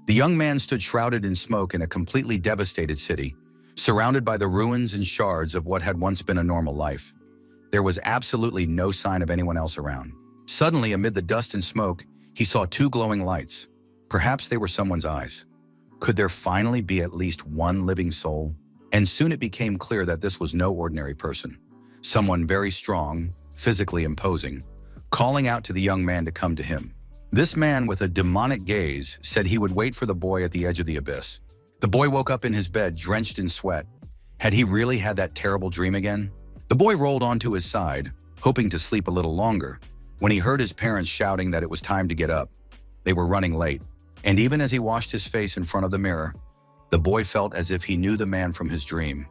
The young man stood shrouded in smoke in a completely devastated city, surrounded by the ruins and shards of what had once been a normal life. There was absolutely no sign of anyone else around. Suddenly, amid the dust and smoke, he saw two glowing lights. Perhaps they were someone's eyes. Could there finally be at least one living soul? And soon it became clear that this was no ordinary person. Someone very strong, physically imposing, calling out to the young man to come to him. This man with a demonic gaze said he would wait for the boy at the edge of the abyss. The boy woke up in his bed, drenched in sweat. Had he really had that terrible dream again? The boy rolled onto his side, hoping to sleep a little longer, when he heard his parents shouting that it was time to get up. They were running late, and even as he washed his face in front of the mirror, the boy felt as if he knew the man from his dream.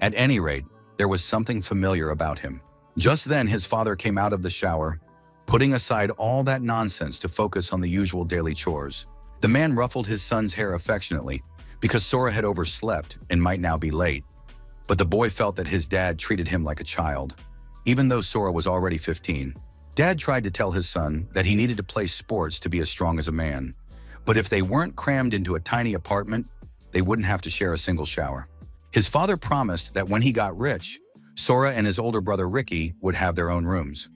At any rate, there was something familiar about him. Just then, his father came out of the shower, putting aside all that nonsense to focus on the usual daily chores. The man ruffled his son's hair affectionately because Sora had overslept and might now be late. But the boy felt that his dad treated him like a child. Even though Sora was already 15, Dad tried to tell his son that he needed to play sports to be as strong as a man. But if they weren't crammed into a tiny apartment, they wouldn't have to share a single shower. His father promised that when he got rich, Sora and his older brother Ricky would have their own rooms.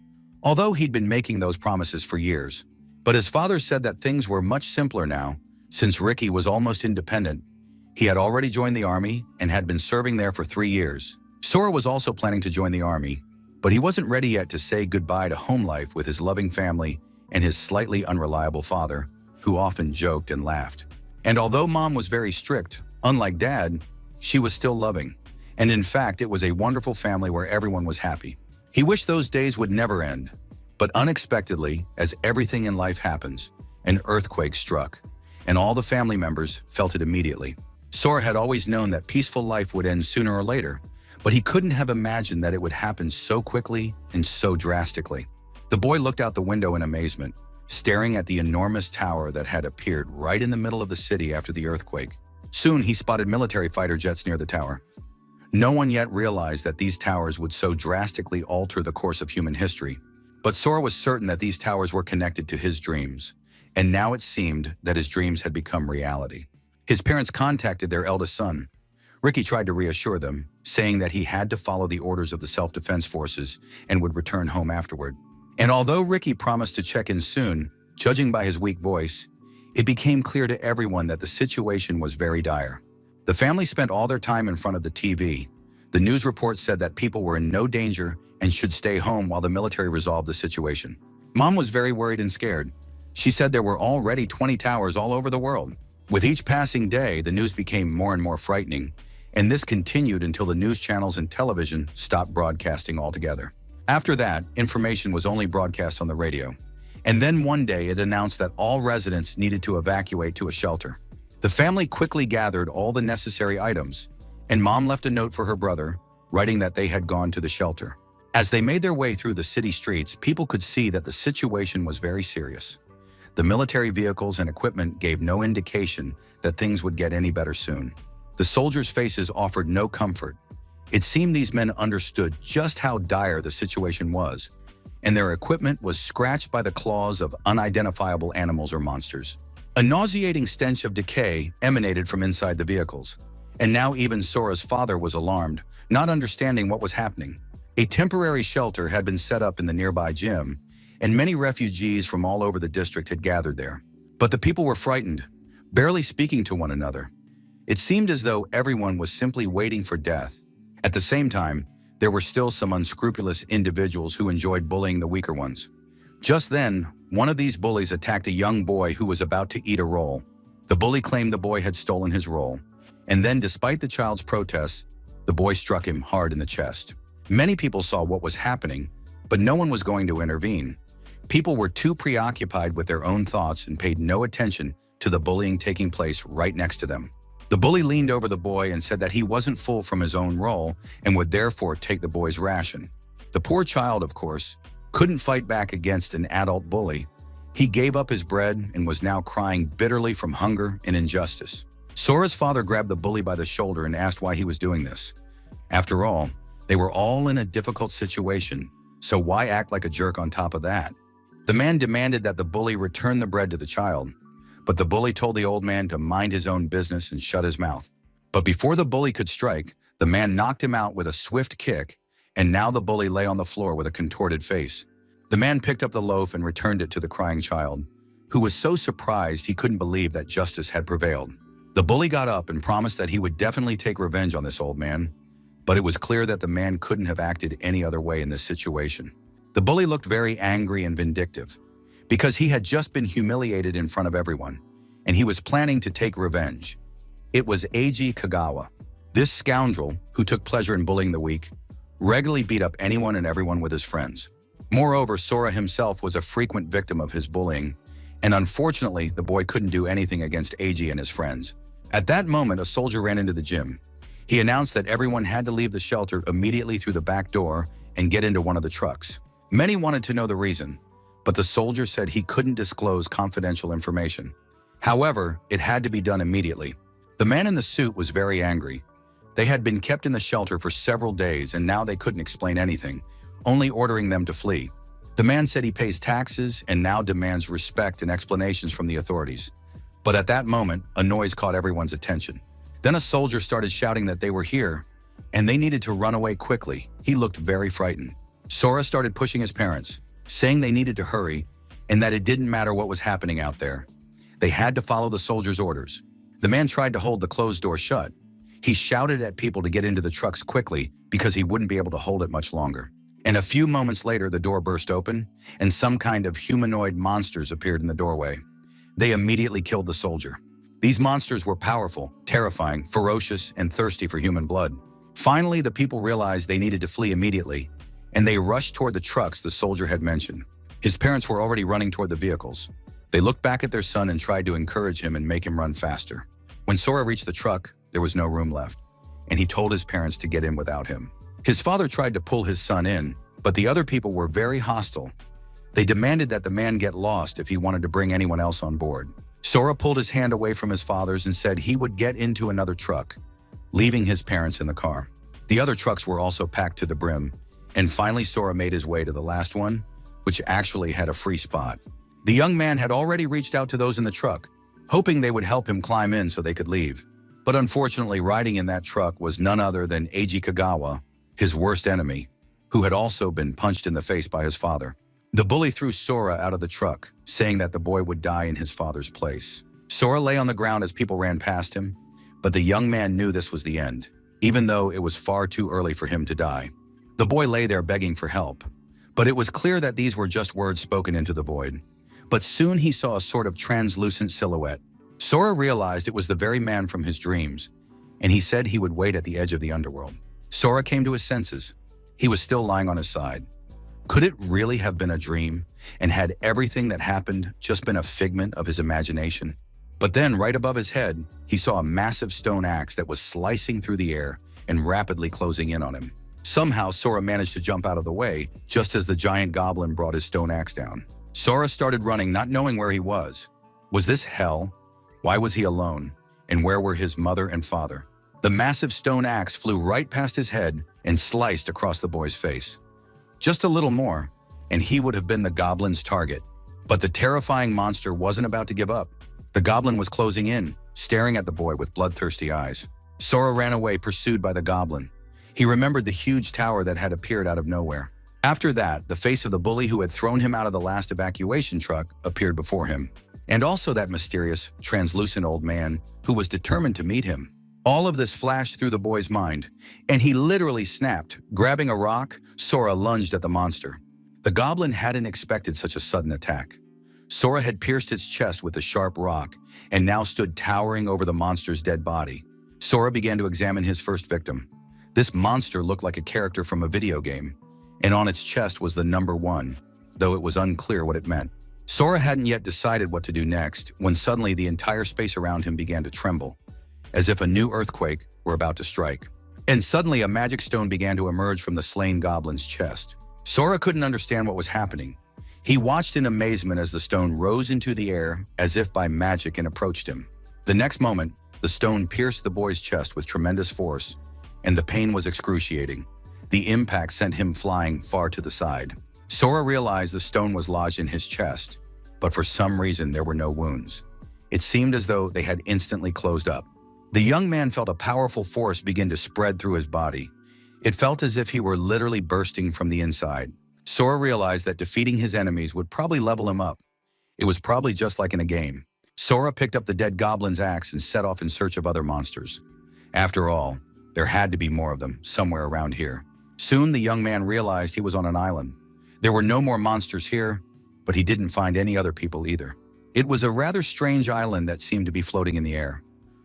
Although he'd been making those promises for years. But his father said that things were much simpler now, since Ricky was almost independent. He had already joined the army and had been serving there for 3 years. Sora was also planning to join the army, but he wasn't ready yet to say goodbye to home life with his loving family and his slightly unreliable father, who often joked and laughed. And although Mom was very strict, unlike Dad, she was still loving. And in fact, it was a wonderful family where everyone was happy. He wished those days would never end. But unexpectedly, as everything in life happens, an earthquake struck, and all the family members felt it immediately. Sora had always known that peaceful life would end sooner or later, but he couldn't have imagined that it would happen so quickly and so drastically. The boy looked out the window in amazement, staring at the enormous tower that had appeared right in the middle of the city after the earthquake. Soon he spotted military fighter jets near the tower. No one yet realized that these towers would so drastically alter the course of human history. But Sora was certain that these towers were connected to his dreams, and now it seemed that his dreams had become reality. His parents contacted their eldest son. Ricky tried to reassure them, saying that he had to follow the orders of the self-defense forces and would return home afterward. And although Ricky promised to check in soon, judging by his weak voice, it became clear to everyone that the situation was very dire. The family spent all their time in front of the TV. The news report said that people were in no danger and should stay home while the military resolved the situation. Mom was very worried and scared. She said there were already 20 towers all over the world. With each passing day, the news became more and more frightening, and this continued until the news channels and television stopped broadcasting altogether. After that, information was only broadcast on the radio. And then one day it announced that all residents needed to evacuate to a shelter. The family quickly gathered all the necessary items, and Mom left a note for her brother, writing that they had gone to the shelter. As they made their way through the city streets, people could see that the situation was very serious. The military vehicles and equipment gave no indication that things would get any better soon. The soldiers' faces offered no comfort. It seemed these men understood just how dire the situation was, and their equipment was scratched by the claws of unidentifiable animals or monsters. A nauseating stench of decay emanated from inside the vehicles, and now even Sora's father was alarmed, not understanding what was happening. A temporary shelter had been set up in the nearby gym, and many refugees from all over the district had gathered there. But the people were frightened, barely speaking to one another. It seemed as though everyone was simply waiting for death. At the same time, there were still some unscrupulous individuals who enjoyed bullying the weaker ones. Just then, one of these bullies attacked a young boy who was about to eat a roll. The bully claimed the boy had stolen his roll, and then, despite the child's protests, the boy struck him hard in the chest. Many people saw what was happening, but no one was going to intervene. People were too preoccupied with their own thoughts and paid no attention to the bullying taking place right next to them. The bully leaned over the boy and said that he wasn't full from his own roll and would therefore take the boy's ration. The poor child, of course, couldn't fight back against an adult bully. He gave up his bread and was now crying bitterly from hunger and injustice. Sora's father grabbed the bully by the shoulder and asked why he was doing this. After all, they were all in a difficult situation, so why act like a jerk on top of that? The man demanded that the bully return the bread to the child, but the bully told the old man to mind his own business and shut his mouth. But before the bully could strike, the man knocked him out with a swift kick, and now the bully lay on the floor with a contorted face. The man picked up the loaf and returned it to the crying child, who was so surprised he couldn't believe that justice had prevailed. The bully got up and promised that he would definitely take revenge on this old man, but it was clear that the man couldn't have acted any other way in this situation. The bully looked very angry and vindictive, because he had just been humiliated in front of everyone, and he was planning to take revenge. It was Eiji Kagawa. This scoundrel, who took pleasure in bullying the weak, regularly beat up anyone and everyone with his friends. Moreover, Sora himself was a frequent victim of his bullying, and unfortunately, the boy couldn't do anything against Eiji and his friends. At that moment, a soldier ran into the gym. He announced that everyone had to leave the shelter immediately through the back door and get into one of the trucks. Many wanted to know the reason, but the soldier said he couldn't disclose confidential information. However, it had to be done immediately. The man in the suit was very angry. They had been kept in the shelter for several days, and now they couldn't explain anything, only ordering them to flee. The man said he pays taxes and now demands respect and explanations from the authorities. But at that moment, a noise caught everyone's attention. Then a soldier started shouting that they were here, and they needed to run away quickly. He looked very frightened. Sora started pushing his parents, saying they needed to hurry, and that it didn't matter what was happening out there. They had to follow the soldier's orders. The man tried to hold the closed door shut. He shouted at people to get into the trucks quickly because he wouldn't be able to hold it much longer. And a few moments later, the door burst open, and some kind of humanoid monsters appeared in the doorway. They immediately killed the soldier. These monsters were powerful, terrifying, ferocious, and thirsty for human blood. Finally, the people realized they needed to flee immediately, and they rushed toward the trucks the soldier had mentioned. His parents were already running toward the vehicles. They looked back at their son and tried to encourage him and make him run faster. When Sora reached the truck, there was no room left, and he told his parents to get in without him. His father tried to pull his son in, but the other people were very hostile. They demanded that the man get lost if he wanted to bring anyone else on board. Sora pulled his hand away from his father's and said he would get into another truck, leaving his parents in the car. The other trucks were also packed to the brim, and finally Sora made his way to the last one, which actually had a free spot. The young man had already reached out to those in the truck, hoping they would help him climb in so they could leave. But unfortunately, riding in that truck was none other than Eiji Kagawa, his worst enemy, who had also been punched in the face by his father. The bully threw Sora out of the truck, saying that the boy would die in his father's place. Sora lay on the ground as people ran past him, but the young man knew this was the end, even though it was far too early for him to die. The boy lay there begging for help, but it was clear that these were just words spoken into the void. But soon he saw a sort of translucent silhouette. Sora realized it was the very man from his dreams, and he said he would wait at the edge of the underworld. Sora came to his senses. He was still lying on his side. Could it really have been a dream, and had everything that happened just been a figment of his imagination? But then, right above his head, he saw a massive stone axe that was slicing through the air and rapidly closing in on him. Somehow, Sora managed to jump out of the way, just as the giant goblin brought his stone axe down. Sora started running, not knowing where he was. Was this hell? Why was he alone? And where were his mother and father? The massive stone axe flew right past his head and sliced across the boy's face. Just a little more, and he would have been the goblin's target. But the terrifying monster wasn't about to give up. The goblin was closing in, staring at the boy with bloodthirsty eyes. Sora ran away, pursued by the goblin. He remembered the huge tower that had appeared out of nowhere. After that, the face of the bully who had thrown him out of the last evacuation truck appeared before him, and also that mysterious, translucent old man who was determined to meet him. All of this flashed through the boy's mind, and he literally snapped. Grabbing a rock, Sora lunged at the monster. The goblin hadn't expected such a sudden attack. Sora had pierced its chest with a sharp rock and now stood towering over the monster's dead body. Sora began to examine his first victim. This monster looked like a character from a video game, and on its chest was the number 1, though it was unclear what it meant. Sora hadn't yet decided what to do next when suddenly the entire space around him began to tremble, as if a new earthquake were about to strike. And suddenly a magic stone began to emerge from the slain goblin's chest. Sora couldn't understand what was happening. He watched in amazement as the stone rose into the air as if by magic and approached him. The next moment, the stone pierced the boy's chest with tremendous force, and the pain was excruciating. The impact sent him flying far to the side. Sora realized the stone was lodged in his chest, but for some reason there were no wounds. It seemed as though they had instantly closed up. The young man felt a powerful force begin to spread through his body. It felt as if he were literally bursting from the inside. Sora realized that defeating his enemies would probably level him up. It was probably just like in a game. Sora picked up the dead goblin's axe and set off in search of other monsters. After all, there had to be more of them somewhere around here. Soon the young man realized he was on an island. There were no more monsters here, but he didn't find any other people either. It was a rather strange island that seemed to be floating in the air.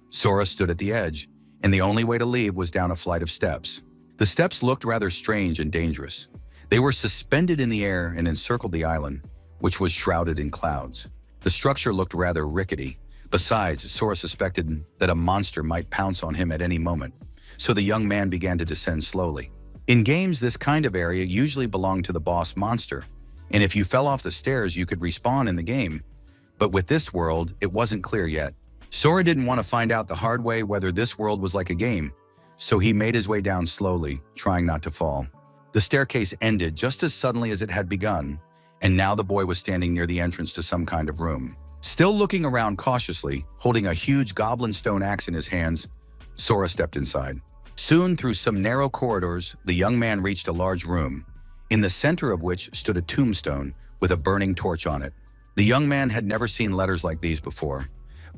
Sora stood at the edge, and the only way to leave was down a flight of steps. The steps looked rather strange and dangerous. They were suspended in the air and encircled the island, which was shrouded in clouds. The structure looked rather rickety. Besides, Sora suspected that a monster might pounce on him at any moment, so the young man began to descend slowly. In games, this kind of area usually belonged to the boss monster, and if you fell off the stairs, you could respawn in the game. But with this world, it wasn't clear yet. Sora didn't want to find out the hard way whether this world was like a game, so he made his way down slowly, trying not to fall. The staircase ended just as suddenly as it had begun, and now the boy was standing near the entrance to some kind of room. Still looking around cautiously, holding a huge goblin stone axe in his hands, Sora stepped inside. Soon, through some narrow corridors, the young man reached a large room, in the center of which stood a tombstone with a burning torch on it. The young man had never seen letters like these before,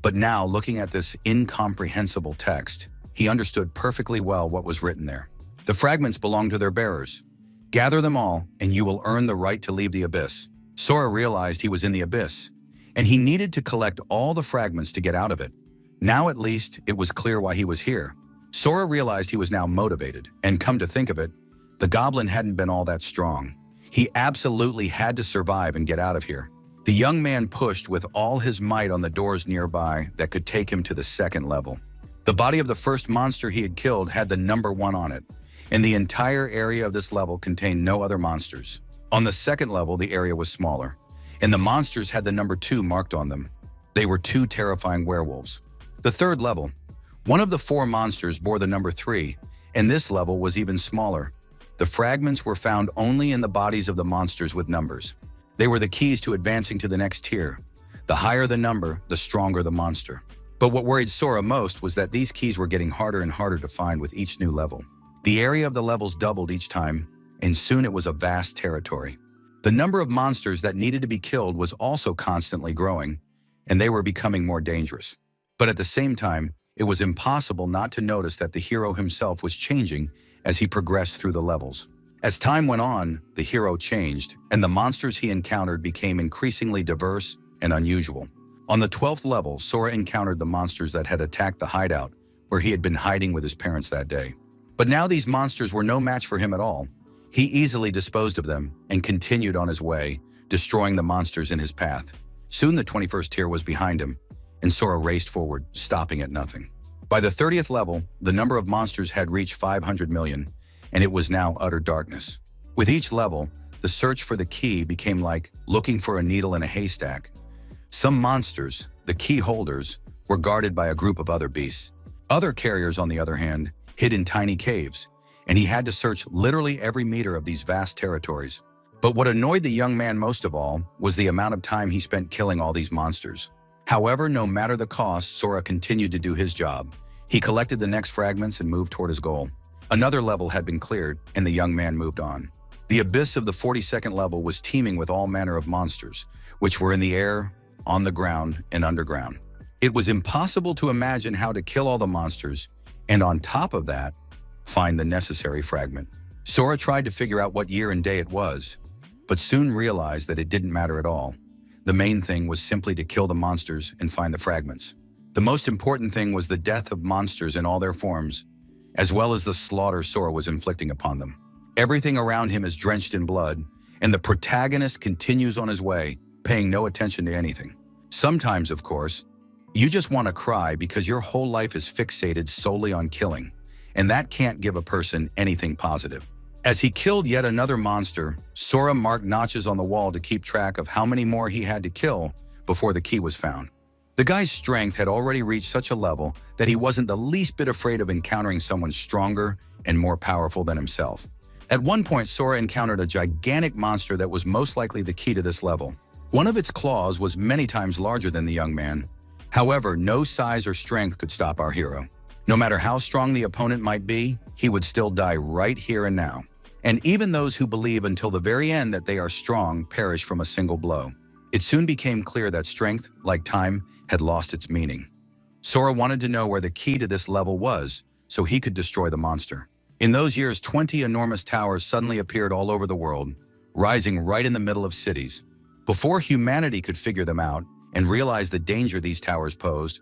but now, looking at this incomprehensible text, he understood perfectly well what was written there. The fragments belong to their bearers. Gather them all, and you will earn the right to leave the abyss. Sora realized he was in the abyss, and he needed to collect all the fragments to get out of it. Now at least, it was clear why he was here. Sora realized he was now motivated, and come to think of it, the goblin hadn't been all that strong. He absolutely had to survive and get out of here. The young man pushed with all his might on the doors nearby that could take him to the second level. The body of the first monster he had killed had the number 1 on it, and the entire area of this level contained no other monsters. On the second level, the area was smaller, and the monsters had the number 2 marked on them. They were 2 terrifying werewolves. The third level, one of the 4 monsters bore the number 3, and this level was even smaller. The fragments were found only in the bodies of the monsters with numbers. They were the keys to advancing to the next tier. The higher the number, the stronger the monster. But what worried Sora most was that these keys were getting harder and harder to find with each new level. The area of the levels doubled each time, and soon it was a vast territory. The number of monsters that needed to be killed was also constantly growing, and they were becoming more dangerous. But at the same time, it was impossible not to notice that the hero himself was changing as he progressed through the levels. As time went on, the hero changed, and the monsters he encountered became increasingly diverse and unusual. On the 12th level, Sora encountered the monsters that had attacked the hideout, where he had been hiding with his parents that day. But now these monsters were no match for him at all. He easily disposed of them and continued on his way, destroying the monsters in his path. Soon the 21st tier was behind him, and Sora raced forward, stopping at nothing. By the 30th level, the number of monsters had reached 500 million, and it was now utter darkness. With each level, the search for the key became like looking for a needle in a haystack. Some monsters, the key holders, were guarded by a group of other beasts. Other carriers, on the other hand, hid in tiny caves, and he had to search literally every meter of these vast territories. But what annoyed the young man most of all was the amount of time he spent killing all these monsters. However, no matter the cost, Sora continued to do his job. He collected the next fragments and moved toward his goal. Another level had been cleared, and the young man moved on. The abyss of the 42nd level was teeming with all manner of monsters, which were in the air, on the ground, and underground. It was impossible to imagine how to kill all the monsters, and on top of that, find the necessary fragment. Sora tried to figure out what year and day it was, but soon realized that it didn't matter at all. The main thing was simply to kill the monsters and find the fragments. The most important thing was the death of monsters in all their forms, as well as the slaughter Sora was inflicting upon them. Everything around him is drenched in blood, and the protagonist continues on his way, paying no attention to anything. Sometimes, of course, you just want to cry because your whole life is fixated solely on killing, and that can't give a person anything positive. As he killed yet another monster, Sora marked notches on the wall to keep track of how many more he had to kill before the key was found. The guy's strength had already reached such a level that he wasn't the least bit afraid of encountering someone stronger and more powerful than himself. At one point, Sora encountered a gigantic monster that was most likely the key to this level. One of its claws was many times larger than the young man. However, no size or strength could stop our hero. No matter how strong the opponent might be, he would still die right here and now. And even those who believe until the very end that they are strong perish from a single blow. It soon became clear that strength, like time, had lost its meaning. Sora wanted to know where the key to this level was, so he could destroy the monster. In those years, 20 enormous towers suddenly appeared all over the world, rising right in the middle of cities. Before humanity could figure them out and realize the danger these towers posed,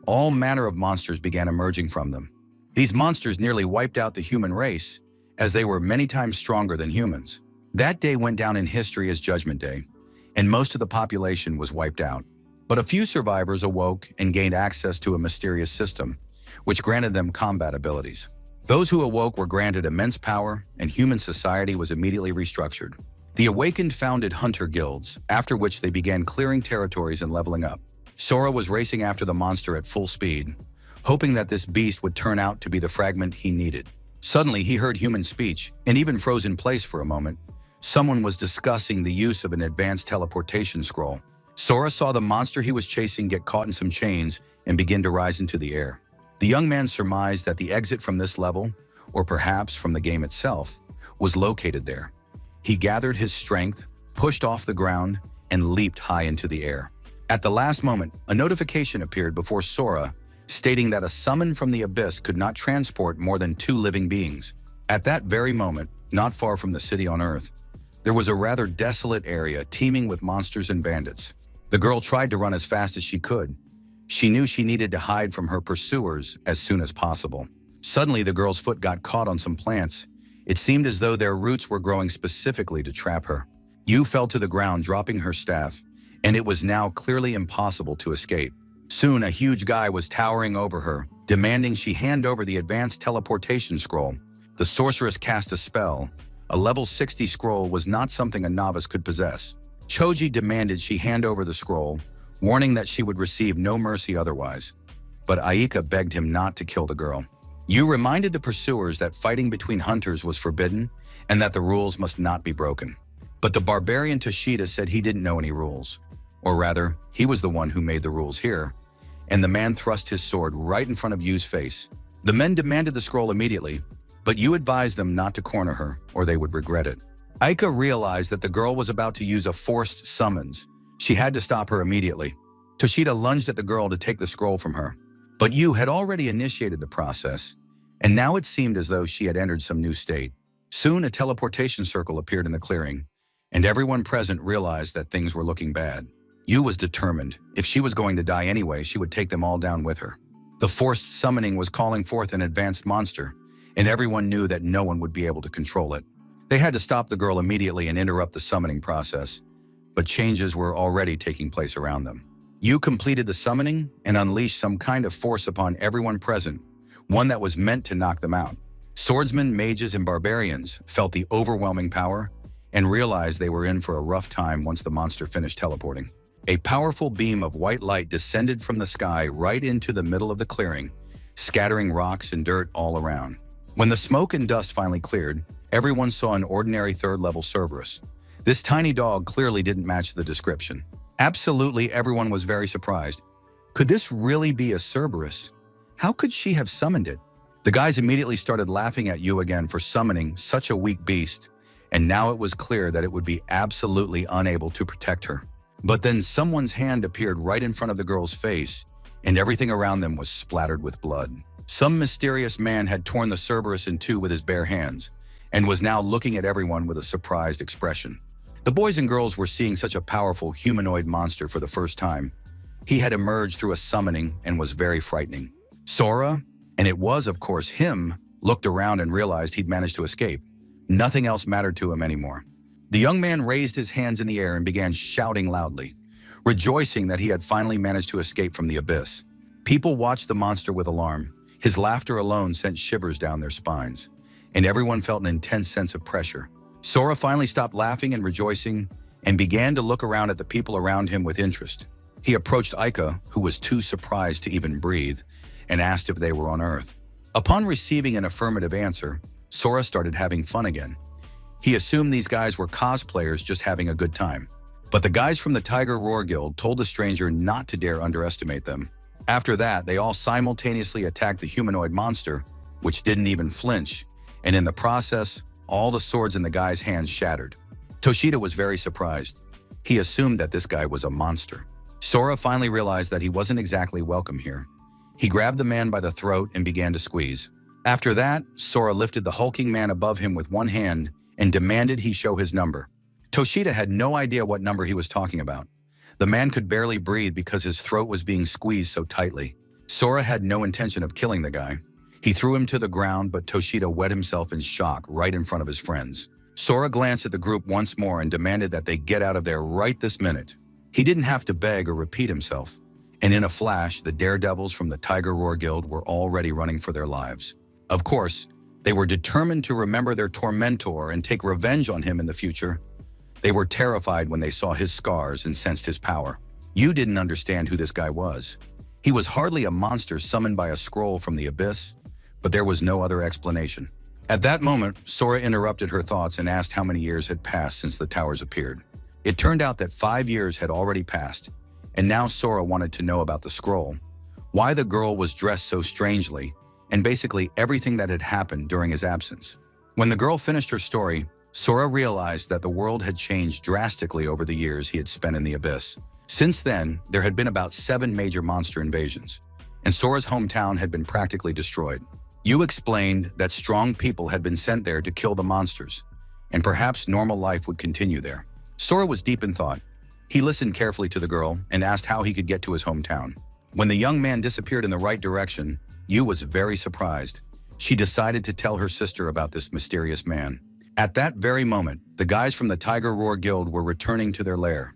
all manner of monsters began emerging from them. These monsters nearly wiped out the human race, as they were many times stronger than humans. That day went down in history as Judgment Day, and most of the population was wiped out. But a few survivors awoke and gained access to a mysterious system, which granted them combat abilities. Those who awoke were granted immense power, and human society was immediately restructured. The awakened founded hunter guilds, after which they began clearing territories and leveling up. Sora was racing after the monster at full speed, hoping that this beast would turn out to be the fragment he needed. Suddenly, he heard human speech, and even froze in place for a moment. Someone was discussing the use of an advanced teleportation scroll. Sora saw the monster he was chasing get caught in some chains and begin to rise into the air. The young man surmised that the exit from this level, or perhaps from the game itself, was located there. He gathered his strength, pushed off the ground, and leaped high into the air. At the last moment, a notification appeared before Sora, stating that a summon from the abyss could not transport more than 2 living beings. At that very moment, not far from the city on Earth, there was a rather desolate area teeming with monsters and bandits. The girl tried to run as fast as she could. She knew she needed to hide from her pursuers as soon as possible. Suddenly, the girl's foot got caught on some plants. It seemed as though their roots were growing specifically to trap her. Yu fell to the ground, dropping her staff, and it was now clearly impossible to escape. Soon, a huge guy was towering over her, demanding she hand over the advanced teleportation scroll. The sorceress cast a spell. A level 60 scroll was not something a novice could possess. Choji demanded she hand over the scroll, warning that she would receive no mercy otherwise. But Aika begged him not to kill the girl. Yu reminded the pursuers that fighting between hunters was forbidden and that the rules must not be broken. But the barbarian Toshida said he didn't know any rules. Or rather, he was the one who made the rules here, and the man thrust his sword right in front of Yu's face. The men demanded the scroll immediately, but Yu advised them not to corner her, or they would regret it. Aika realized that the girl was about to use a forced summons. She had to stop her immediately. Toshida lunged at the girl to take the scroll from her, but Yu had already initiated the process, and now it seemed as though she had entered some new state. Soon, a teleportation circle appeared in the clearing, and everyone present realized that things were looking bad. Yu was determined. If she was going to die anyway, she would take them all down with her. The forced summoning was calling forth an advanced monster, and everyone knew that no one would be able to control it. They had to stop the girl immediately and interrupt the summoning process, but changes were already taking place around them. Yu completed the summoning and unleashed some kind of force upon everyone present, one that was meant to knock them out. Swordsmen, mages, and barbarians felt the overwhelming power and realized they were in for a rough time once the monster finished teleporting. A powerful beam of white light descended from the sky right into the middle of the clearing, scattering rocks and dirt all around. When the smoke and dust finally cleared, everyone saw an ordinary third-level Cerberus. This tiny dog clearly didn't match the description. Absolutely everyone was very surprised. Could this really be a Cerberus? How could she have summoned it? The guys immediately started laughing at Yu again for summoning such a weak beast, and now it was clear that it would be absolutely unable to protect her. But then someone's hand appeared right in front of the girl's face, and everything around them was splattered with blood. Some mysterious man had torn the Cerberus in two with his bare hands, and was now looking at everyone with a surprised expression. The boys and girls were seeing such a powerful humanoid monster for the first time. He had emerged through a summoning and was very frightening. Sora, and it was of course him, looked around and realized he'd managed to escape. Nothing else mattered to him anymore. The young man raised his hands in the air and began shouting loudly, rejoicing that he had finally managed to escape from the abyss. People watched the monster with alarm. His laughter alone sent shivers down their spines, and everyone felt an intense sense of pressure. Sora finally stopped laughing and rejoicing and began to look around at the people around him with interest. He approached Aika, who was too surprised to even breathe, and asked if they were on Earth. Upon receiving an affirmative answer, Sora started having fun again. He assumed these guys were cosplayers just having a good time. But the guys from the Tiger Roar Guild told the stranger not to dare underestimate them. After that, they all simultaneously attacked the humanoid monster, which didn't even flinch, and in the process, all the swords in the guy's hands shattered. Toshida was very surprised. He assumed that this guy was a monster. Sora finally realized that he wasn't exactly welcome here. He grabbed the man by the throat and began to squeeze. After that, Sora lifted the hulking man above him with one hand and demanded he show his number. Toshida had no idea what number he was talking about. The man could barely breathe because his throat was being squeezed so tightly. Sora had no intention of killing the guy. He threw him to the ground, but Toshida wet himself in shock right in front of his friends. Sora glanced at the group once more and demanded that they get out of there right this minute. He didn't have to beg or repeat himself. And in a flash, the daredevils from the Tiger Roar Guild were already running for their lives. Of course, they were determined to remember their tormentor and take revenge on him in the future. They were terrified when they saw his scars and sensed his power. You didn't understand who this guy was. He was hardly a monster summoned by a scroll from the abyss, but there was no other explanation. At that moment, Sora interrupted her thoughts and asked how many years had passed since the towers appeared. It turned out that 5 years had already passed, and now Sora wanted to know about the scroll, why the girl was dressed so strangely, and basically everything that had happened during his absence. When the girl finished her story, Sora realized that the world had changed drastically over the years he had spent in the abyss. Since then, there had been about 7 major monster invasions, and Sora's hometown had been practically destroyed. You explained that strong people had been sent there to kill the monsters, and perhaps normal life would continue there. Sora was deep in thought. He listened carefully to the girl and asked how he could get to his hometown. When the young man disappeared in the right direction, Yu was very surprised. She decided to tell her sister about this mysterious man. At that very moment, the guys from the Tiger Roar Guild were returning to their lair.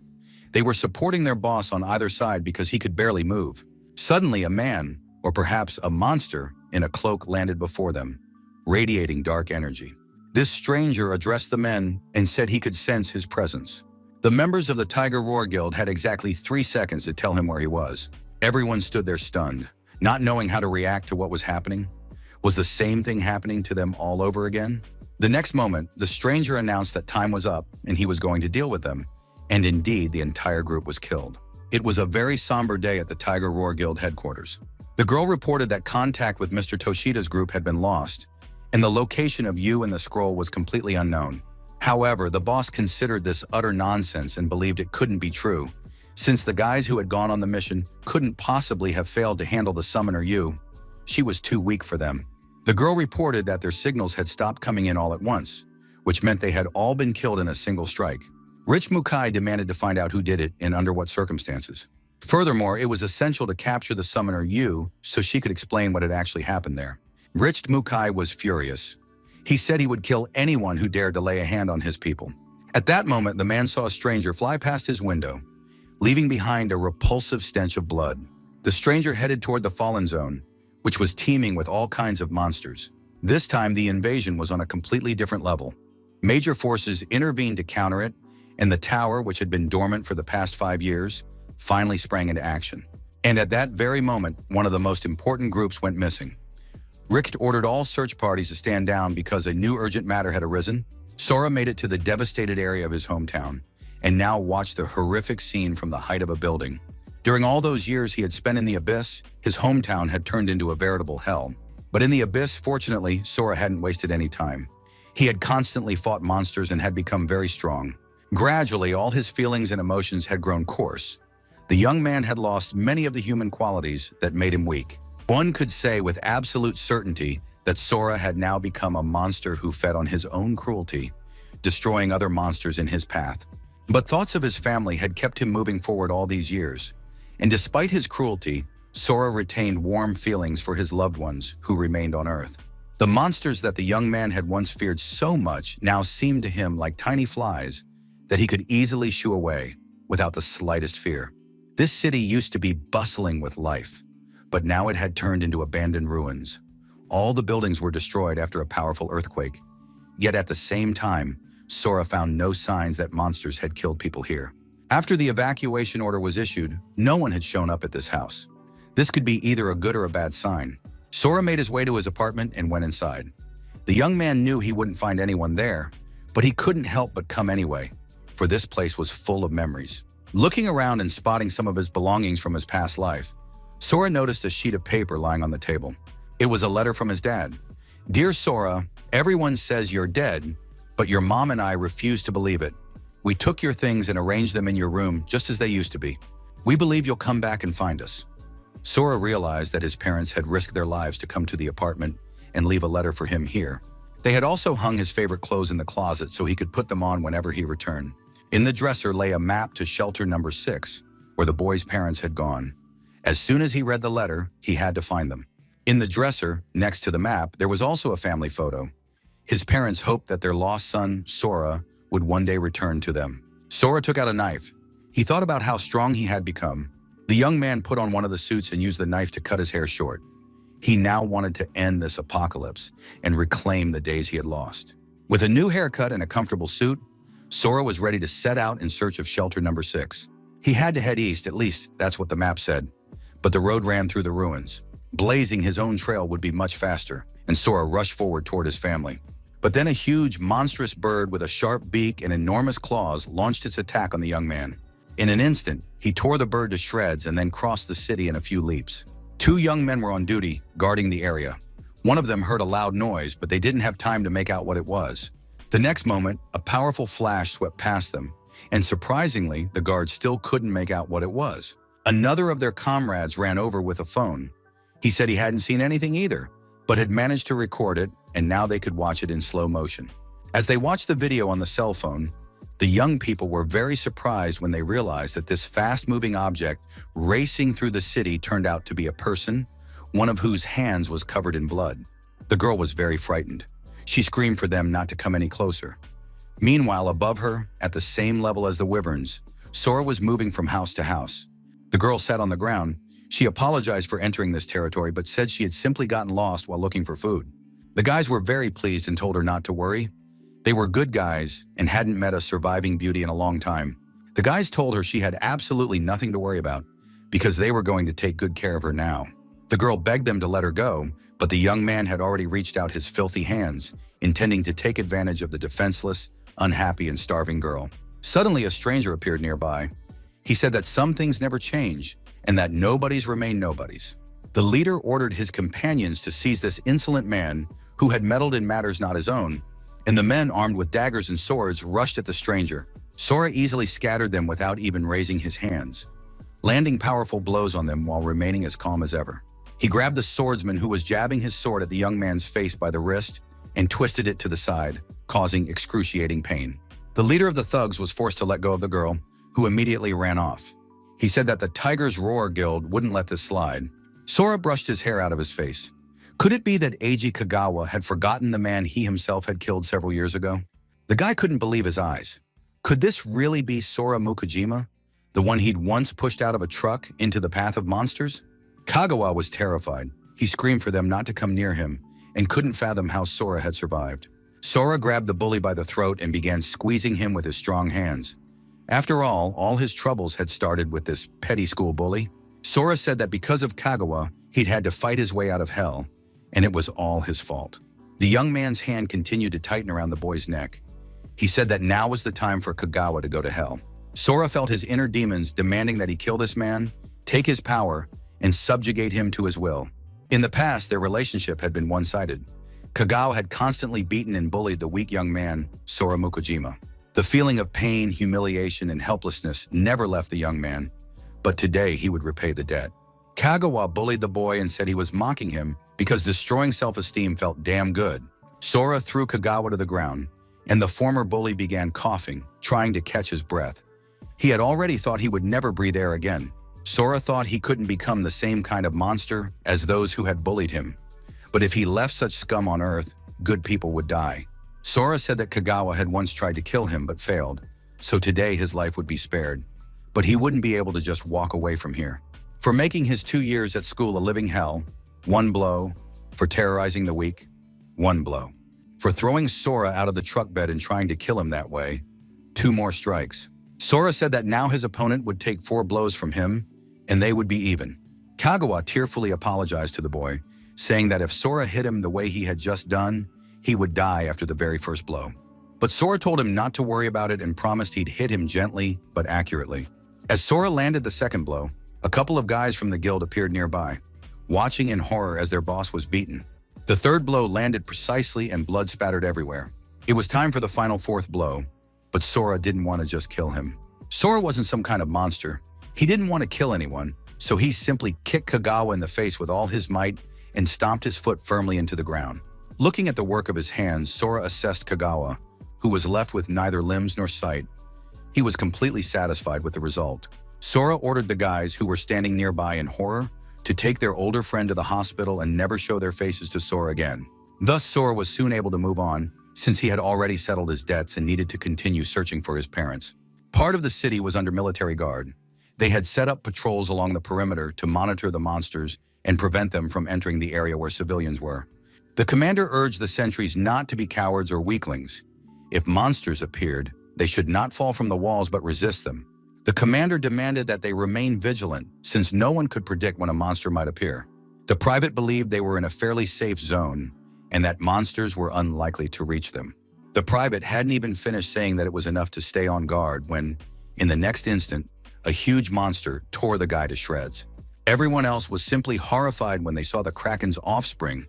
They were supporting their boss on either side because he could barely move. Suddenly, a man, or perhaps a monster, in a cloak landed before them, radiating dark energy. This stranger addressed the men and said he could sense his presence. The members of the Tiger Roar Guild had exactly 3 seconds to tell him where he was. Everyone stood there stunned, not knowing how to react to what was happening. Was the same thing happening to them all over again? The next moment, the stranger announced that time was up and he was going to deal with them. And indeed, the entire group was killed. It was a very somber day at the Tiger Roar Guild headquarters. The girl reported that contact with Mr. Toshida's group had been lost, and the location of Yu and the scroll was completely unknown. However, the boss considered this utter nonsense and believed it couldn't be true, since the guys who had gone on the mission couldn't possibly have failed to handle the summoner Yu. She was too weak for them. The girl reported that their signals had stopped coming in all at once, which meant they had all been killed in a single strike. Rich Mukai demanded to find out who did it and under what circumstances. Furthermore, it was essential to capture the summoner Yu so she could explain what had actually happened there. Rich Mukai was furious. He said he would kill anyone who dared to lay a hand on his people. At that moment, the man saw a stranger fly past his window, leaving behind a repulsive stench of blood. The stranger headed toward the Fallen Zone, which was teeming with all kinds of monsters. This time, the invasion was on a completely different level. Major forces intervened to counter it, and the tower, which had been dormant for the past 5 years, finally sprang into action. And at that very moment, one of the most important groups went missing. Richt ordered all search parties to stand down because a new urgent matter had arisen. Sora made it to the devastated area of his hometown, and now watched the horrific scene from the height of a building. During all those years he had spent in the Abyss, his hometown had turned into a veritable hell. But in the Abyss, fortunately, Sora hadn't wasted any time. He had constantly fought monsters and had become very strong. Gradually, all his feelings and emotions had grown coarse. The young man had lost many of the human qualities that made him weak. One could say with absolute certainty that Sora had now become a monster who fed on his own cruelty, destroying other monsters in his path. But thoughts of his family had kept him moving forward all these years. And despite his cruelty, Sora retained warm feelings for his loved ones who remained on Earth. The monsters that the young man had once feared so much now seemed to him like tiny flies that he could easily shoo away without the slightest fear. This city used to be bustling with life, but now it had turned into abandoned ruins. All the buildings were destroyed after a powerful earthquake. Yet at the same time, Sora found no signs that monsters had killed people here. After the evacuation order was issued, no one had shown up at this house. This could be either a good or a bad sign. Sora made his way to his apartment and went inside. The young man knew he wouldn't find anyone there, but he couldn't help but come anyway, for this place was full of memories. Looking around and spotting some of his belongings from his past life, Sora noticed a sheet of paper lying on the table. It was a letter from his dad. "Dear Sora, everyone says you're dead, but your mom and I refuse to believe it. We took your things and arranged them in your room just as they used to be. We believe you'll come back and find us." Sora realized that his parents had risked their lives to come to the apartment and leave a letter for him here. They had also hung his favorite clothes in the closet so he could put them on whenever he returned. In the dresser lay a map to shelter number 6, where the boy's parents had gone. As soon as he read the letter, he had to find them. In the dresser, next to the map, there was also a family photo. His parents hoped that their lost son, Sora, would one day return to them. Sora took out a knife. He thought about how strong he had become. The young man put on one of the suits and used the knife to cut his hair short. He now wanted to end this apocalypse and reclaim the days he had lost. With a new haircut and a comfortable suit, Sora was ready to set out in search of shelter number 6. He had to head east, at least that's what the map said. But the road ran through the ruins. Blazing his own trail would be much faster, and Sora rushed forward toward his family. But then a huge, monstrous bird with a sharp beak and enormous claws launched its attack on the young man. In an instant, he tore the bird to shreds and then crossed the city in a few leaps. 2 young men were on duty, guarding the area. One of them heard a loud noise, but they didn't have time to make out what it was. The next moment, a powerful flash swept past them, and surprisingly, the guards still couldn't make out what it was. Another of their comrades ran over with a phone. He said he hadn't seen anything either, but had managed to record it, and now they could watch it in slow motion. As they watched the video on the cell phone, the young people were very surprised when they realized that this fast-moving object racing through the city turned out to be a person, one of whose hands was covered in blood. The girl was very frightened. She screamed for them not to come any closer. Meanwhile, above her, at the same level as the wyverns, Sora was moving from house to house. The girl sat on the ground. She apologized for entering this territory, but said she had simply gotten lost while looking for food. The guys were very pleased and told her not to worry. They were good guys and hadn't met a surviving beauty in a long time. The guys told her she had absolutely nothing to worry about because they were going to take good care of her now. The girl begged them to let her go, but the young man had already reached out his filthy hands, intending to take advantage of the defenseless, unhappy, and starving girl. Suddenly, a stranger appeared nearby. He said that some things never change and that nobodies remain nobodies. The leader ordered his companions to seize this insolent man who had meddled in matters not his own, and the men armed with daggers and swords rushed at the stranger. Sora easily scattered them without even raising his hands, landing powerful blows on them while remaining as calm as ever. He grabbed the swordsman who was jabbing his sword at the young man's face by the wrist and twisted it to the side, causing excruciating pain. The leader of the thugs was forced to let go of the girl, who immediately ran off. He said that the Tiger's Roar Guild wouldn't let this slide. Sora brushed his hair out of his face. Could it be that Eiji Kagawa had forgotten the man he himself had killed several years ago? The guy couldn't believe his eyes. Could this really be Sora Mukujima, the one he'd once pushed out of a truck into the path of monsters? Kagawa was terrified. He screamed for them not to come near him and couldn't fathom how Sora had survived. Sora grabbed the bully by the throat and began squeezing him with his strong hands. After all his troubles had started with this petty school bully. Sora said that because of Kagawa, he'd had to fight his way out of hell, and it was all his fault. The young man's hand continued to tighten around the boy's neck. He said that now was the time for Kagawa to go to hell. Sora felt his inner demons demanding that he kill this man, take his power, and subjugate him to his will. In the past, their relationship had been one-sided. Kagawa had constantly beaten and bullied the weak young man, Sora Mukujima. The feeling of pain, humiliation, and helplessness never left the young man, but today he would repay the debt. Kagawa bullied the boy and said he was mocking him because destroying self-esteem felt damn good. Sora threw Kagawa to the ground, and the former bully began coughing, trying to catch his breath. He had already thought he would never breathe air again. Sora thought he couldn't become the same kind of monster as those who had bullied him. But if he left such scum on Earth, good people would die. Sora said that Kagawa had once tried to kill him but failed, so today his life would be spared. But he wouldn't be able to just walk away from here. For making his 2 years at school a living hell, 1 blow. For terrorizing the weak, 1 blow. For throwing Sora out of the truck bed and trying to kill him that way, 2 more strikes. Sora said that now his opponent would take 4 blows from him, and they would be even. Kagawa tearfully apologized to the boy, saying that if Sora hit him the way he had just done, he would die after the very first blow. But Sora told him not to worry about it and promised he'd hit him gently but accurately. As Sora landed the second blow, A couple of guys from the guild appeared nearby, watching in horror as their boss was beaten. The third blow landed precisely and blood spattered everywhere. It was time for the final fourth blow, but Sora didn't want to just kill him. Sora wasn't some kind of monster. He didn't want to kill anyone, so he simply kicked Kagawa in the face with all his might and stomped his foot firmly into the ground. Looking at the work of his hands, Sora assessed Kagawa, who was left with neither limbs nor sight. He was completely satisfied with the result. Sora ordered the guys who were standing nearby in horror to take their older friend to the hospital and never show their faces to Sora again. Thus, Sora was soon able to move on, since he had already settled his debts and needed to continue searching for his parents. Part of the city was under military guard. They had set up patrols along the perimeter to monitor the monsters and prevent them from entering the area where civilians were. The commander urged the sentries not to be cowards or weaklings. If monsters appeared, they should not fall from the walls but resist them. The commander demanded that they remain vigilant, since no one could predict when a monster might appear. The private believed they were in a fairly safe zone, and that monsters were unlikely to reach them. The private hadn't even finished saying that it was enough to stay on guard when, in the next instant, a huge monster tore the guy to shreds. Everyone else was simply horrified when they saw the Kraken's offspring,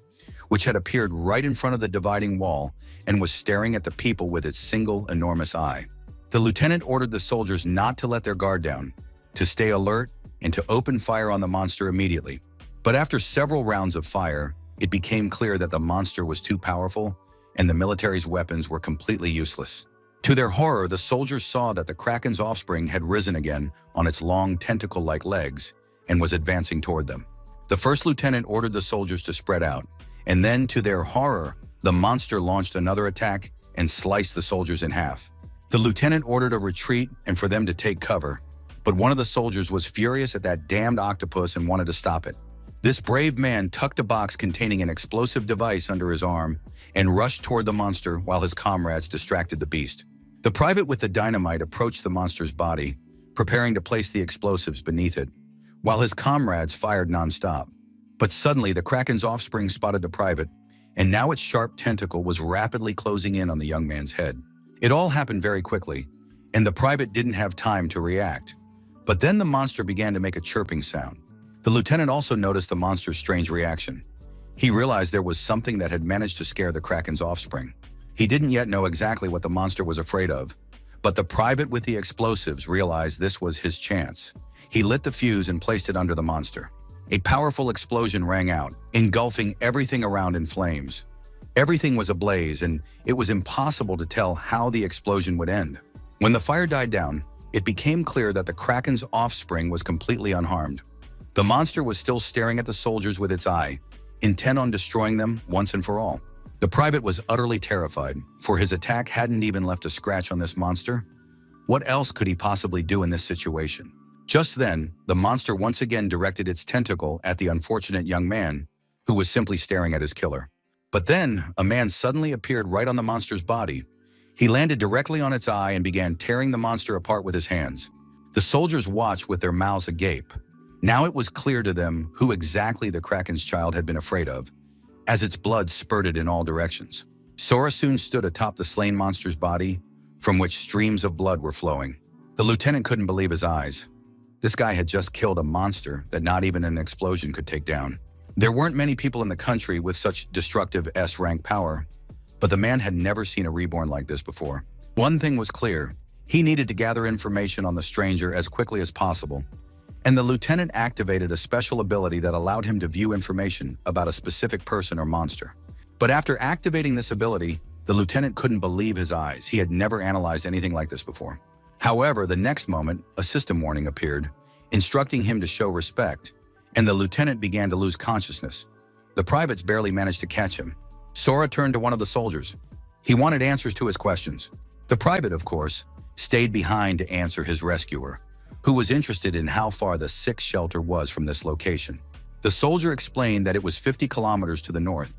which had appeared right in front of the dividing wall and was staring at the people with its single enormous eye. The lieutenant ordered the soldiers not to let their guard down, to stay alert, and to open fire on the monster immediately. But after several rounds of fire, it became clear that the monster was too powerful and the military's weapons were completely useless. To their horror, the soldiers saw that the Kraken's offspring had risen again on its long tentacle-like legs and was advancing toward them. The first lieutenant ordered the soldiers to spread out, and then, to their horror, the monster launched another attack and sliced the soldiers in half. The lieutenant ordered a retreat and for them to take cover, but one of the soldiers was furious at that damned octopus and wanted to stop it. This brave man tucked a box containing an explosive device under his arm and rushed toward the monster while his comrades distracted the beast. The private with the dynamite approached the monster's body, preparing to place the explosives beneath it, while his comrades fired nonstop. But suddenly, the Kraken's offspring spotted the private, and now its sharp tentacle was rapidly closing in on the young man's head. It all happened very quickly, and the private didn't have time to react. But then the monster began to make a chirping sound. The lieutenant also noticed the monster's strange reaction. He realized there was something that had managed to scare the Kraken's offspring. He didn't yet know exactly what the monster was afraid of, but the private with the explosives realized this was his chance. He lit the fuse and placed it under the monster. A powerful explosion rang out, engulfing everything around in flames. Everything was ablaze, and it was impossible to tell how the explosion would end. When the fire died down, it became clear that the Kraken's offspring was completely unharmed. The monster was still staring at the soldiers with its eye, intent on destroying them once and for all. The private was utterly terrified, for his attack hadn't even left a scratch on this monster. What else could he possibly do in this situation? Just then, the monster once again directed its tentacle at the unfortunate young man, who was simply staring at his killer. But then, a man suddenly appeared right on the monster's body. He landed directly on its eye and began tearing the monster apart with his hands. The soldiers watched with their mouths agape. Now it was clear to them who exactly the Kraken's child had been afraid of, as its blood spurted in all directions. Sora soon stood atop the slain monster's body, from which streams of blood were flowing. The lieutenant couldn't believe his eyes. This guy had just killed a monster that not even an explosion could take down. There weren't many people in the country with such destructive S-rank power, but the man had never seen a reborn like this before. One thing was clear: he needed to gather information on the stranger as quickly as possible, and the lieutenant activated a special ability that allowed him to view information about a specific person or monster. But after activating this ability, the lieutenant couldn't believe his eyes. He had never analyzed anything like this before. However, the next moment, a system warning appeared, instructing him to show respect, and the lieutenant began to lose consciousness. The privates barely managed to catch him. Sora turned to one of the soldiers. He wanted answers to his questions. The private, of course, stayed behind to answer his rescuer, who was interested in how far the sick shelter was from this location. The soldier explained that it was 50 kilometers to the north,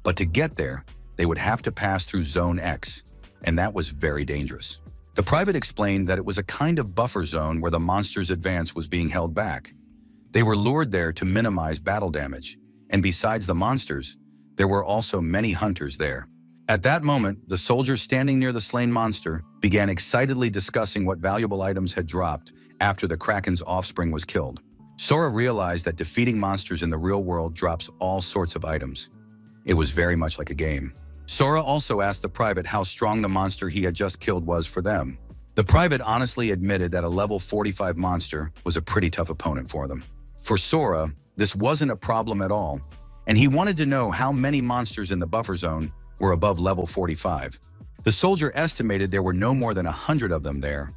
but to get there, they would have to pass through Zone X, and that was very dangerous. The private explained that it was a kind of buffer zone where the monster's advance was being held back. They were lured there to minimize battle damage, and besides the monsters, there were also many hunters there. At that moment, the soldiers standing near the slain monster began excitedly discussing what valuable items had dropped after the Kraken's offspring was killed. Sora realized that defeating monsters in the real world drops all sorts of items. It was very much like a game. Sora also asked the private how strong the monster he had just killed was for them. The private honestly admitted that a level 45 monster was a pretty tough opponent for them. For Sora, this wasn't a problem at all, and he wanted to know how many monsters in the buffer zone were above level 45. The soldier estimated there were no more than 100 of them there.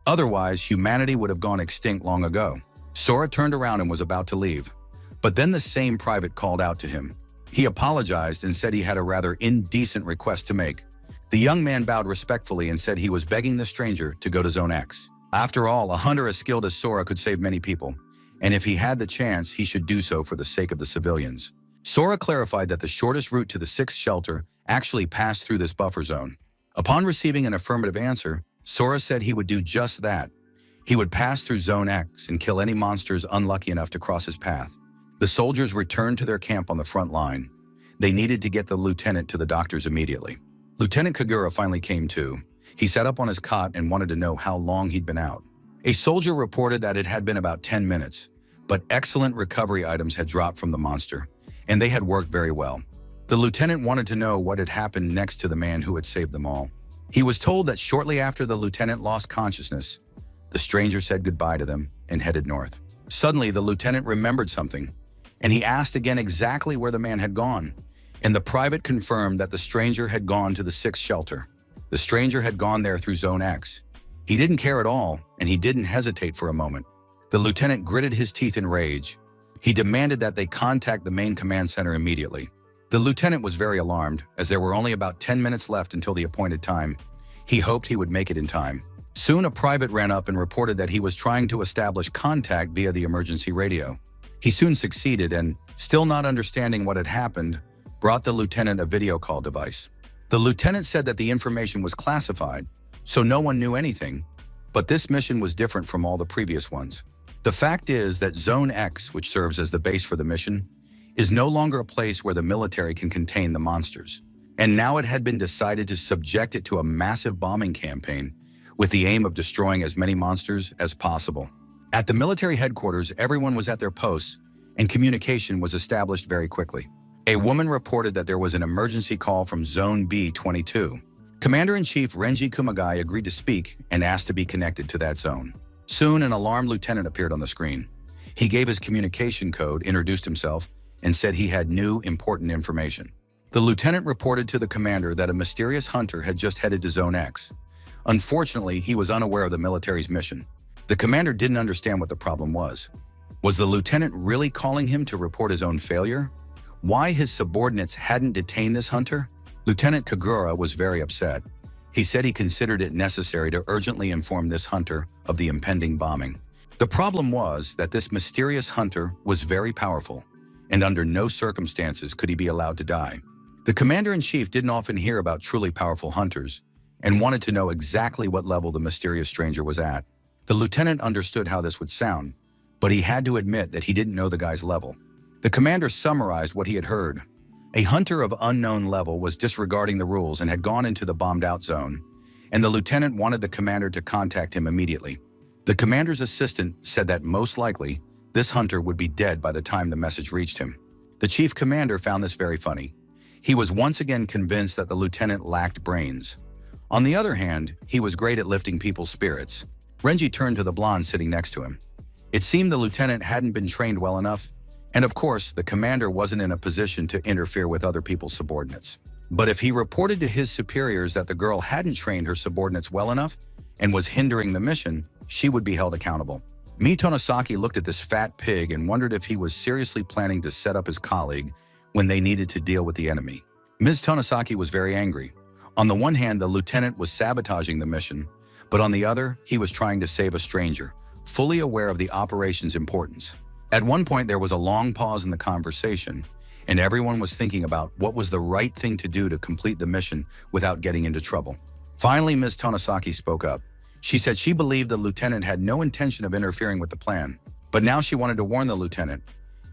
Otherwise, humanity would have gone extinct long ago. Sora turned around and was about to leave. But then the same private called out to him. He apologized and said he had a rather indecent request to make. The young man bowed respectfully and said he was begging the stranger to go to Zone X. After all, a hunter as skilled as Sora could save many people, and if he had the chance, he should do so for the sake of the civilians. Sora clarified that the shortest route to the 6th shelter actually passed through this buffer zone. Upon receiving an affirmative answer, Sora said he would do just that. He would pass through Zone X and kill any monsters unlucky enough to cross his path. The soldiers returned to their camp on the front line. They needed to get the lieutenant to the doctors immediately. Lieutenant Kagura finally came to. He sat up on his cot and wanted to know how long he'd been out. A soldier reported that it had been about 10 minutes, but excellent recovery items had dropped from the monster, and they had worked very well. The lieutenant wanted to know what had happened next to the man who had saved them all. He was told that shortly after the lieutenant lost consciousness, the stranger said goodbye to them and headed north. Suddenly, the lieutenant remembered something, and he asked again exactly where the man had gone, and the private confirmed that the stranger had gone to the 6th shelter. The stranger had gone there through Zone X. He didn't care at all, and he didn't hesitate for a moment. The lieutenant gritted his teeth in rage. He demanded that they contact the main command center immediately. The lieutenant was very alarmed, as there were only about 10 minutes left until the appointed time. He hoped he would make it in time. Soon a private ran up and reported that he was trying to establish contact via the emergency radio. He soon succeeded and, still not understanding what had happened, brought the lieutenant a video call device. The lieutenant said that the information was classified, so no one knew anything, but this mission was different from all the previous ones. The fact is that Zone X, which serves as the base for the mission, is no longer a place where the military can contain the monsters. And now it had been decided to subject it to a massive bombing campaign with the aim of destroying as many monsters as possible. At the military headquarters, everyone was at their posts, and communication was established very quickly. A woman reported that there was an emergency call from Zone B-22. Commander-in-Chief Renji Kumagai agreed to speak and asked to be connected to that zone. Soon, an alarmed lieutenant appeared on the screen. He gave his communication code, introduced himself, and said he had new, important information. The lieutenant reported to the commander that a mysterious hunter had just headed to Zone X. Unfortunately, he was unaware of the military's mission. The commander didn't understand what the problem was. Was the lieutenant really calling him to report his own failure? Why his subordinates hadn't detained this hunter? Lieutenant Kagura was very upset. He said he considered it necessary to urgently inform this hunter of the impending bombing. The problem was that this mysterious hunter was very powerful, and under no circumstances could he be allowed to die. The commander-in-chief didn't often hear about truly powerful hunters, and wanted to know exactly what level the mysterious stranger was at. The lieutenant understood how this would sound, but he had to admit that he didn't know the guy's level. The commander summarized what he had heard. A hunter of unknown level was disregarding the rules and had gone into the bombed-out zone, and the lieutenant wanted the commander to contact him immediately. The commander's assistant said that most likely, this hunter would be dead by the time the message reached him. The chief commander found this very funny. He was once again convinced that the lieutenant lacked brains. On the other hand, he was great at lifting people's spirits. Renji turned to the blonde sitting next to him. It seemed the lieutenant hadn't been trained well enough, and of course, the commander wasn't in a position to interfere with other people's subordinates. But if he reported to his superiors that the girl hadn't trained her subordinates well enough and was hindering the mission, she would be held accountable. Mi Tonosaki looked at this fat pig and wondered if he was seriously planning to set up his colleague when they needed to deal with the enemy. Ms. Tonosaki was very angry. On the one hand, the lieutenant was sabotaging the mission, but on the other, he was trying to save a stranger, fully aware of the operation's importance. At one point, there was a long pause in the conversation, and everyone was thinking about what was the right thing to do to complete the mission without getting into trouble. Finally, Ms. Tonosaki spoke up. She said she believed the lieutenant had no intention of interfering with the plan, but now she wanted to warn the lieutenant.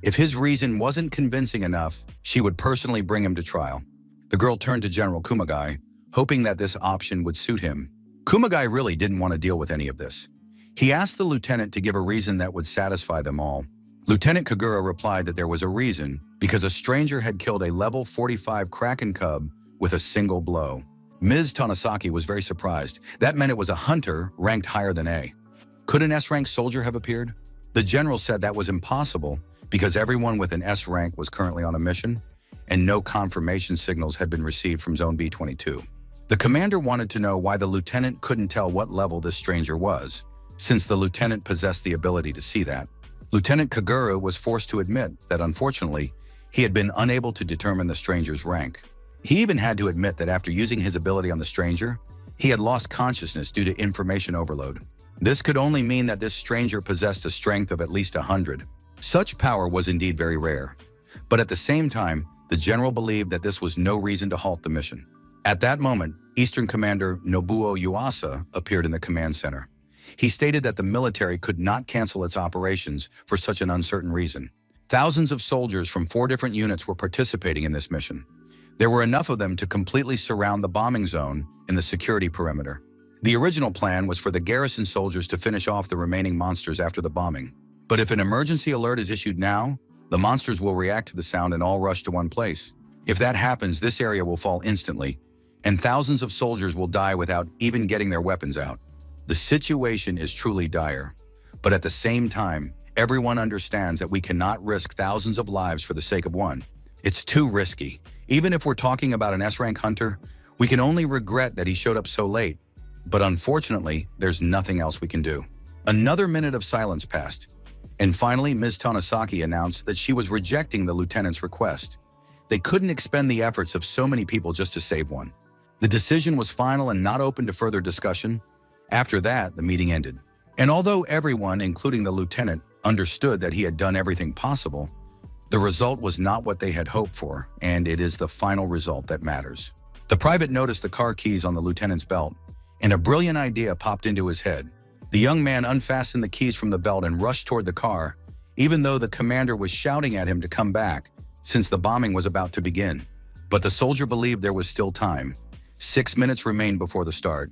If his reason wasn't convincing enough, she would personally bring him to trial. The girl turned to General Kumagai, hoping that this option would suit him. Kumagai really didn't want to deal with any of this. He asked the lieutenant to give a reason that would satisfy them all. Lieutenant Kagura replied that there was a reason because a stranger had killed a level 45 Kraken cub with a single blow. Ms. Tanasaki was very surprised. That meant it was a hunter ranked higher than A. Could an S-rank soldier have appeared? The general said that was impossible because everyone with an S rank was currently on a mission and no confirmation signals had been received from Zone B-22. The commander wanted to know why the lieutenant couldn't tell what level this stranger was, since the lieutenant possessed the ability to see that. Lieutenant Kagura was forced to admit that, unfortunately, he had been unable to determine the stranger's rank. He even had to admit that after using his ability on the stranger, he had lost consciousness due to information overload. This could only mean that this stranger possessed a strength of at least 100. Such power was indeed very rare. But at the same time, the general believed that this was no reason to halt the mission. At that moment, Eastern Commander Nobuo Yuasa appeared in the command center. He stated that the military could not cancel its operations for such an uncertain reason. Thousands of soldiers from 4 different units were participating in this mission. There were enough of them to completely surround the bombing zone in the security perimeter. The original plan was for the garrison soldiers to finish off the remaining monsters after the bombing. But if an emergency alert is issued now, the monsters will react to the sound and all rush to one place. If that happens, this area will fall instantly, and thousands of soldiers will die without even getting their weapons out. The situation is truly dire, but at the same time, everyone understands that we cannot risk thousands of lives for the sake of one. It's too risky. Even if we're talking about an S-rank hunter, we can only regret that he showed up so late. But unfortunately, there's nothing else we can do. Another minute of silence passed, and finally Ms. Tanasaki announced that she was rejecting the lieutenant's request. They couldn't expend the efforts of so many people just to save one. The decision was final and not open to further discussion. After that, the meeting ended. And although everyone, including the lieutenant, understood that he had done everything possible, the result was not what they had hoped for, and it is the final result that matters. The private noticed the car keys on the lieutenant's belt, and a brilliant idea popped into his head. The young man unfastened the keys from the belt and rushed toward the car, even though the commander was shouting at him to come back, since the bombing was about to begin. But the soldier believed there was still time. 6 minutes remained before the start,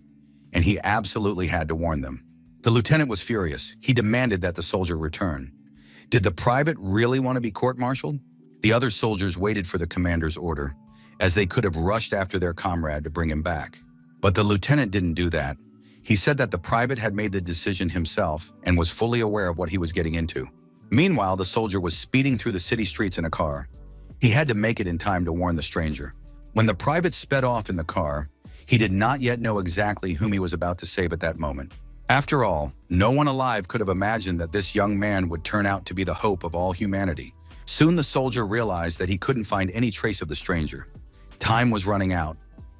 and he absolutely had to warn them. The lieutenant was furious. He demanded that the soldier return. Did the private really want to be court-martialed? The other soldiers waited for the commander's order, as they could have rushed after their comrade to bring him back. But the lieutenant didn't do that. He said that the private had made the decision himself and was fully aware of what he was getting into. Meanwhile, the soldier was speeding through the city streets in a car. He had to make it in time to warn the stranger. When the private sped off in the car, he did not yet know exactly whom he was about to save at that moment. After all, no one alive could have imagined that this young man would turn out to be the hope of all humanity. Soon the soldier realized that he couldn't find any trace of the stranger. Time was running out,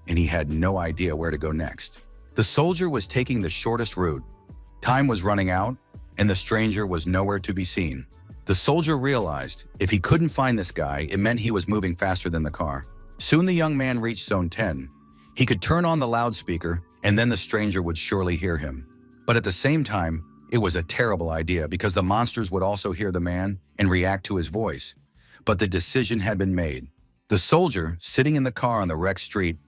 and he had no idea where to go next. The soldier was taking the shortest route. Time was running out, and the stranger was nowhere to be seen. The soldier realized if he couldn't find this guy, it meant he was moving faster than the car. Soon the young man reached Zone 10. He could turn on the loudspeaker, and then the stranger would surely hear him. But at the same time, it was a terrible idea because the monsters would also hear the man and react to his voice. But the decision had been made. The soldier, sitting in the car on the wrecked street,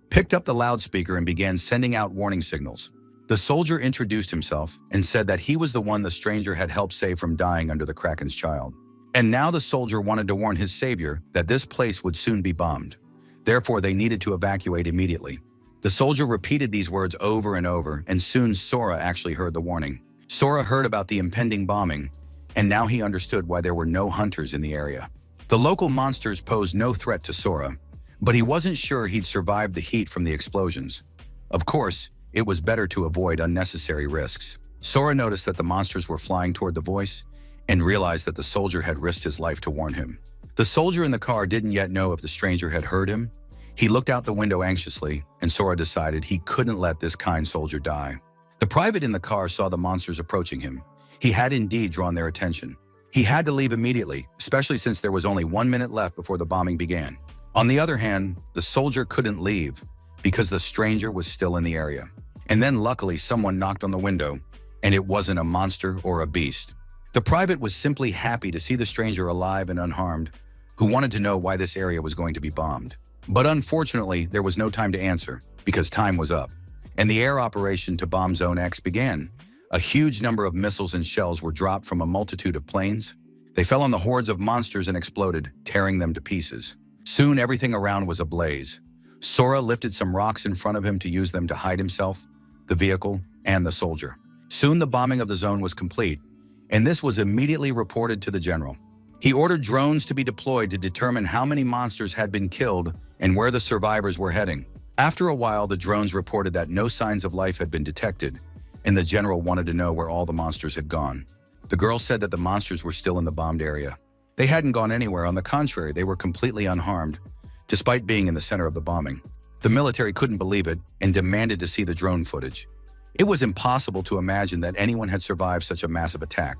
picked up the loudspeaker and began sending out warning signals. The soldier introduced himself and said that he was the one the stranger had helped save from dying under the Kraken's child. And now the soldier wanted to warn his savior that this place would soon be bombed. Therefore, they needed to evacuate immediately. The soldier repeated these words over and over, and soon Sora actually heard the warning. Sora heard about the impending bombing, and now he understood why there were no hunters in the area. The local monsters posed no threat to Sora, but he wasn't sure he'd survive the heat from the explosions. Of course, it was better to avoid unnecessary risks. Sora noticed that the monsters were flying toward the voice and realized that the soldier had risked his life to warn him. The soldier in the car didn't yet know if the stranger had heard him. He looked out the window anxiously, and Sora decided he couldn't let this kind soldier die. The private in the car saw the monsters approaching him. He had indeed drawn their attention. He had to leave immediately, especially since there was only 1 minute left before the bombing began. On the other hand, the soldier couldn't leave because the stranger was still in the area. And then luckily someone knocked on the window, and it wasn't a monster or a beast. The private was simply happy to see the stranger alive and unharmed, who wanted to know why this area was going to be bombed. But unfortunately, there was no time to answer because time was up, and the air operation to bomb Zone X began. A huge number of missiles and shells were dropped from a multitude of planes. They fell on the hordes of monsters and exploded, tearing them to pieces. Soon everything around was ablaze. Sora lifted some rocks in front of him to use them to hide himself, the vehicle, and the soldier. Soon the bombing of the zone was complete, and this was immediately reported to the general. He ordered drones to be deployed to determine how many monsters had been killed and where the survivors were heading. After a while, the drones reported that no signs of life had been detected, and the general wanted to know where all the monsters had gone. The girl said that the monsters were still in the bombed area. They hadn't gone anywhere. On the contrary, they were completely unharmed, despite being in the center of the bombing. The military couldn't believe it and demanded to see the drone footage. It was impossible to imagine that anyone had survived such a massive attack.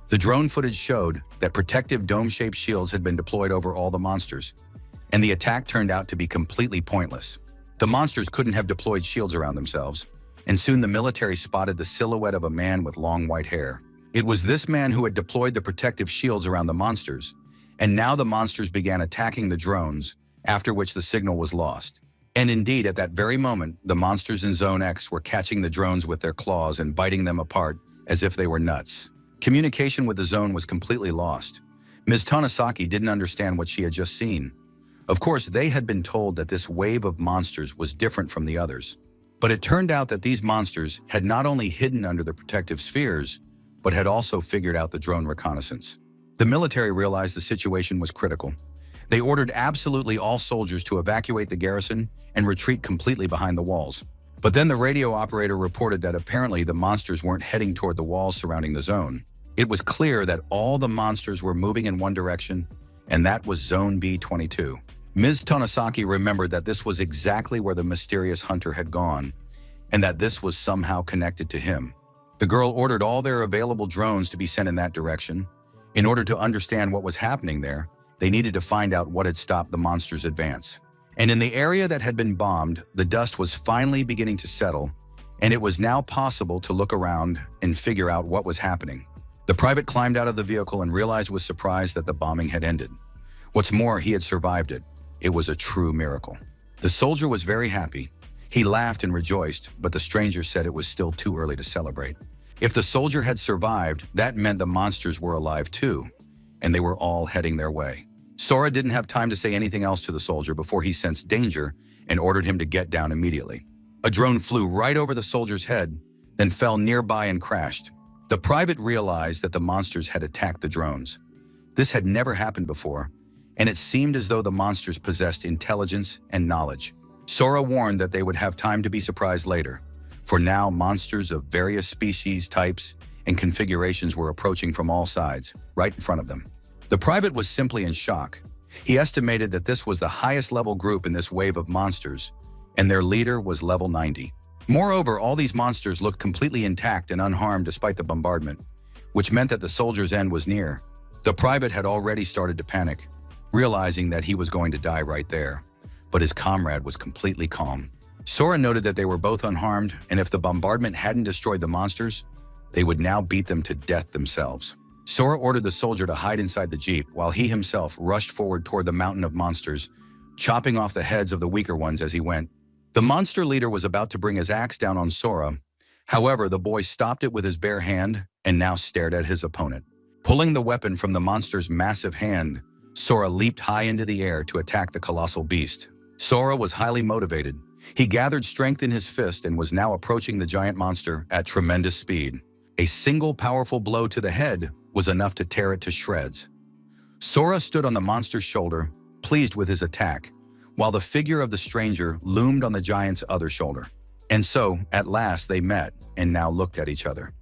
The drone footage showed that protective dome-shaped shields had been deployed over all the monsters, and the attack turned out to be completely pointless. The monsters couldn't have deployed shields around themselves, and soon the military spotted the silhouette of a man with long white hair. It was this man who had deployed the protective shields around the monsters, and now the monsters began attacking the drones, after which the signal was lost. And indeed, at that very moment, the monsters in Zone X were catching the drones with their claws and biting them apart as if they were nuts. Communication with the zone was completely lost. Ms. Tanasaki didn't understand what she had just seen. Of course, they had been told that this wave of monsters was different from the others. But it turned out that these monsters had not only hidden under the protective spheres, but had also figured out the drone reconnaissance. The military realized the situation was critical. They ordered absolutely all soldiers to evacuate the garrison and retreat completely behind the walls. But then the radio operator reported that apparently the monsters weren't heading toward the walls surrounding the zone. It was clear that all the monsters were moving in one direction, and that was Zone B-22. Ms. Tanasaki remembered that this was exactly where the mysterious hunter had gone, and that this was somehow connected to him. The girl ordered all their available drones to be sent in that direction. In order to understand what was happening there, they needed to find out what had stopped the monsters' advance. And in the area that had been bombed, the dust was finally beginning to settle, and it was now possible to look around and figure out what was happening. The private climbed out of the vehicle and realized with surprise that the bombing had ended. What's more, he had survived it. It was a true miracle. The soldier was very happy. He laughed and rejoiced, but the stranger said it was still too early to celebrate. If the soldier had survived, that meant the monsters were alive too, and they were all heading their way. Sora didn't have time to say anything else to the soldier before he sensed danger and ordered him to get down immediately. A drone flew right over the soldier's head, then fell nearby and crashed. The private realized that the monsters had attacked the drones. This had never happened before, and it seemed as though the monsters possessed intelligence and knowledge. Sora warned that they would have time to be surprised later, for now monsters of various species, types, and configurations were approaching from all sides, right in front of them. The private was simply in shock. He estimated that this was the highest level group in this wave of monsters, and their leader was level 90. Moreover, all these monsters looked completely intact and unharmed despite the bombardment, which meant that the soldier's end was near. The private had already started to panic, realizing that he was going to die right there, but his comrade was completely calm. Sora noted that they were both unharmed, and if the bombardment hadn't destroyed the monsters, they would now beat them to death themselves. Sora ordered the soldier to hide inside the jeep while he himself rushed forward toward the mountain of monsters, chopping off the heads of the weaker ones as he went. The monster leader was about to bring his axe down on Sora. However, the boy stopped it with his bare hand and now stared at his opponent. Pulling the weapon from the monster's massive hand, Sora leaped high into the air to attack the colossal beast. Sora was highly motivated. He gathered strength in his fist and was now approaching the giant monster at tremendous speed. A single powerful blow to the head was enough to tear it to shreds. Sora stood on the monster's shoulder, pleased with his attack, while the figure of the stranger loomed on the giant's other shoulder. And so, at last, they met and now looked at each other.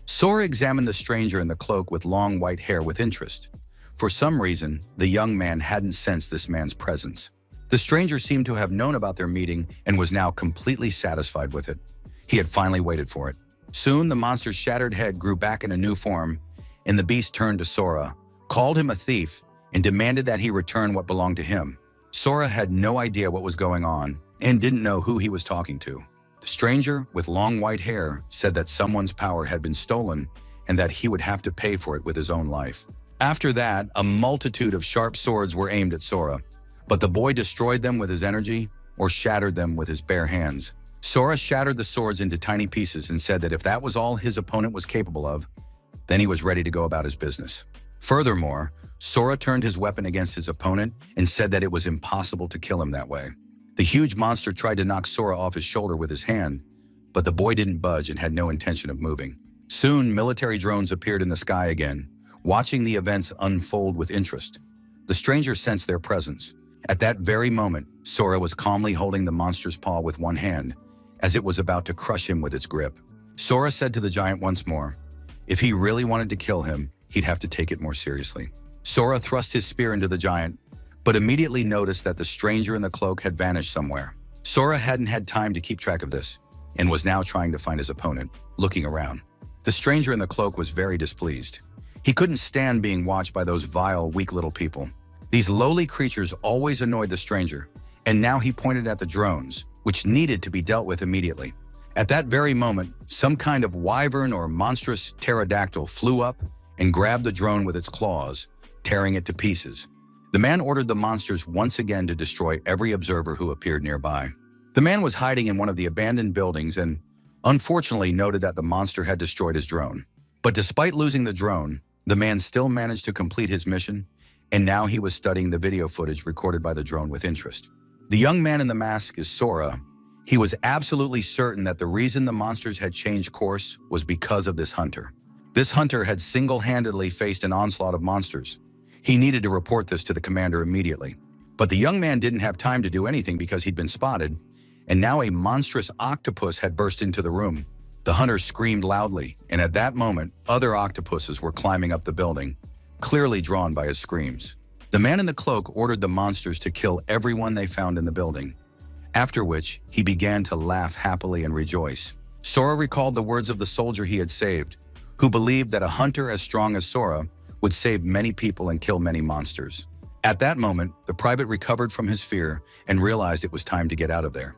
Sora examined the stranger in the cloak with long white hair with interest. For some reason, the young man hadn't sensed this man's presence. The stranger seemed to have known about their meeting and was now completely satisfied with it. He had finally waited for it. Soon, the monster's shattered head grew back in a new form, and the beast turned to Sora, called him a thief, and demanded that he return what belonged to him. Sora had no idea what was going on and didn't know who he was talking to. The stranger, with long white hair, said that someone's power had been stolen and that he would have to pay for it with his own life. After that, a multitude of sharp swords were aimed at Sora, but the boy destroyed them with his energy or shattered them with his bare hands. Sora shattered the swords into tiny pieces and said that if that was all his opponent was capable of, then he was ready to go about his business. Furthermore, Sora turned his weapon against his opponent and said that it was impossible to kill him that way. The huge monster tried to knock Sora off his shoulder with his hand, but the boy didn't budge and had no intention of moving. Soon, military drones appeared in the sky again, watching the events unfold with interest. The stranger sensed their presence. At that very moment, Sora was calmly holding the monster's paw with one hand, as it was about to crush him with its grip. Sora said to the giant once more, if he really wanted to kill him, he'd have to take it more seriously. Sora thrust his spear into the giant, but immediately noticed that the stranger in the cloak had vanished somewhere. Sora hadn't had time to keep track of this, and was now trying to find his opponent, looking around. The stranger in the cloak was very displeased. He couldn't stand being watched by those vile, weak little people. These lowly creatures always annoyed the stranger, and now he pointed at the drones, which needed to be dealt with immediately. At that very moment, some kind of wyvern or monstrous pterodactyl flew up and grabbed the drone with its claws, tearing it to pieces. The man ordered the monsters once again to destroy every observer who appeared nearby. The man was hiding in one of the abandoned buildings and, unfortunately, noted that the monster had destroyed his drone. But despite losing the drone, the man still managed to complete his mission, and now he was studying the video footage recorded by the drone with interest. The young man in the mask is Sora. He was absolutely certain that the reason the monsters had changed course was because of this hunter. This hunter had single-handedly faced an onslaught of monsters. He needed to report this to the commander immediately. But the young man didn't have time to do anything because he'd been spotted, and now a monstrous octopus had burst into the room. The hunter screamed loudly, and at that moment, other octopuses were climbing up the building, clearly drawn by his screams. The man in the cloak ordered the monsters to kill everyone they found in the building, after which he began to laugh happily and rejoice. Sora recalled the words of the soldier he had saved, who believed that a hunter as strong as Sora would save many people and kill many monsters. At that moment, the private recovered from his fear and realized it was time to get out of there.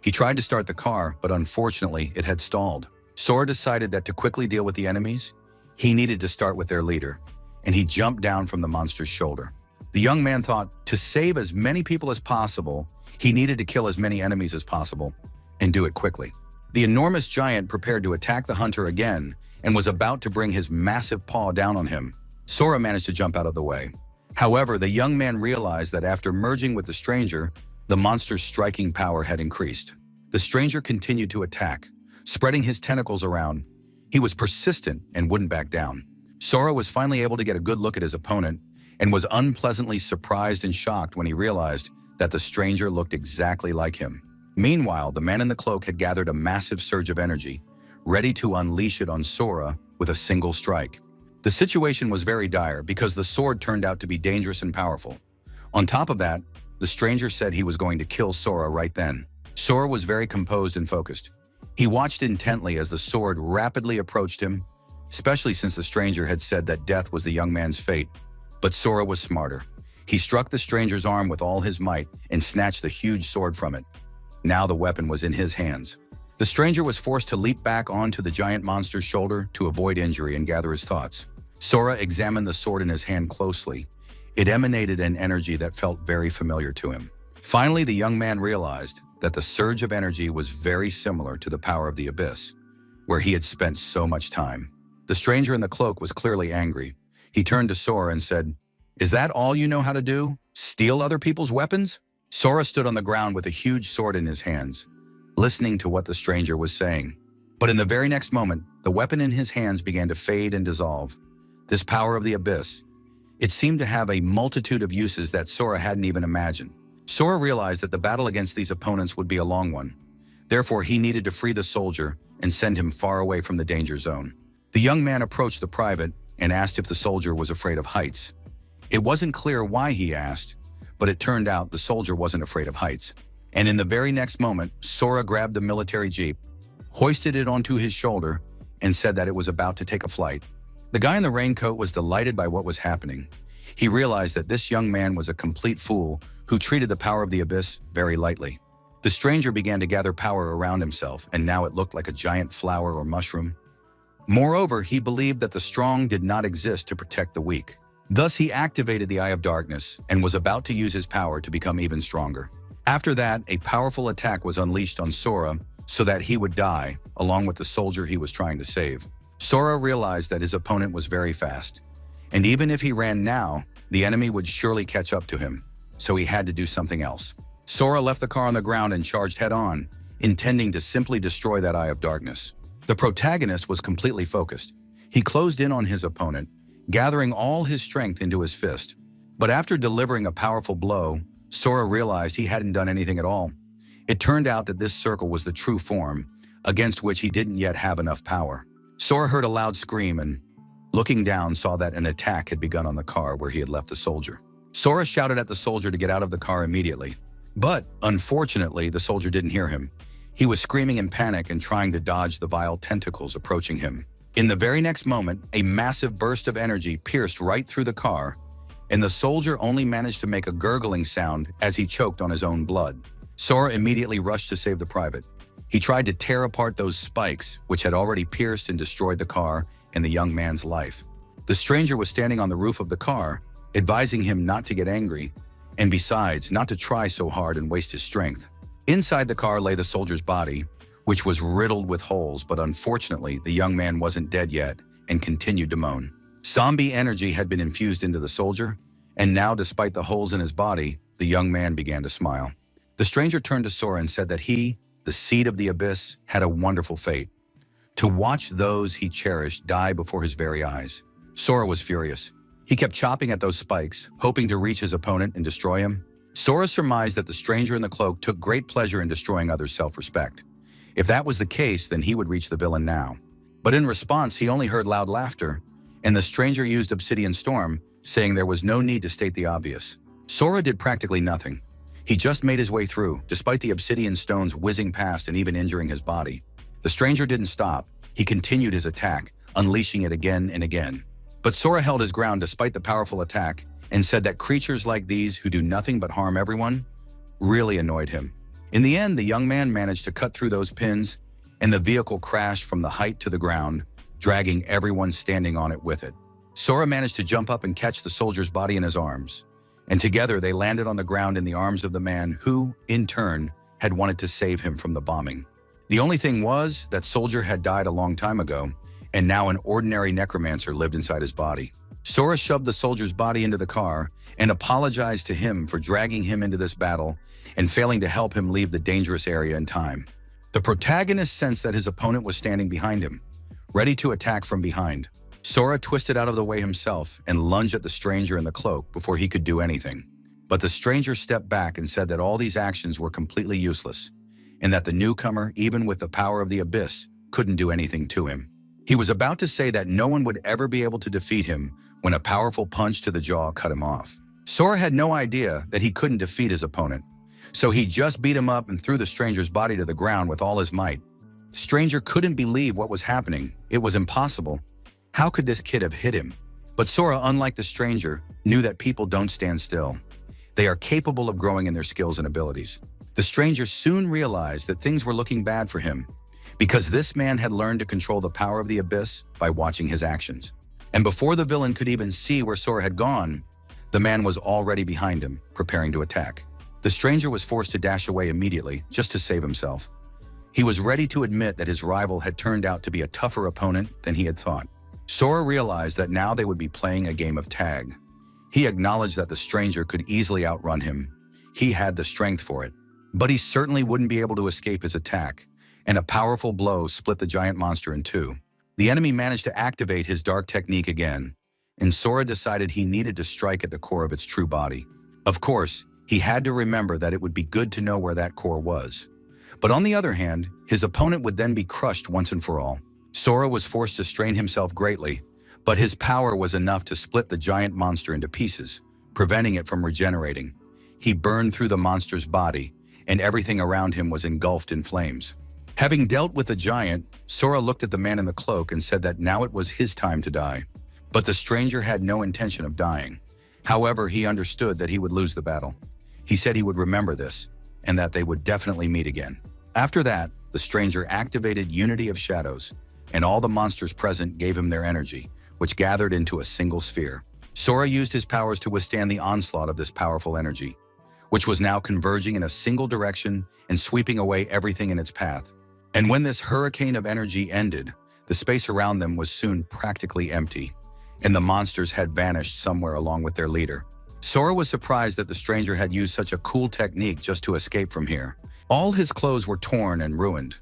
He tried to start the car, but unfortunately, it had stalled. Sora decided that to quickly deal with the enemies, he needed to start with their leader, and he jumped down from the monster's shoulder. The young man thought to save as many people as possible, he needed to kill as many enemies as possible, and do it quickly. The enormous giant prepared to attack the hunter again and was about to bring his massive paw down on him. Sora managed to jump out of the way. However, the young man realized that after merging with the stranger, the monster's striking power had increased. The stranger continued to attack, spreading his tentacles around. He was persistent and wouldn't back down. Sora was finally able to get a good look at his opponent and was unpleasantly surprised and shocked when he realized that the stranger looked exactly like him. Meanwhile, the man in the cloak had gathered a massive surge of energy, ready to unleash it on Sora with a single strike. The situation was very dire because the sword turned out to be dangerous and powerful. On top of that, the stranger said he was going to kill Sora right then. Sora was very composed and focused. He watched intently as the sword rapidly approached him, especially since the stranger had said that death was the young man's fate. But Sora was smarter. He struck the stranger's arm with all his might and snatched the huge sword from it. Now the weapon was in his hands. The stranger was forced to leap back onto the giant monster's shoulder to avoid injury and gather his thoughts. Sora examined the sword in his hand closely. It emanated an energy that felt very familiar to him. Finally, the young man realized that the surge of energy was very similar to the power of the abyss, where he had spent so much time. The stranger in the cloak was clearly angry. He turned to Sora and said, "Is that all you know how to do? Steal other people's weapons?" Sora stood on the ground with a huge sword in his hands, listening to what the stranger was saying. But in the very next moment, the weapon in his hands began to fade and dissolve. This power of the abyss, it seemed to have a multitude of uses that Sora hadn't even imagined. Sora realized that the battle against these opponents would be a long one. Therefore, he needed to free the soldier and send him far away from the danger zone. The young man approached the private and asked if the soldier was afraid of heights. It wasn't clear why he asked, but it turned out the soldier wasn't afraid of heights. And in the very next moment, Sora grabbed the military jeep, hoisted it onto his shoulder, and said that it was about to take a flight. The guy in the raincoat was delighted by what was happening. He realized that this young man was a complete fool who treated the power of the abyss very lightly. The stranger began to gather power around himself, and now it looked like a giant flower or mushroom. Moreover, he believed that the strong did not exist to protect the weak. Thus, he activated the Eye of Darkness and was about to use his power to become even stronger. After that, a powerful attack was unleashed on Sora, so that he would die, along with the soldier he was trying to save. Sora realized that his opponent was very fast, and even if he ran now, the enemy would surely catch up to him, so he had to do something else. Sora left the car on the ground and charged head-on, intending to simply destroy that Eye of Darkness. The protagonist was completely focused. He closed in on his opponent, gathering all his strength into his fist. But after delivering a powerful blow, Sora realized he hadn't done anything at all. It turned out that this circle was the true form, against which he didn't yet have enough power. Sora heard a loud scream and, looking down, saw that an attack had begun on the car where he had left the soldier. Sora shouted at the soldier to get out of the car immediately. But, unfortunately, the soldier didn't hear him. He was screaming in panic and trying to dodge the vile tentacles approaching him. In the very next moment, a massive burst of energy pierced right through the car, and the soldier only managed to make a gurgling sound as he choked on his own blood. Sora immediately rushed to save the private. He tried to tear apart those spikes, which had already pierced and destroyed the car and the young man's life. The stranger was standing on the roof of the car, advising him not to get angry, and besides, not to try so hard and waste his strength. Inside the car lay the soldier's body, which was riddled with holes, but unfortunately, the young man wasn't dead yet and continued to moan. Zombie energy had been infused into the soldier, and now, despite the holes in his body, the young man began to smile. The stranger turned to Sora and said that he, the seed of the abyss, had a wonderful fate: to watch those he cherished die before his very eyes. Sora was furious. He kept chopping at those spikes, hoping to reach his opponent and destroy him. Sora surmised that the stranger in the cloak took great pleasure in destroying others' self-respect. If that was the case, then he would reach the villain now. But in response, he only heard loud laughter, and the stranger used Obsidian Storm, saying there was no need to state the obvious. Sora did practically nothing. He just made his way through, despite the obsidian stones whizzing past and even injuring his body. The stranger didn't stop. He continued his attack, unleashing it again and again. But Sora held his ground despite the powerful attack and said that creatures like these who do nothing but harm everyone really annoyed him. In the end, the young man managed to cut through those pins, and the vehicle crashed from the height to the ground, dragging everyone standing on it with it. Sora managed to jump up and catch the soldier's body in his arms, and together they landed on the ground in the arms of the man who, in turn, had wanted to save him from the bombing. The only thing was that soldier had died a long time ago, and now an ordinary necromancer lived inside his body. Sora shoved the soldier's body into the car and apologized to him for dragging him into this battle and failing to help him leave the dangerous area in time. The protagonist sensed that his opponent was standing behind him, ready to attack from behind. Sora twisted out of the way himself and lunged at the stranger in the cloak before he could do anything. But the stranger stepped back and said that all these actions were completely useless, and that the newcomer, even with the power of the abyss, couldn't do anything to him. He was about to say that no one would ever be able to defeat him when a powerful punch to the jaw cut him off. Sora had no idea that he couldn't defeat his opponent, so he just beat him up and threw the stranger's body to the ground with all his might. The stranger couldn't believe what was happening. It was impossible. How could this kid have hit him? But Sora, unlike the stranger, knew that people don't stand still. They are capable of growing in their skills and abilities. The stranger soon realized that things were looking bad for him, because this man had learned to control the power of the abyss by watching his actions. And before the villain could even see where Sora had gone, the man was already behind him, preparing to attack. The stranger was forced to dash away immediately, just to save himself. He was ready to admit that his rival had turned out to be a tougher opponent than he had thought. Sora realized that now they would be playing a game of tag. He acknowledged that the stranger could easily outrun him. He had the strength for it. But he certainly wouldn't be able to escape his attack, and a powerful blow split the giant monster in two. The enemy managed to activate his dark technique again, and Sora decided he needed to strike at the core of its true body. Of course, he had to remember that it would be good to know where that core was. But on the other hand, his opponent would then be crushed once and for all. Sora was forced to strain himself greatly, but his power was enough to split the giant monster into pieces, preventing it from regenerating. He burned through the monster's body, and everything around him was engulfed in flames. Having dealt with the giant, Sora looked at the man in the cloak and said that now it was his time to die. But the stranger had no intention of dying. However, he understood that he would lose the battle. He said he would remember this, and that they would definitely meet again. After that, the stranger activated Unity of Shadows, and all the monsters present gave him their energy, which gathered into a single sphere. Sora used his powers to withstand the onslaught of this powerful energy, which was now converging in a single direction and sweeping away everything in its path. And when this hurricane of energy ended, the space around them was soon practically empty, and the monsters had vanished somewhere along with their leader. Sora was surprised that the stranger had used such a cool technique just to escape from here. All his clothes were torn and ruined.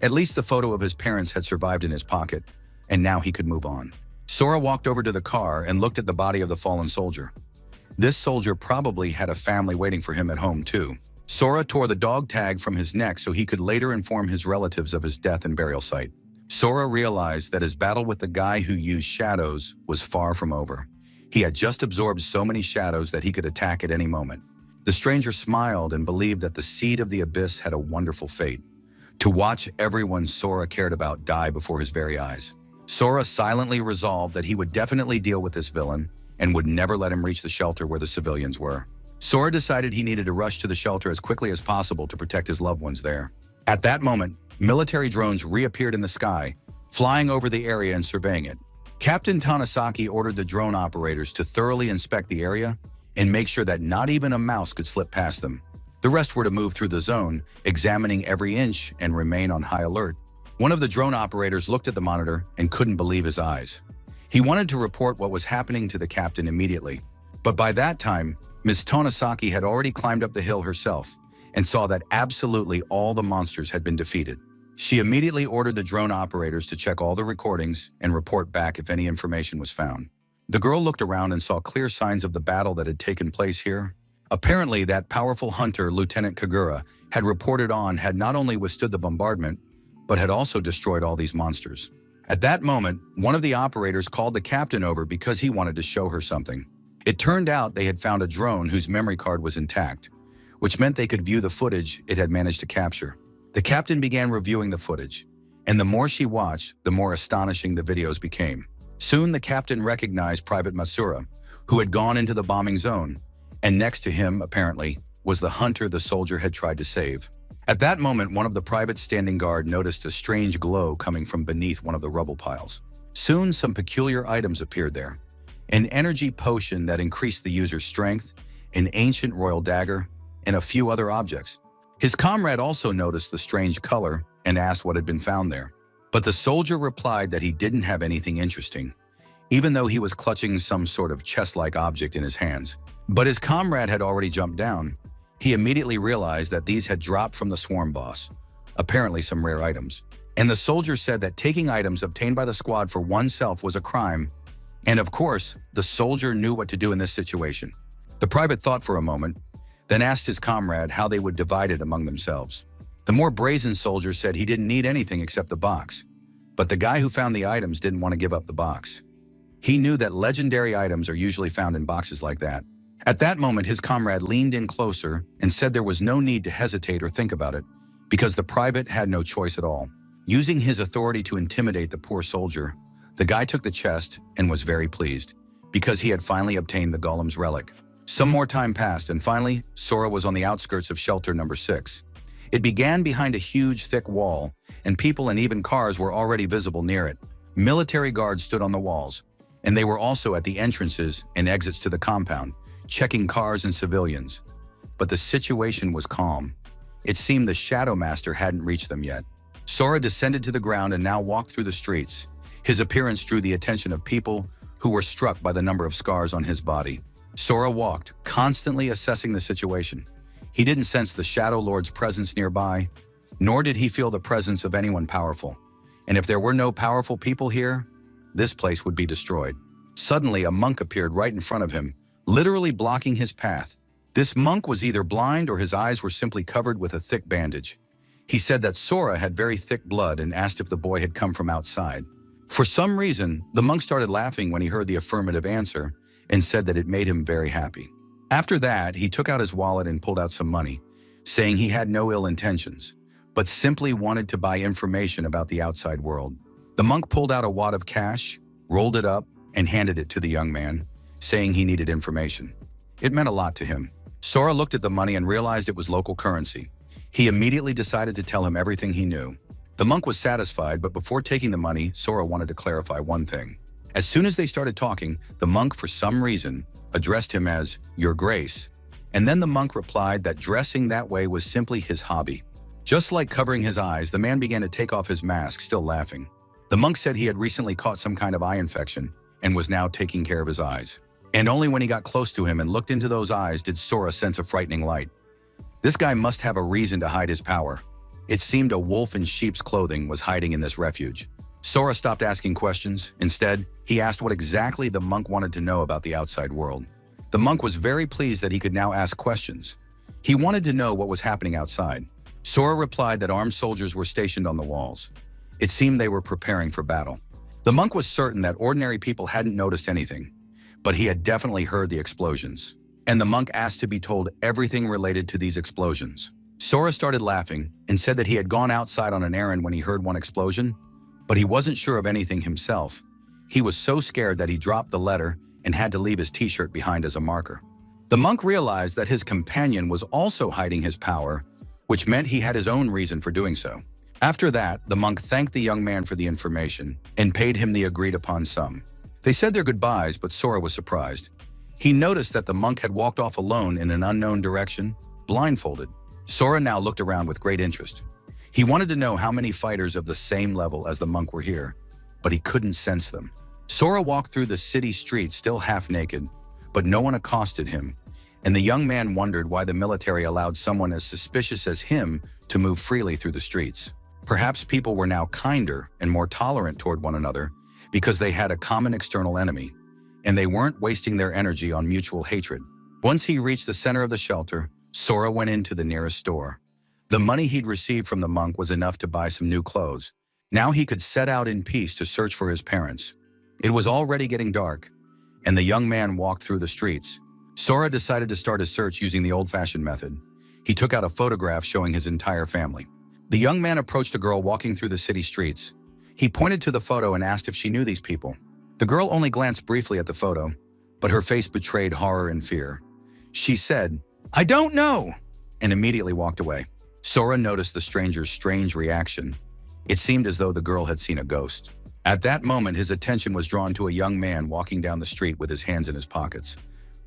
At least the photo of his parents had survived in his pocket, and now he could move on. Sora walked over to the car and looked at the body of the fallen soldier. This soldier probably had a family waiting for him at home too. Sora tore the dog tag from his neck so he could later inform his relatives of his death and burial site. Sora realized that his battle with the guy who used shadows was far from over. He had just absorbed so many shadows that he could attack at any moment. The stranger smiled and believed that the seed of the abyss had a wonderful fate: to watch everyone Sora cared about die before his very eyes. Sora silently resolved that he would definitely deal with this villain and would never let him reach the shelter where the civilians were. Sora decided he needed to rush to the shelter as quickly as possible to protect his loved ones there. At that moment, military drones reappeared in the sky, flying over the area and surveying it. Captain Tanasaki ordered the drone operators to thoroughly inspect the area and make sure that not even a mouse could slip past them. The rest were to move through the zone, examining every inch and remain on high alert. One of the drone operators looked at the monitor and couldn't believe his eyes. He wanted to report what was happening to the captain immediately, but by that time, Miss Tanasaki had already climbed up the hill herself and saw that absolutely all the monsters had been defeated. She immediately ordered the drone operators to check all the recordings and report back if any information was found. The girl looked around and saw clear signs of the battle that had taken place here. Apparently, that powerful hunter, Lieutenant Kagura, had reported on had not only withstood the bombardment, but had also destroyed all these monsters. At that moment, one of the operators called the captain over because he wanted to show her something. It turned out they had found a drone whose memory card was intact, which meant they could view the footage it had managed to capture. The captain began reviewing the footage, and the more she watched, the more astonishing the videos became. Soon the captain recognized Private Asura, who had gone into the bombing zone, and next to him, apparently, was the hunter the soldier had tried to save. At that moment, one of the privates standing guard noticed a strange glow coming from beneath one of the rubble piles. Soon, some peculiar items appeared there: an energy potion that increased the user's strength, an ancient royal dagger, and a few other objects. His comrade also noticed the strange color and asked what had been found there. But the soldier replied that he didn't have anything interesting, even though he was clutching some sort of chest-like object in his hands. But his comrade had already jumped down. He immediately realized that these had dropped from the swarm boss, apparently some rare items. And the soldier said that taking items obtained by the squad for oneself was a crime, and of course, the soldier knew what to do in this situation. The private thought for a moment, then asked his comrade how they would divide it among themselves. The more brazen soldier said he didn't need anything except the box, but the guy who found the items didn't want to give up the box. He knew that legendary items are usually found in boxes like that. At that moment, his comrade leaned in closer and said there was no need to hesitate or think about it, because the private had no choice at all. Using his authority to intimidate the poor soldier, the guy took the chest and was very pleased, because he had finally obtained the golem's relic. Some more time passed, and finally, Sora was on the outskirts of shelter number 6. It began behind a huge, thick wall, and people and even cars were already visible near it. Military guards stood on the walls, and they were also at the entrances and exits to the compound, checking cars and civilians. But the situation was calm. It seemed the Shadow Master hadn't reached them yet. Sora descended to the ground and now walked through the streets. His appearance drew the attention of people who were struck by the number of scars on his body. Sora walked, constantly assessing the situation. He didn't sense the Shadow Lord's presence nearby, nor did he feel the presence of anyone powerful. And if there were no powerful people here, this place would be destroyed. Suddenly, a monk appeared right in front of him, literally blocking his path. This monk was either blind or his eyes were simply covered with a thick bandage. He said that Sora had very thick blood and asked if the boy had come from outside. For some reason, the monk started laughing when he heard the affirmative answer and said that it made him very happy. After that, he took out his wallet and pulled out some money, saying he had no ill intentions, but simply wanted to buy information about the outside world. The monk pulled out a wad of cash, rolled it up, and handed it to the young man, saying he needed information. It meant a lot to him. Sora looked at the money and realized it was local currency. He immediately decided to tell him everything he knew. The monk was satisfied, but before taking the money, Sora wanted to clarify one thing. As soon as they started talking, the monk, for some reason, addressed him as "Your Grace," and then the monk replied that dressing that way was simply his hobby. Just like covering his eyes, the man began to take off his mask, still laughing. The monk said he had recently caught some kind of eye infection and was now taking care of his eyes. And only when he got close to him and looked into those eyes did Sora sense a frightening light. This guy must have a reason to hide his power. It seemed a wolf in sheep's clothing was hiding in this refuge. Sora stopped asking questions. Instead, he asked what exactly the monk wanted to know about the outside world. The monk was very pleased that he could now ask questions. He wanted to know what was happening outside. Sora replied that armed soldiers were stationed on the walls. It seemed they were preparing for battle. The monk was certain that ordinary people hadn't noticed anything, but he had definitely heard the explosions. And the monk asked to be told everything related to these explosions. Sora started laughing and said that he had gone outside on an errand when he heard one explosion, but he wasn't sure of anything himself. He was so scared that he dropped the letter and had to leave his t-shirt behind as a marker. The monk realized that his companion was also hiding his power, which meant he had his own reason for doing so. After that, the monk thanked the young man for the information and paid him the agreed-upon sum. They said their goodbyes, but Sora was surprised. He noticed that the monk had walked off alone in an unknown direction, blindfolded. Sora now looked around with great interest. He wanted to know how many fighters of the same level as the monk were here, but he couldn't sense them. Sora walked through the city streets still half naked, but no one accosted him, and the young man wondered why the military allowed someone as suspicious as him to move freely through the streets. Perhaps people were now kinder and more tolerant toward one another because they had a common external enemy, and they weren't wasting their energy on mutual hatred. Once he reached the center of the shelter, Sora went into the nearest store. The money he'd received from the monk was enough to buy some new clothes. Now he could set out in peace to search for his parents. It was already getting dark, and the young man walked through the streets. Sora decided to start his search using the old-fashioned method. He took out a photograph showing his entire family. The young man approached a girl walking through the city streets. He pointed to the photo and asked if she knew these people. The girl only glanced briefly at the photo, but her face betrayed horror and fear. She said, "I don't know," and immediately walked away. Sora noticed the stranger's strange reaction. It seemed as though the girl had seen a ghost. At that moment, his attention was drawn to a young man walking down the street with his hands in his pockets,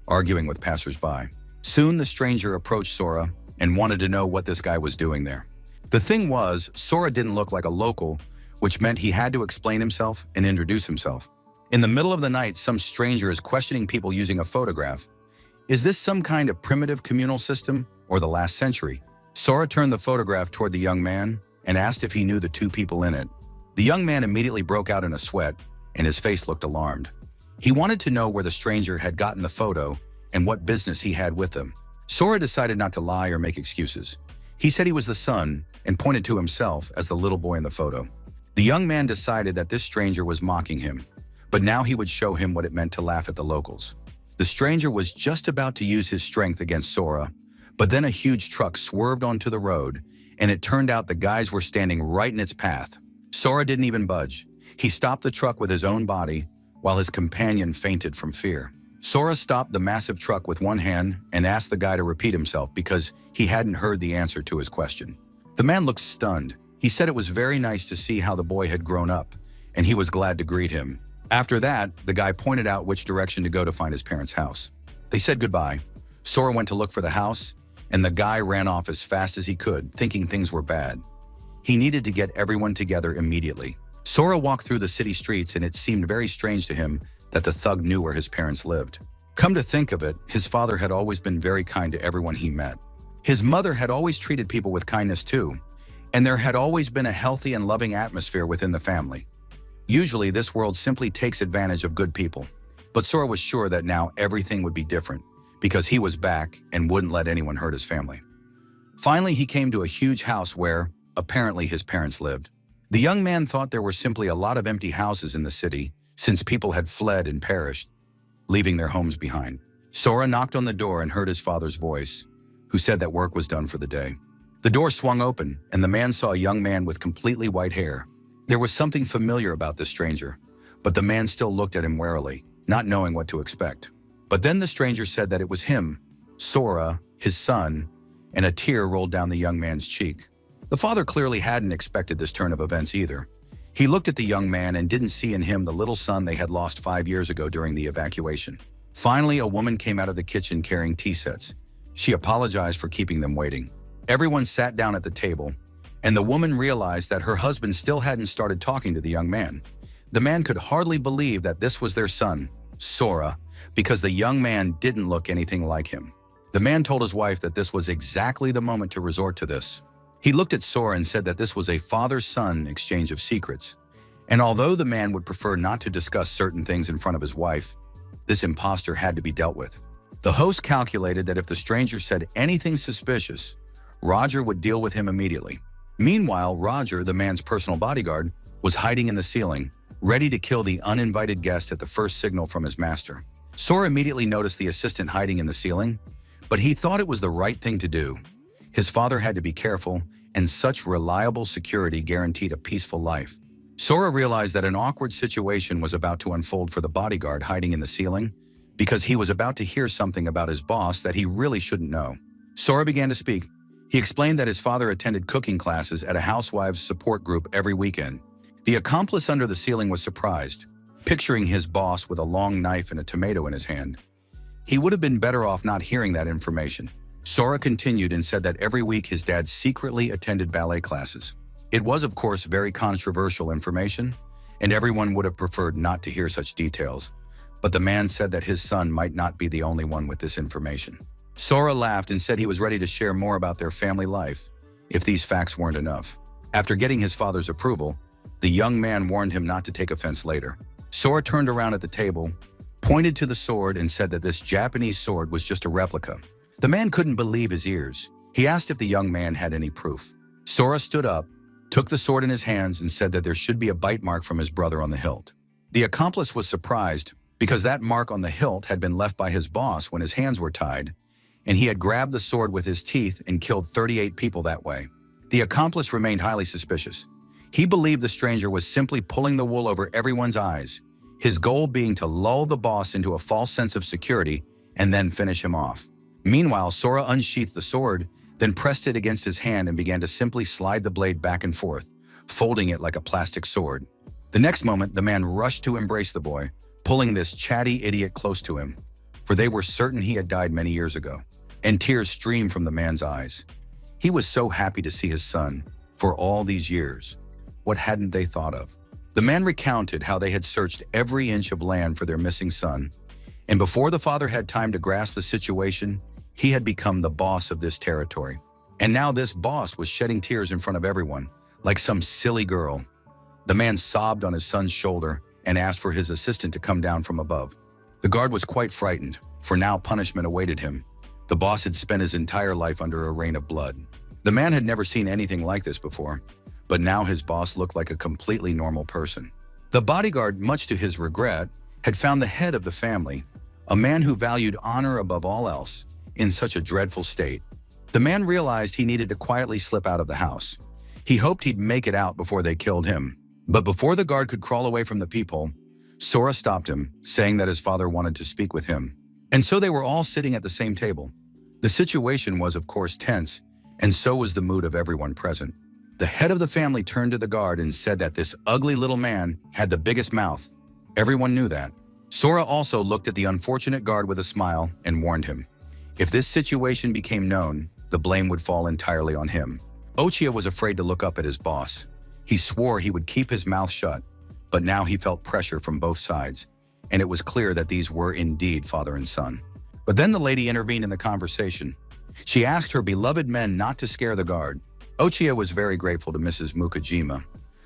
arguing with passers-by. Soon, the stranger approached Sora and wanted to know what this guy was doing there. The thing was, Sora didn't look like a local, which meant he had to explain himself and introduce himself. In the middle of the night, some stranger is questioning people using a photograph. Is this some kind of primitive communal system or the last century? Sora turned the photograph toward the young man and asked if he knew the two people in it. The young man immediately broke out in a sweat, and his face looked alarmed. He wanted to know where the stranger had gotten the photo and what business he had with them. Sora decided not to lie or make excuses. He said he was the son and pointed to himself as the little boy in the photo. The young man decided that this stranger was mocking him, but now he would show him what it meant to laugh at the locals. The stranger was just about to use his strength against Sora, but then a huge truck swerved onto the road, and it turned out the guys were standing right in its path. Sora didn't even budge. He stopped the truck with his own body, while his companion fainted from fear. Sora stopped the massive truck with one hand and asked the guy to repeat himself because he hadn't heard the answer to his question. The man looked stunned. He said it was very nice to see how the boy had grown up, and he was glad to greet him. After that, the guy pointed out which direction to go to find his parents' house. They said goodbye. Sora went to look for the house, and the guy ran off as fast as he could, thinking things were bad. He needed to get everyone together immediately. Sora walked through the city streets, and it seemed very strange to him that the thug knew where his parents lived. Come to think of it, his father had always been very kind to everyone he met. His mother had always treated people with kindness too, and there had always been a healthy and loving atmosphere within the family. Usually, this world simply takes advantage of good people, but Sora was sure that now everything would be different because he was back and wouldn't let anyone hurt his family. Finally, he came to a huge house where, apparently, his parents lived. The young man thought there were simply a lot of empty houses in the city since people had fled and perished, leaving their homes behind. Sora knocked on the door and heard his father's voice, who said that work was done for the day. The door swung open, and the man saw a young man with completely white hair. There was something familiar about this stranger, but the man still looked at him warily, not knowing what to expect. But then the stranger said that it was him, Sora, his son, and a tear rolled down the young man's cheek. The father clearly hadn't expected this turn of events either. He looked at the young man and didn't see in him the little son they had lost 5 years ago during the evacuation. Finally, a woman came out of the kitchen carrying tea sets. She apologized for keeping them waiting. Everyone sat down at the table, and the woman realized that her husband still hadn't started talking to the young man. The man could hardly believe that this was their son, Sora, because the young man didn't look anything like him. The man told his wife that this was exactly the moment to resort to this. He looked at Sora and said that this was a father-son exchange of secrets. And although the man would prefer not to discuss certain things in front of his wife, this imposter had to be dealt with. The host calculated that if the stranger said anything suspicious, Roger would deal with him immediately. Meanwhile, Roger, the man's personal bodyguard, was hiding in the ceiling, ready to kill the uninvited guest at the first signal from his master. Sora immediately noticed the assistant hiding in the ceiling, but he thought it was the right thing to do. His father had to be careful, and such reliable security guaranteed a peaceful life. Sora realized that an awkward situation was about to unfold for the bodyguard hiding in the ceiling, because he was about to hear something about his boss that he really shouldn't know. Sora began to speak. He explained that his father attended cooking classes at a housewives support group every weekend. The accomplice under the ceiling was surprised, picturing his boss with a long knife and a tomato in his hand. He would have been better off not hearing that information. Sora continued and said that every week his dad secretly attended ballet classes. It was, of course, very controversial information, and everyone would have preferred not to hear such details. But the man said that his son might not be the only one with this information. Sora laughed and said he was ready to share more about their family life if these facts weren't enough. After getting his father's approval, the young man warned him not to take offense later. Sora turned around at the table, pointed to the sword, and said that this Japanese sword was just a replica. The man couldn't believe his ears. He asked if the young man had any proof. Sora stood up, took the sword in his hands, and said that there should be a bite mark from his brother on the hilt. The accomplice was surprised because that mark on the hilt had been left by his boss when his hands were tied, and he had grabbed the sword with his teeth and killed 38 people that way. The accomplice remained highly suspicious. He believed the stranger was simply pulling the wool over everyone's eyes, his goal being to lull the boss into a false sense of security and then finish him off. Meanwhile, Sora unsheathed the sword, then pressed it against his hand and began to simply slide the blade back and forth, folding it like a plastic sword. The next moment, the man rushed to embrace the boy, pulling this chatty idiot close to him, for they were certain he had died many years ago, and tears streamed from the man's eyes. He was so happy to see his son for all these years. What hadn't they thought of? The man recounted how they had searched every inch of land for their missing son, and before the father had time to grasp the situation, he had become the boss of this territory. And now this boss was shedding tears in front of everyone, like some silly girl. The man sobbed on his son's shoulder and asked for his assistant to come down from above. The guard was quite frightened, for now punishment awaited him. The boss had spent his entire life under a rain of blood. The man had never seen anything like this before, but now his boss looked like a completely normal person. The bodyguard, much to his regret, had found the head of the family, a man who valued honor above all else, in such a dreadful state. The man realized he needed to quietly slip out of the house. He hoped he'd make it out before they killed him. But before the guard could crawl away from the peephole, Sora stopped him, saying that his father wanted to speak with him. And so they were all sitting at the same table. The situation was, of course, tense, and so was the mood of everyone present. The head of the family turned to the guard and said that this ugly little man had the biggest mouth. Everyone knew that. Sora also looked at the unfortunate guard with a smile and warned him. If this situation became known, the blame would fall entirely on him. Ochia was afraid to look up at his boss. He swore he would keep his mouth shut, but now he felt pressure from both sides, and it was clear that these were indeed father and son. But then the lady intervened in the conversation. She asked her beloved men not to scare the guard. Ochia was very grateful to Mrs. Mukajima,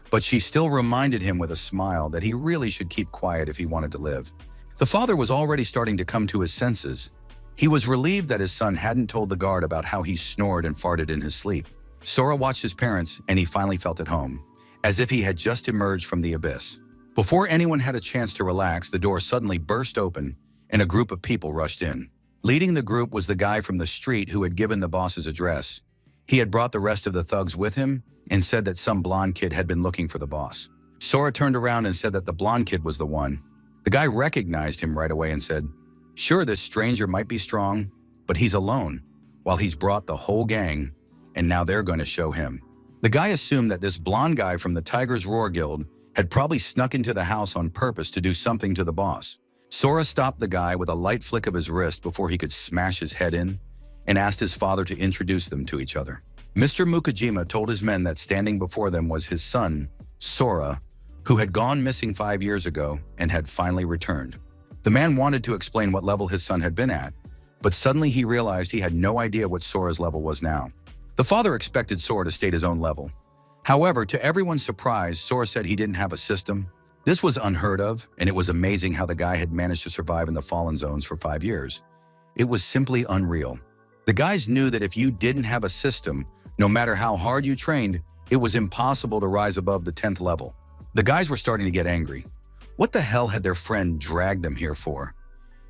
but she still reminded him with a smile that he really should keep quiet if he wanted to live. The father was already starting to come to his senses. He was relieved that his son hadn't told the guard about how he snored and farted in his sleep. Sora watched his parents, and he finally felt at home, as if he had just emerged from the abyss. Before anyone had a chance to relax, the door suddenly burst open, and a group of people rushed in. Leading the group was the guy from the street who had given the boss's address. He had brought the rest of the thugs with him and said that some blonde kid had been looking for the boss. Sora turned around and said that the blonde kid was the one. The guy recognized him right away and said, "Sure, this stranger might be strong, but he's alone, while he's brought the whole gang, and now they're going to show him." The guy assumed that this blonde guy from the Tiger's Roar Guild had probably snuck into the house on purpose to do something to the boss. Sora stopped the guy with a light flick of his wrist before he could smash his head in, and asked his father to introduce them to each other. Mr. Mukajima told his men that standing before them was his son, Sora, who had gone missing 5 years ago and had finally returned. The man wanted to explain what level his son had been at, but suddenly he realized he had no idea what Sora's level was now. The father expected Sora to state his own level. However, to everyone's surprise, Sora said he didn't have a system. This was unheard of, and it was amazing how the guy had managed to survive in the Fallen Zones for 5 years. It was simply unreal. The guys knew that if you didn't have a system, no matter how hard you trained, it was impossible to rise above the 10th level. The guys were starting to get angry. What the hell had their friend dragged them here for?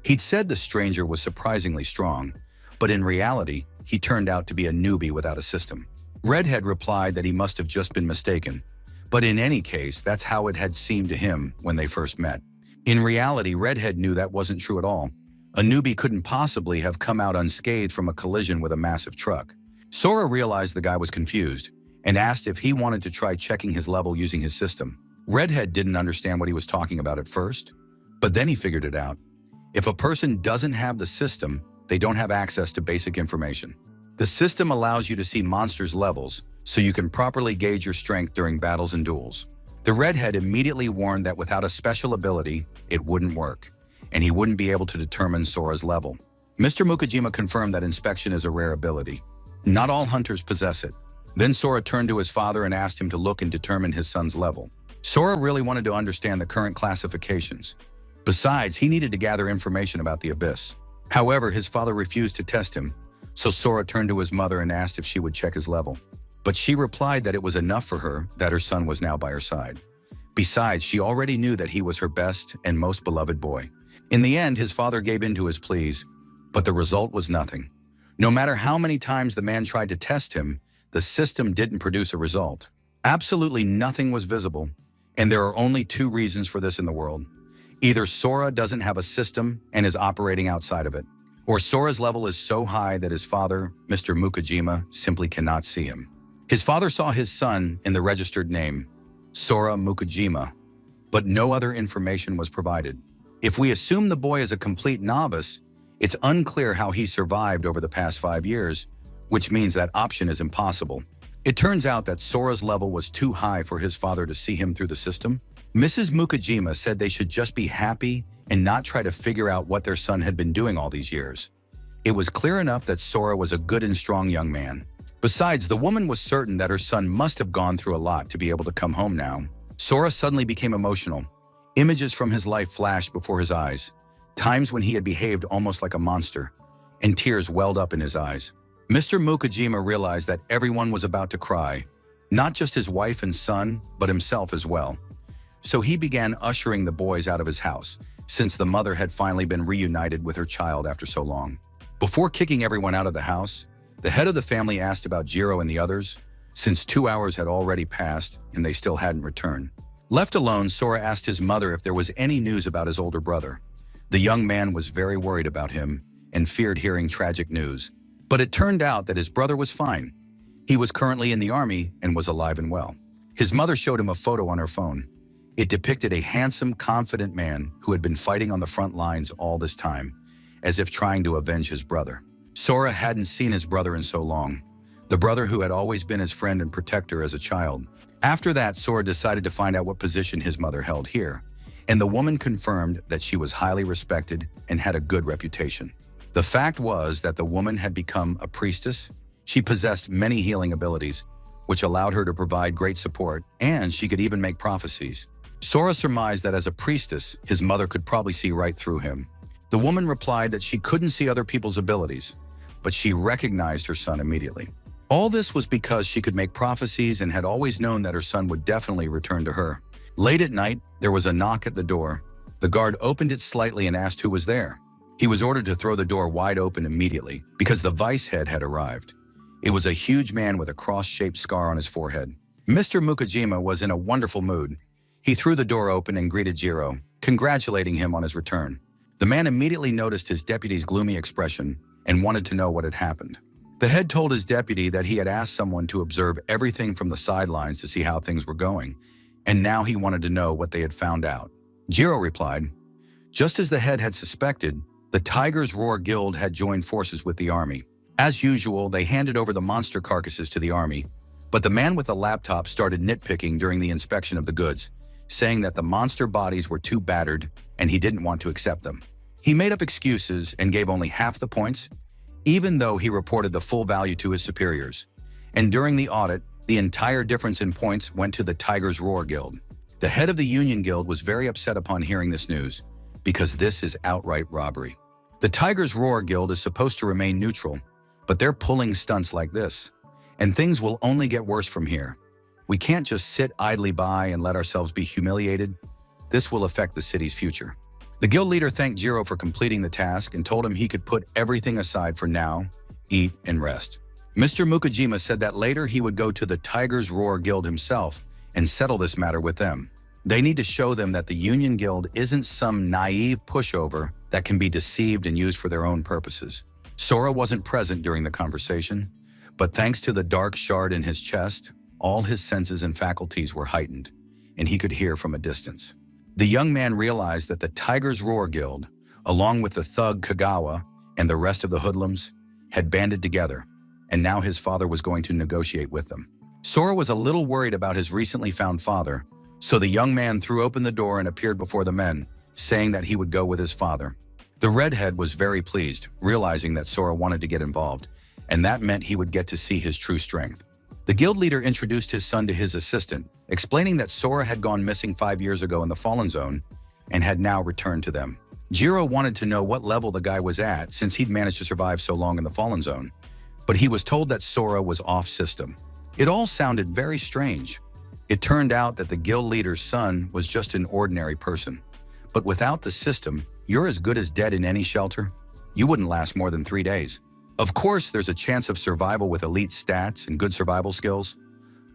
He'd said the stranger was surprisingly strong, but in reality, he turned out to be a newbie without a system. Redhead replied that he must have just been mistaken, but in any case, that's how it had seemed to him when they first met. In reality, Redhead knew that wasn't true at all. A newbie couldn't possibly have come out unscathed from a collision with a massive truck. Sora realized the guy was confused and asked if he wanted to try checking his level using his system. Redhead didn't understand what he was talking about at first, but then he figured it out. If a person doesn't have the system, they don't have access to basic information. The system allows you to see monsters' levels, so you can properly gauge your strength during battles and duels. The Redhead immediately warned that without a special ability, it wouldn't work, and he wouldn't be able to determine Sora's level. Mr. Mukajima confirmed that inspection is a rare ability. Not all hunters possess it. Then Sora turned to his father and asked him to look and determine his son's level. Sora really wanted to understand the current classifications. Besides, he needed to gather information about the Abyss. However, his father refused to test him, so Sora turned to his mother and asked if she would check his level. But she replied that it was enough for her that her son was now by her side. Besides, she already knew that he was her best and most beloved boy. In the end, his father gave in to his pleas, but the result was nothing. No matter how many times the man tried to test him, the system didn't produce a result. Absolutely nothing was visible, and there are only 2 reasons for this in the world. Either Sora doesn't have a system and is operating outside of it, or Sora's level is so high that his father, Mr. Mukajima, simply cannot see him. His father saw his son in the registered name, Sora Mukajima, but no other information was provided. If we assume the boy is a complete novice, it's unclear how he survived over the past 5 years, which means that option is impossible. It turns out that Sora's level was too high for his father to see him through the system. Mrs. Mukajima said they should just be happy and not try to figure out what their son had been doing all these years. It was clear enough that Sora was a good and strong young man. Besides, the woman was certain that her son must have gone through a lot to be able to come home now. Sora suddenly became emotional. Images from his life flashed before his eyes, times when he had behaved almost like a monster, and tears welled up in his eyes. Mr. Mukajima realized that everyone was about to cry, not just his wife and son, but himself as well. So he began ushering the boys out of his house, since the mother had finally been reunited with her child after so long. Before kicking everyone out of the house, the head of the family asked about Jiro and the others, since 2 hours had already passed and they still hadn't returned. Left alone, Sora asked his mother if there was any news about his older brother. The young man was very worried about him and feared hearing tragic news. But it turned out that his brother was fine. He was currently in the army and was alive and well. His mother showed him a photo on her phone. It depicted a handsome, confident man who had been fighting on the front lines all this time, as if trying to avenge his brother. Sora hadn't seen his brother in so long, the brother who had always been his friend and protector as a child. After that, Sora decided to find out what position his mother held here, and the woman confirmed that she was highly respected and had a good reputation. The fact was that the woman had become a priestess. She possessed many healing abilities, which allowed her to provide great support, and she could even make prophecies. Sora surmised that as a priestess, his mother could probably see right through him. The woman replied that she couldn't see other people's abilities, but she recognized her son immediately. All this was because she could make prophecies and had always known that her son would definitely return to her. Late at night, there was a knock at the door. The guard opened it slightly and asked who was there. He was ordered to throw the door wide open immediately because the vice head had arrived. It was a huge man with a cross-shaped scar on his forehead. Mr. Mukajima was in a wonderful mood. He threw the door open and greeted Jiro, congratulating him on his return. The man immediately noticed his deputy's gloomy expression and wanted to know what had happened. The head told his deputy that he had asked someone to observe everything from the sidelines to see how things were going, and now he wanted to know what they had found out. Jiro replied, just as the head had suspected, the Tiger's Roar Guild had joined forces with the army. As usual, they handed over the monster carcasses to the army, but the man with the laptop started nitpicking during the inspection of the goods, saying that the monster bodies were too battered and he didn't want to accept them. He made up excuses and gave only half the points, even though he reported the full value to his superiors. And during the audit, the entire difference in points went to the Tiger's Roar Guild. The head of the Union Guild was very upset upon hearing this news, because this is outright robbery. The Tiger's Roar Guild is supposed to remain neutral, but they're pulling stunts like this, and things will only get worse from here. We can't just sit idly by and let ourselves be humiliated. This will affect the city's future. The guild leader thanked Jiro for completing the task and told him he could put everything aside for now, eat, and rest. Mr. Mukajima said that later he would go to the Tiger's Roar Guild himself and settle this matter with them. They need to show them that the Union Guild isn't some naive pushover that can be deceived and used for their own purposes. Sora wasn't present during the conversation, but thanks to the dark shard in his chest, all his senses and faculties were heightened, and he could hear from a distance. The young man realized that the Tiger's Roar Guild, along with the thug Kagawa and the rest of the hoodlums, had banded together, and now his father was going to negotiate with them. Sora was a little worried about his recently found father, so the young man threw open the door and appeared before the men, saying that he would go with his father. The redhead was very pleased, realizing that Sora wanted to get involved, and that meant he would get to see his true strength. The guild leader introduced his son to his assistant, explaining that Sora had gone missing 5 years ago in the Fallen Zone and had now returned to them. Jiro wanted to know what level the guy was at since he'd managed to survive so long in the Fallen Zone, but he was told that Sora was off-system. It all sounded very strange. It turned out that the guild leader's son was just an ordinary person. But without the system, you're as good as dead in any shelter. You wouldn't last more than 3 days. Of course, there's a chance of survival with elite stats and good survival skills,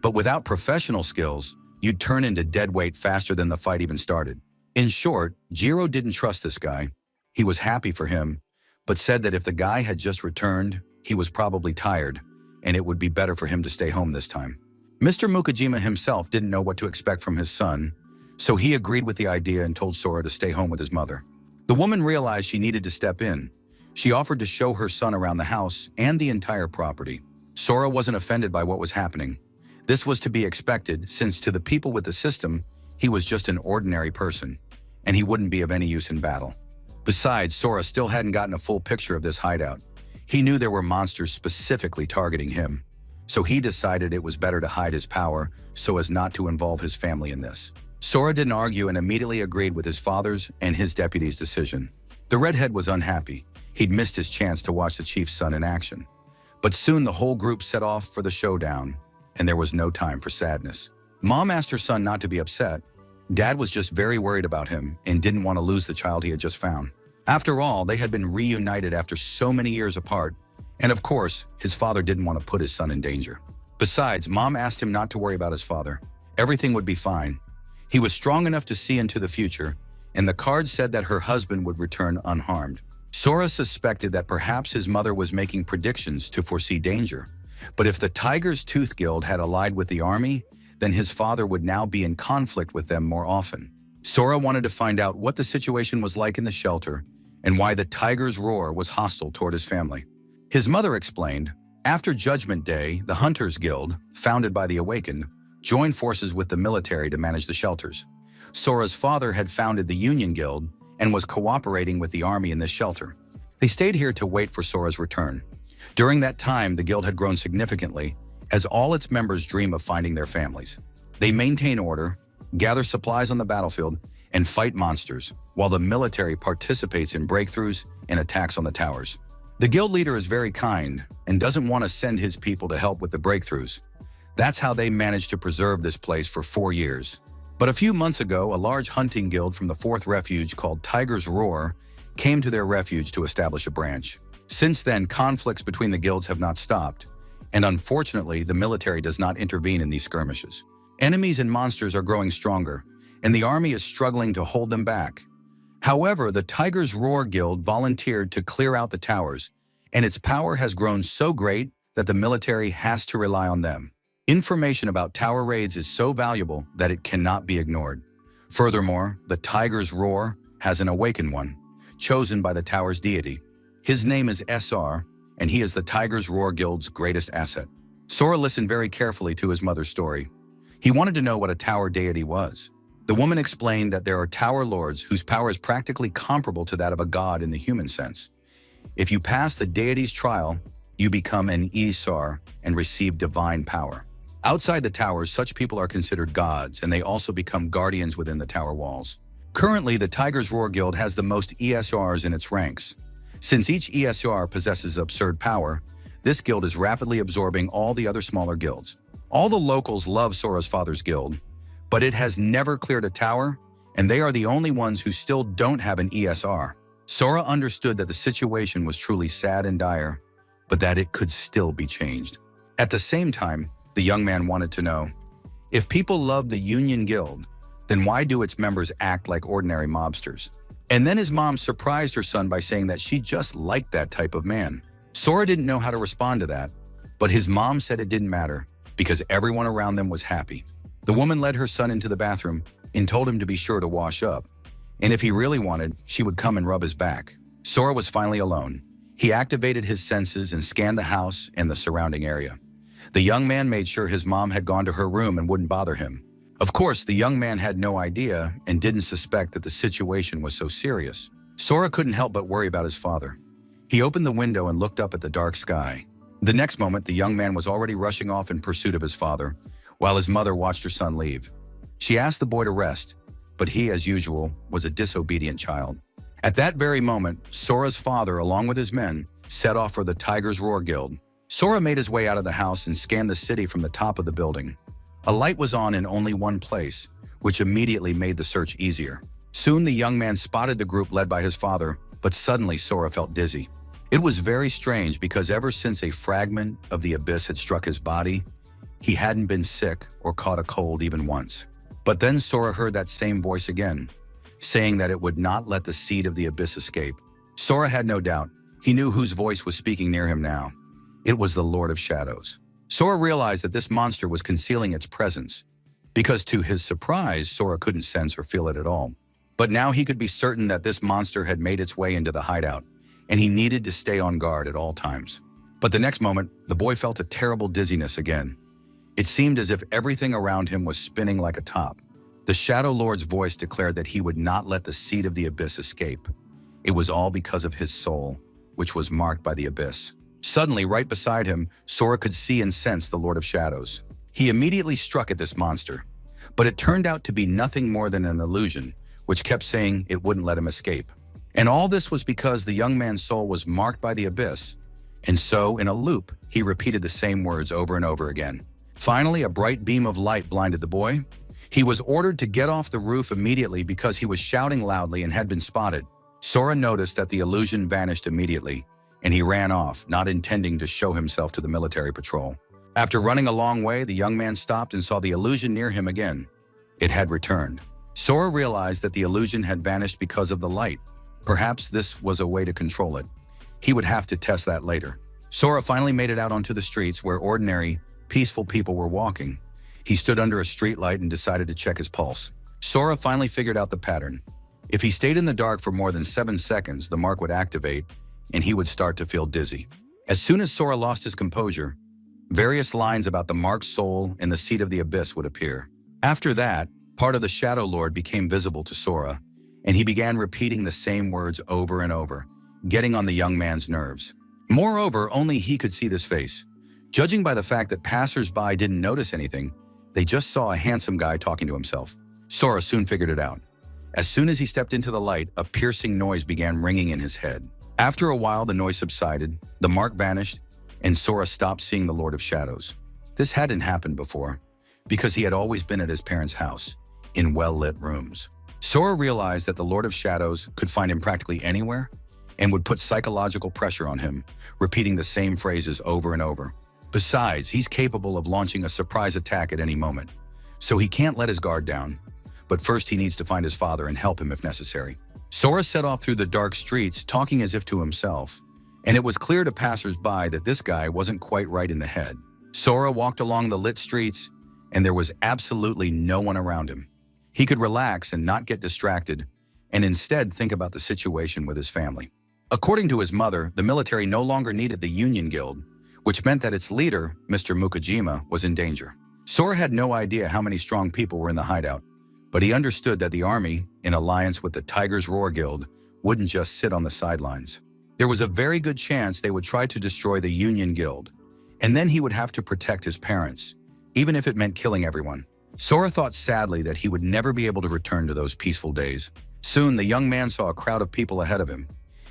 but without professional skills, you'd turn into dead weight faster than the fight even started. In short, Jiro didn't trust this guy. He was happy for him, but said that if the guy had just returned, he was probably tired, and it would be better for him to stay home this time. Mr. Mukajima himself didn't know what to expect from his son, so he agreed with the idea and told Sora to stay home with his mother. The woman realized she needed to step in. She offered to show her son around the house and the entire property. Sora wasn't offended by what was happening. This was to be expected since to the people with the system, he was just an ordinary person, and he wouldn't be of any use in battle. Besides, Sora still hadn't gotten a full picture of this hideout. He knew there were monsters specifically targeting him, so he decided it was better to hide his power so as not to involve his family in this. Sora didn't argue and immediately agreed with his father's and his deputy's decision. The redhead was unhappy. He'd missed his chance to watch the chief's son in action. But soon the whole group set off for the showdown, and there was no time for sadness. Mom asked her son not to be upset. Dad was just very worried about him and didn't want to lose the child he had just found. After all, they had been reunited after so many years apart, and of course, his father didn't want to put his son in danger. Besides, Mom asked him not to worry about his father. Everything would be fine. He was strong enough to see into the future, and the card said that her husband would return unharmed. Sora suspected that perhaps his mother was making predictions to foresee danger, but if the Tiger's Tooth Guild had allied with the army, then his father would now be in conflict with them more often. Sora wanted to find out what the situation was like in the shelter and why the Tiger's Roar was hostile toward his family. His mother explained, after Judgment Day, the Hunters Guild, founded by the Awakened, joined forces with the military to manage the shelters. Sora's father had founded the Union Guild and was cooperating with the army in this shelter. They stayed here to wait for Sora's return. During that time, the guild had grown significantly, as all its members dream of finding their families. They maintain order, gather supplies on the battlefield, and fight monsters, while the military participates in breakthroughs and attacks on the towers. The guild leader is very kind and doesn't want to send his people to help with the breakthroughs. That's how they managed to preserve this place for 4 years. But a few months ago, a large hunting guild from the 4th Refuge called Tiger's Roar came to their refuge to establish a branch. Since then, conflicts between the guilds have not stopped, and unfortunately, the military does not intervene in these skirmishes. Enemies and monsters are growing stronger, and the army is struggling to hold them back. However, the Tiger's Roar Guild volunteered to clear out the towers, and its power has grown so great that the military has to rely on them. Information about tower raids is so valuable that it cannot be ignored. Furthermore, the Tiger's Roar has an awakened one, chosen by the tower's deity. His name is SR, and he is the Tiger's Roar Guild's greatest asset. Sora listened very carefully to his mother's story. He wanted to know what a tower deity was. The woman explained that there are tower lords whose power is practically comparable to that of a god in the human sense. If you pass the deity's trial, you become an Isar and receive divine power. Outside the towers, such people are considered gods, and they also become guardians within the tower walls. Currently, the Tiger's Roar Guild has the most ESRs in its ranks. Since each ESR possesses absurd power, this guild is rapidly absorbing all the other smaller guilds. All the locals love Sora's father's guild, but it has never cleared a tower, and they are the only ones who still don't have an ESR. Sora understood that the situation was truly sad and dire, but that it could still be changed. At the same time, the young man wanted to know, if people love the Union Guild, then why do its members act like ordinary mobsters? And then his mom surprised her son by saying that she just liked that type of man. Sora didn't know how to respond to that, but his mom said it didn't matter because everyone around them was happy. The woman led her son into the bathroom and told him to be sure to wash up, and if he really wanted, she would come and rub his back. Sora was finally alone. He activated his senses and scanned the house and the surrounding area. The young man made sure his mom had gone to her room and wouldn't bother him. Of course, the young man had no idea and didn't suspect that the situation was so serious. Sora couldn't help but worry about his father. He opened the window and looked up at the dark sky. The next moment, the young man was already rushing off in pursuit of his father, while his mother watched her son leave. She asked the boy to rest, but he, as usual, was a disobedient child. At that very moment, Sora's father, along with his men, set off for the Tiger's Roar Guild. Sora made his way out of the house and scanned the city from the top of the building. A light was on in only one place, which immediately made the search easier. Soon the young man spotted the group led by his father, but suddenly Sora felt dizzy. It was very strange because ever since a fragment of the abyss had struck his body, he hadn't been sick or caught a cold even once. But then Sora heard that same voice again, saying that it would not let the seed of the abyss escape. Sora had no doubt. He knew whose voice was speaking near him now. It was the Lord of Shadows. Sora realized that this monster was concealing its presence, because to his surprise, Sora couldn't sense or feel it at all. But now he could be certain that this monster had made its way into the hideout, and he needed to stay on guard at all times. But the next moment, the boy felt a terrible dizziness again. It seemed as if everything around him was spinning like a top. The Shadow Lord's voice declared that he would not let the seed of the abyss escape. It was all because of his soul, which was marked by the abyss. Suddenly, right beside him, Sora could see and sense the Lord of Shadows. He immediately struck at this monster, but it turned out to be nothing more than an illusion, which kept saying it wouldn't let him escape. And all this was because the young man's soul was marked by the abyss, and so, in a loop, he repeated the same words over and over again. Finally, a bright beam of light blinded the boy. He was ordered to get off the roof immediately because he was shouting loudly and had been spotted. Sora noticed that the illusion vanished immediately, and he ran off, not intending to show himself to the military patrol. After running a long way, the young man stopped and saw the illusion near him again. It had returned. Sora realized that the illusion had vanished because of the light. Perhaps this was a way to control it. He would have to test that later. Sora finally made it out onto the streets where ordinary, peaceful people were walking. He stood under a streetlight and decided to check his pulse. Sora finally figured out the pattern. If he stayed in the dark for more than 7 seconds, the mark would activate, and he would start to feel dizzy. As soon as Sora lost his composure, various lines about the marked soul and the seed of the abyss would appear. After that, part of the Shadow Lord became visible to Sora, and he began repeating the same words over and over, getting on the young man's nerves. Moreover, only he could see this face. Judging by the fact that passers-by didn't notice anything, they just saw a handsome guy talking to himself. Sora soon figured it out. As soon as he stepped into the light, a piercing noise began ringing in his head. After a while, the noise subsided, the mark vanished, and Sora stopped seeing the Lord of Shadows. This hadn't happened before, because he had always been at his parents' house, in well-lit rooms. Sora realized that the Lord of Shadows could find him practically anywhere, and would put psychological pressure on him, repeating the same phrases over and over. Besides, he's capable of launching a surprise attack at any moment, so he can't let his guard down. But first he needs to find his father and help him if necessary. Sora set off through the dark streets, talking as if to himself, and it was clear to passers-by that this guy wasn't quite right in the head. Sora walked along the lit streets, and there was absolutely no one around him. He could relax and not get distracted, and instead think about the situation with his family. According to his mother, the military no longer needed the Union Guild, which meant that its leader, Mr. Mukajima, was in danger. Sora had no idea how many strong people were in the hideout, but he understood that the army, in alliance with the Tiger's Roar Guild, wouldn't just sit on the sidelines. There was a very good chance they would try to destroy the Union Guild, and then he would have to protect his parents, even if it meant killing everyone. Sora thought sadly that he would never be able to return to those peaceful days. Soon, the young man saw a crowd of people ahead of him.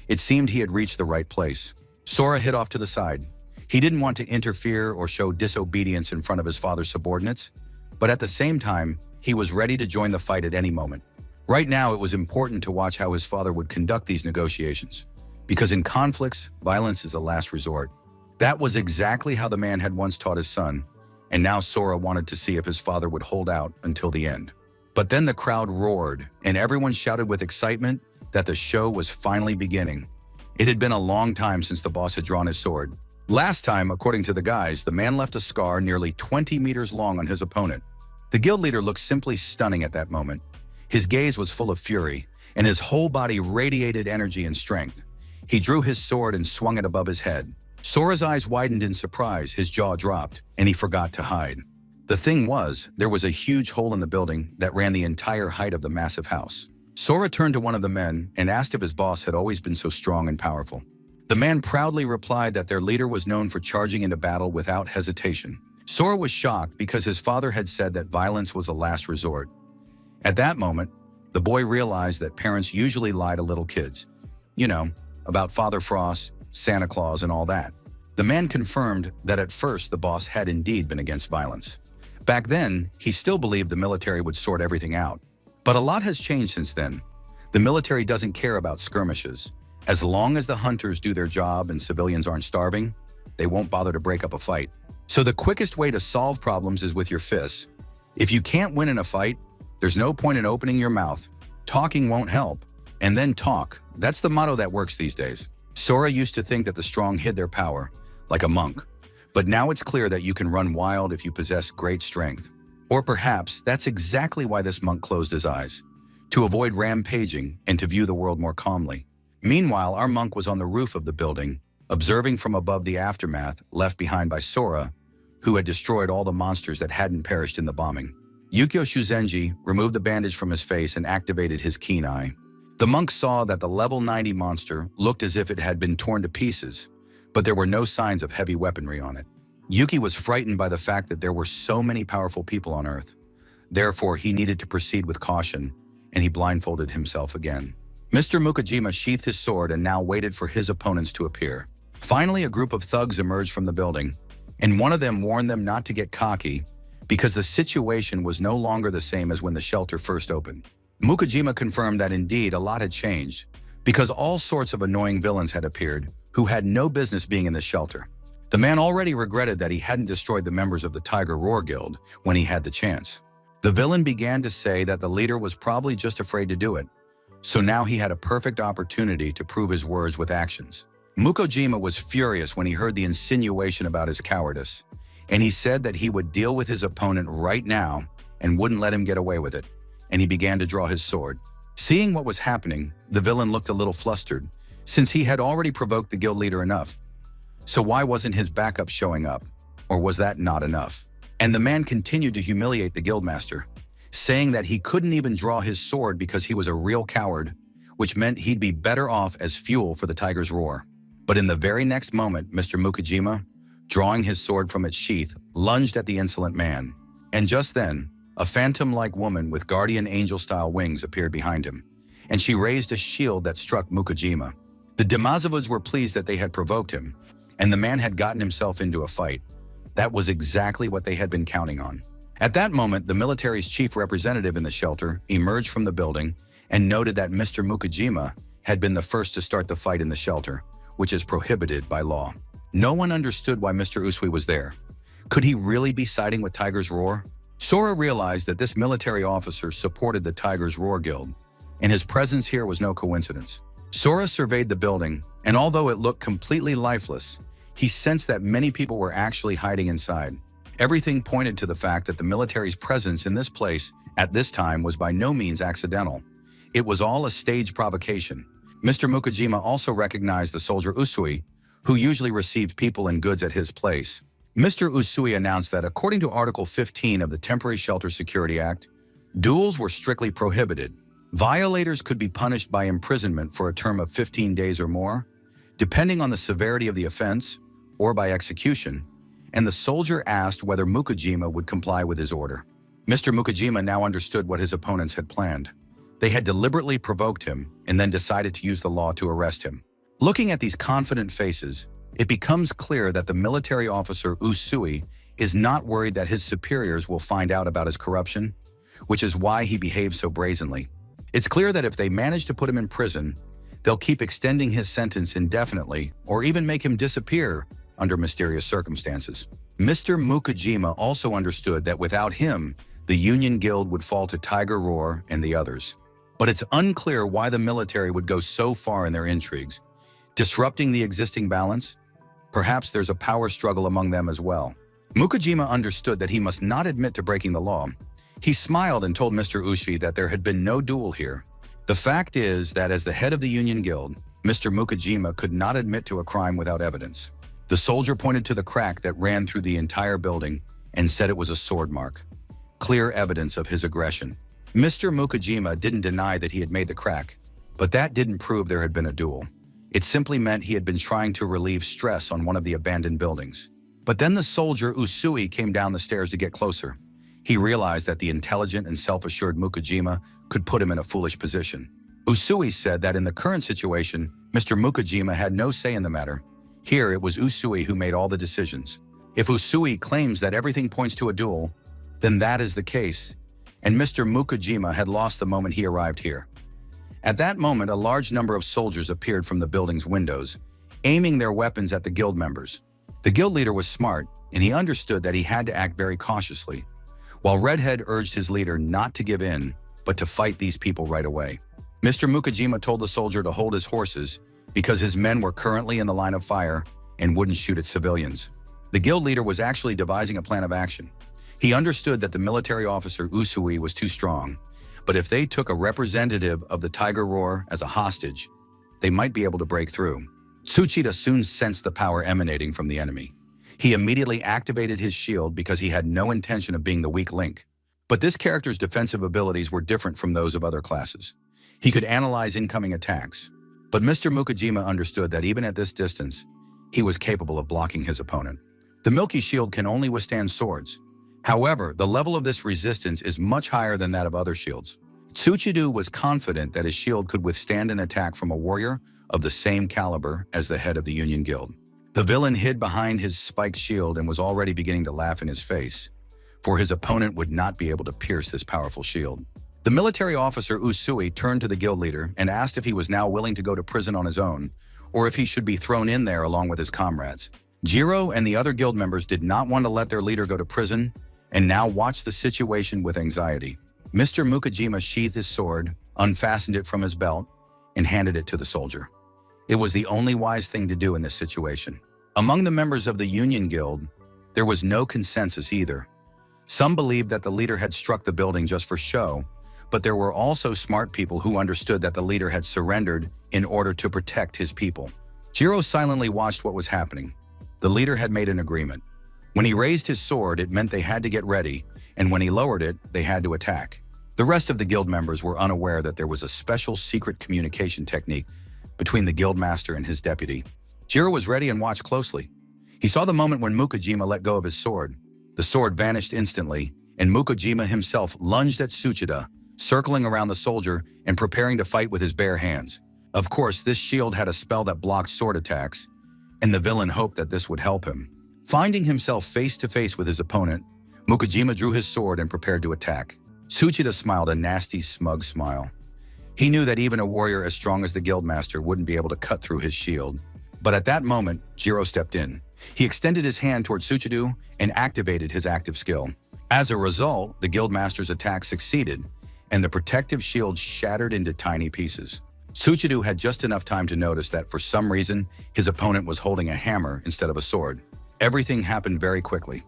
It seemed he had reached the right place. Sora hid off to the side. He didn't want to interfere or show disobedience in front of his father's subordinates, but at the same time, he was ready to join the fight at any moment. Right now, it was important to watch how his father would conduct these negotiations, because in conflicts, violence is a last resort. That was exactly how the man had once taught his son, and now Sora wanted to see if his father would hold out until the end. But then the crowd roared, and everyone shouted with excitement that the show was finally beginning. It had been a long time since the boss had drawn his sword. Last time, according to the guys, the man left a scar nearly 20 meters long on his opponent. The guild leader looked simply stunning at that moment. His gaze was full of fury, and his whole body radiated energy and strength. He drew his sword and swung it above his head. Sora's eyes widened in surprise, his jaw dropped, and he forgot to hide. The thing was, there was a huge hole in the building that ran the entire height of the massive house. Sora turned to one of the men and asked if his boss had always been so strong and powerful. The man proudly replied that their leader was known for charging into battle without hesitation. Sora was shocked because his father had said that violence was a last resort. At that moment, the boy realized that parents usually lie to little kids. You know, about Father Frost, Santa Claus, and all that. The man confirmed that at first the boss had indeed been against violence. Back then, he still believed the military would sort everything out. But a lot has changed since then. The military doesn't care about skirmishes. As long as the hunters do their job and civilians aren't starving, they won't bother to break up a fight. So the quickest way to solve problems is with your fists. If you can't win in a fight, there's no point in opening your mouth. Talking won't help. And then talk. That's the motto that works these days. Sora used to think that the strong hid their power, like a monk. But now it's clear that you can run wild if you possess great strength. Or perhaps that's exactly why this monk closed his eyes, to avoid rampaging and to view the world more calmly. Meanwhile, our monk was on the roof of the building, observing from above the aftermath left behind by Sora, who had destroyed all the monsters that hadn't perished in the bombing. Yukio Shuzenji removed the bandage from his face and activated his keen eye. The monk saw that the level 90 monster looked as if it had been torn to pieces, but there were no signs of heavy weaponry on it. Yuki was frightened by the fact that there were so many powerful people on Earth. Therefore, he needed to proceed with caution, and he blindfolded himself again. Mr. Mukajima sheathed his sword and now waited for his opponents to appear. Finally, a group of thugs emerged from the building, and one of them warned them not to get cocky because the situation was no longer the same as when the shelter first opened. Mukajima confirmed that indeed a lot had changed because all sorts of annoying villains had appeared who had no business being in the shelter. The man already regretted that he hadn't destroyed the members of the Tiger Roar Guild when he had the chance. The villain began to say that the leader was probably just afraid to do it, so now he had a perfect opportunity to prove his words with actions. Mukojima was furious when he heard the insinuation about his cowardice, and he said that he would deal with his opponent right now and wouldn't let him get away with it, and he began to draw his sword. Seeing what was happening, the villain looked a little flustered, since he had already provoked the guild leader enough. So why wasn't his backup showing up? Or was that not enough? And the man continued to humiliate the guildmaster, saying that he couldn't even draw his sword because he was a real coward, which meant he'd be better off as fuel for the tiger's roar. But in the very next moment, Mr. Mukajima, drawing his sword from its sheath, lunged at the insolent man. And just then, a phantom-like woman with guardian angel-style wings appeared behind him, and she raised a shield that struck Mukajima. The Demazovuds were pleased that they had provoked him, and the man had gotten himself into a fight. That was exactly what they had been counting on. At that moment, the military's chief representative in the shelter emerged from the building and noted that Mr. Mukajima had been the first to start the fight in the shelter, which is prohibited by law. No one understood why Mr. Usui was there. Could he really be siding with Tiger's Roar? Sora realized that this military officer supported the Tiger's Roar Guild, and his presence here was no coincidence. Sora surveyed the building, and although it looked completely lifeless, he sensed that many people were actually hiding inside. Everything pointed to the fact that the military's presence in this place at this time was by no means accidental. It was all a staged provocation. Mr. Mukajima also recognized the soldier Usui, who usually received people and goods at his place. Mr. Usui announced that according to Article 15 of the Temporary Shelter Security Act, duels were strictly prohibited. Violators could be punished by imprisonment for a term of 15 days or more, depending on the severity of the offense, or by execution, and the soldier asked whether Mukajima would comply with his order. Mr. Mukajima now understood what his opponents had planned. They had deliberately provoked him and then decided to use the law to arrest him. Looking at these confident faces, it becomes clear that the military officer Usui is not worried that his superiors will find out about his corruption, which is why he behaves so brazenly. It's clear that if they manage to put him in prison, they'll keep extending his sentence indefinitely or even make him disappear under mysterious circumstances. Mr. Mukajima also understood that without him, the Union Guild would fall to Tiger Roar and the others. But it's unclear why the military would go so far in their intrigues. Disrupting the existing balance? Perhaps there's a power struggle among them as well. Mukajima understood that he must not admit to breaking the law. He smiled and told Mr. Usui that there had been no duel here. The fact is that as the head of the Union Guild, Mr. Mukajima could not admit to a crime without evidence. The soldier pointed to the crack that ran through the entire building and said it was a sword mark. Clear evidence of his aggression. Mr. Mukajima didn't deny that he had made the crack, but that didn't prove there had been a duel. It simply meant he had been trying to relieve stress on one of the abandoned buildings. But then the soldier Usui came down the stairs to get closer. He realized that the intelligent and self-assured Mukajima could put him in a foolish position. Usui said that in the current situation, Mr. Mukajima had no say in the matter. Here it was Usui who made all the decisions. If Usui claims that everything points to a duel, then that is the case, and Mr. Mukajima had lost the moment he arrived here. At that moment, a large number of soldiers appeared from the building's windows, aiming their weapons at the guild members. The guild leader was smart, and he understood that he had to act very cautiously, while Redhead urged his leader not to give in, but to fight these people right away. Mr. Mukajima told the soldier to hold his horses because his men were currently in the line of fire and wouldn't shoot at civilians. The guild leader was actually devising a plan of action. He understood that the military officer Usui was too strong, but if they took a representative of the Tiger Roar as a hostage, they might be able to break through. Tsuchida soon sensed the power emanating from the enemy. He immediately activated his shield because he had no intention of being the weak link. But this character's defensive abilities were different from those of other classes. He could analyze incoming attacks, but Mr. Mukajima understood that even at this distance, he was capable of blocking his opponent. The Milky Shield can only withstand swords. However, the level of this resistance is much higher than that of other shields. Tsuchidu was confident that his shield could withstand an attack from a warrior of the same caliber as the head of the Union Guild. The villain hid behind his spiked shield and was already beginning to laugh in his face, for his opponent would not be able to pierce this powerful shield. The military officer Usui turned to the guild leader and asked if he was now willing to go to prison on his own, or if he should be thrown in there along with his comrades. Jiro and the other guild members did not want to let their leader go to prison, and now watched the situation with anxiety. Mr. Mukajima sheathed his sword, unfastened it from his belt, and handed it to the soldier. It was the only wise thing to do in this situation. Among the members of the Union Guild, there was no consensus either. Some believed that the leader had struck the building just for show, but there were also smart people who understood that the leader had surrendered in order to protect his people. Jiro silently watched what was happening. The leader had made an agreement. When he raised his sword, it meant they had to get ready, and when he lowered it, they had to attack. The rest of the guild members were unaware that there was a special secret communication technique between the guild master and his deputy. Jiro was ready and watched closely. He saw the moment when Mukajima let go of his sword. The sword vanished instantly, and Mukajima himself lunged at Tsuchida, circling around the soldier and preparing to fight with his bare hands. Of course, this shield had a spell that blocked sword attacks, and the villain hoped that this would help him. Finding himself face to face with his opponent, Mukajima drew his sword and prepared to attack. Tsuchida smiled a nasty, smug smile. He knew that even a warrior as strong as the guildmaster wouldn't be able to cut through his shield. But at that moment, Jiro stepped in. He extended his hand toward Tsuchidu and activated his active skill. As a result, the guildmaster's attack succeeded, and the protective shield shattered into tiny pieces. Tsuchidu had just enough time to notice that for some reason, his opponent was holding a hammer instead of a sword. Everything happened very quickly.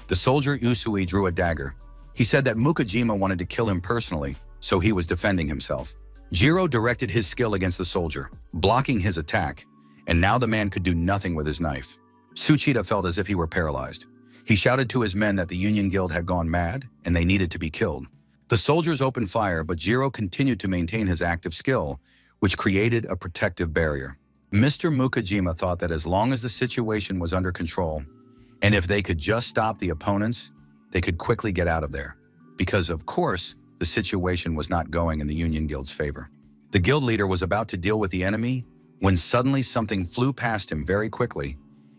The soldier Usui drew a dagger. He said that Mukajima wanted to kill him personally, so he was defending himself. Jiro directed his skill against the soldier, blocking his attack, and now the man could do nothing with his knife. Tsuchida felt as if he were paralyzed. He shouted to his men that the Union Guild had gone mad and they needed to be killed. The soldiers opened fire, but Jiro continued to maintain his active skill, which created a protective barrier. Mr. Mukajima thought that as long as the situation was under control, and if they could just stop the opponents, they could quickly get out of there. Because, of course, the situation was not going in the Union Guild's favor. The guild leader was about to deal with the enemy when suddenly something flew past him very quickly,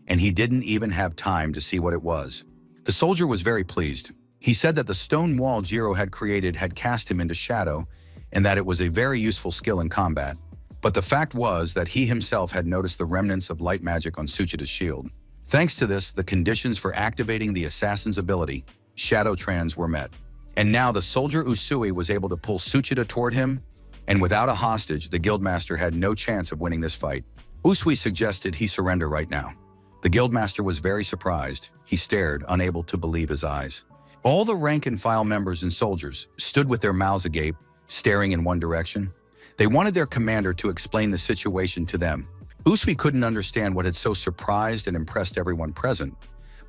and he didn't even have time to see what it was. The soldier was very pleased. He said that the stone wall Jiro had created had cast him into shadow and that it was a very useful skill in combat. But the fact was that he himself had noticed the remnants of light magic on Tsuchida's shield. Thanks to this, the conditions for activating the assassin's ability, Shadow Trans, were met. And now the soldier Usui was able to pull Tsuchida toward him, and without a hostage, the guildmaster had no chance of winning this fight. Usui suggested he surrender right now. The guildmaster was very surprised. He stared, unable to believe his eyes. All the rank-and-file members and soldiers stood with their mouths agape, staring in one direction. They wanted their commander to explain the situation to them. Usui couldn't understand what had so surprised and impressed everyone present,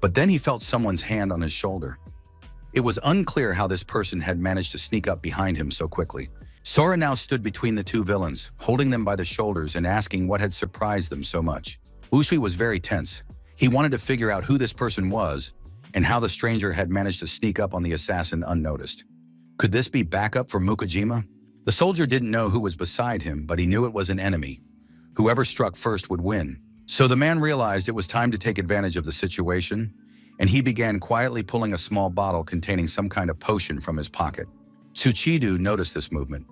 but then he felt someone's hand on his shoulder. It was unclear how this person had managed to sneak up behind him so quickly. Sora now stood between the two villains, holding them by the shoulders and asking what had surprised them so much. Usui was very tense. He wanted to figure out who this person was and how the stranger had managed to sneak up on the assassin unnoticed. Could this be backup for Mukajima? The soldier didn't know who was beside him, but he knew it was an enemy. Whoever struck first would win. So the man realized it was time to take advantage of the situation, and he began quietly pulling a small bottle containing some kind of potion from his pocket. Tsuchidu noticed this movement.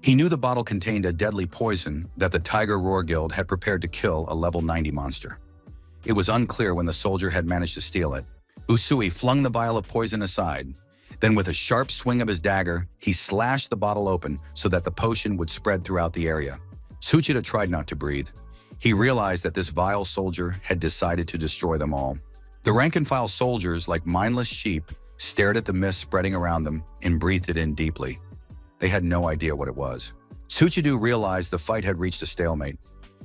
He knew the bottle contained a deadly poison that the Tiger Roar Guild had prepared to kill a level 90 monster. It was unclear when the soldier had managed to steal it. Usui flung the vial of poison aside. Then with a sharp swing of his dagger, he slashed the bottle open so that the potion would spread throughout the area. Tsuchida tried not to breathe. He realized that this vile soldier had decided to destroy them all. The rank-and-file soldiers, like mindless sheep, stared at the mist spreading around them and breathed it in deeply. They had no idea what it was. Tsuchidu realized the fight had reached a stalemate.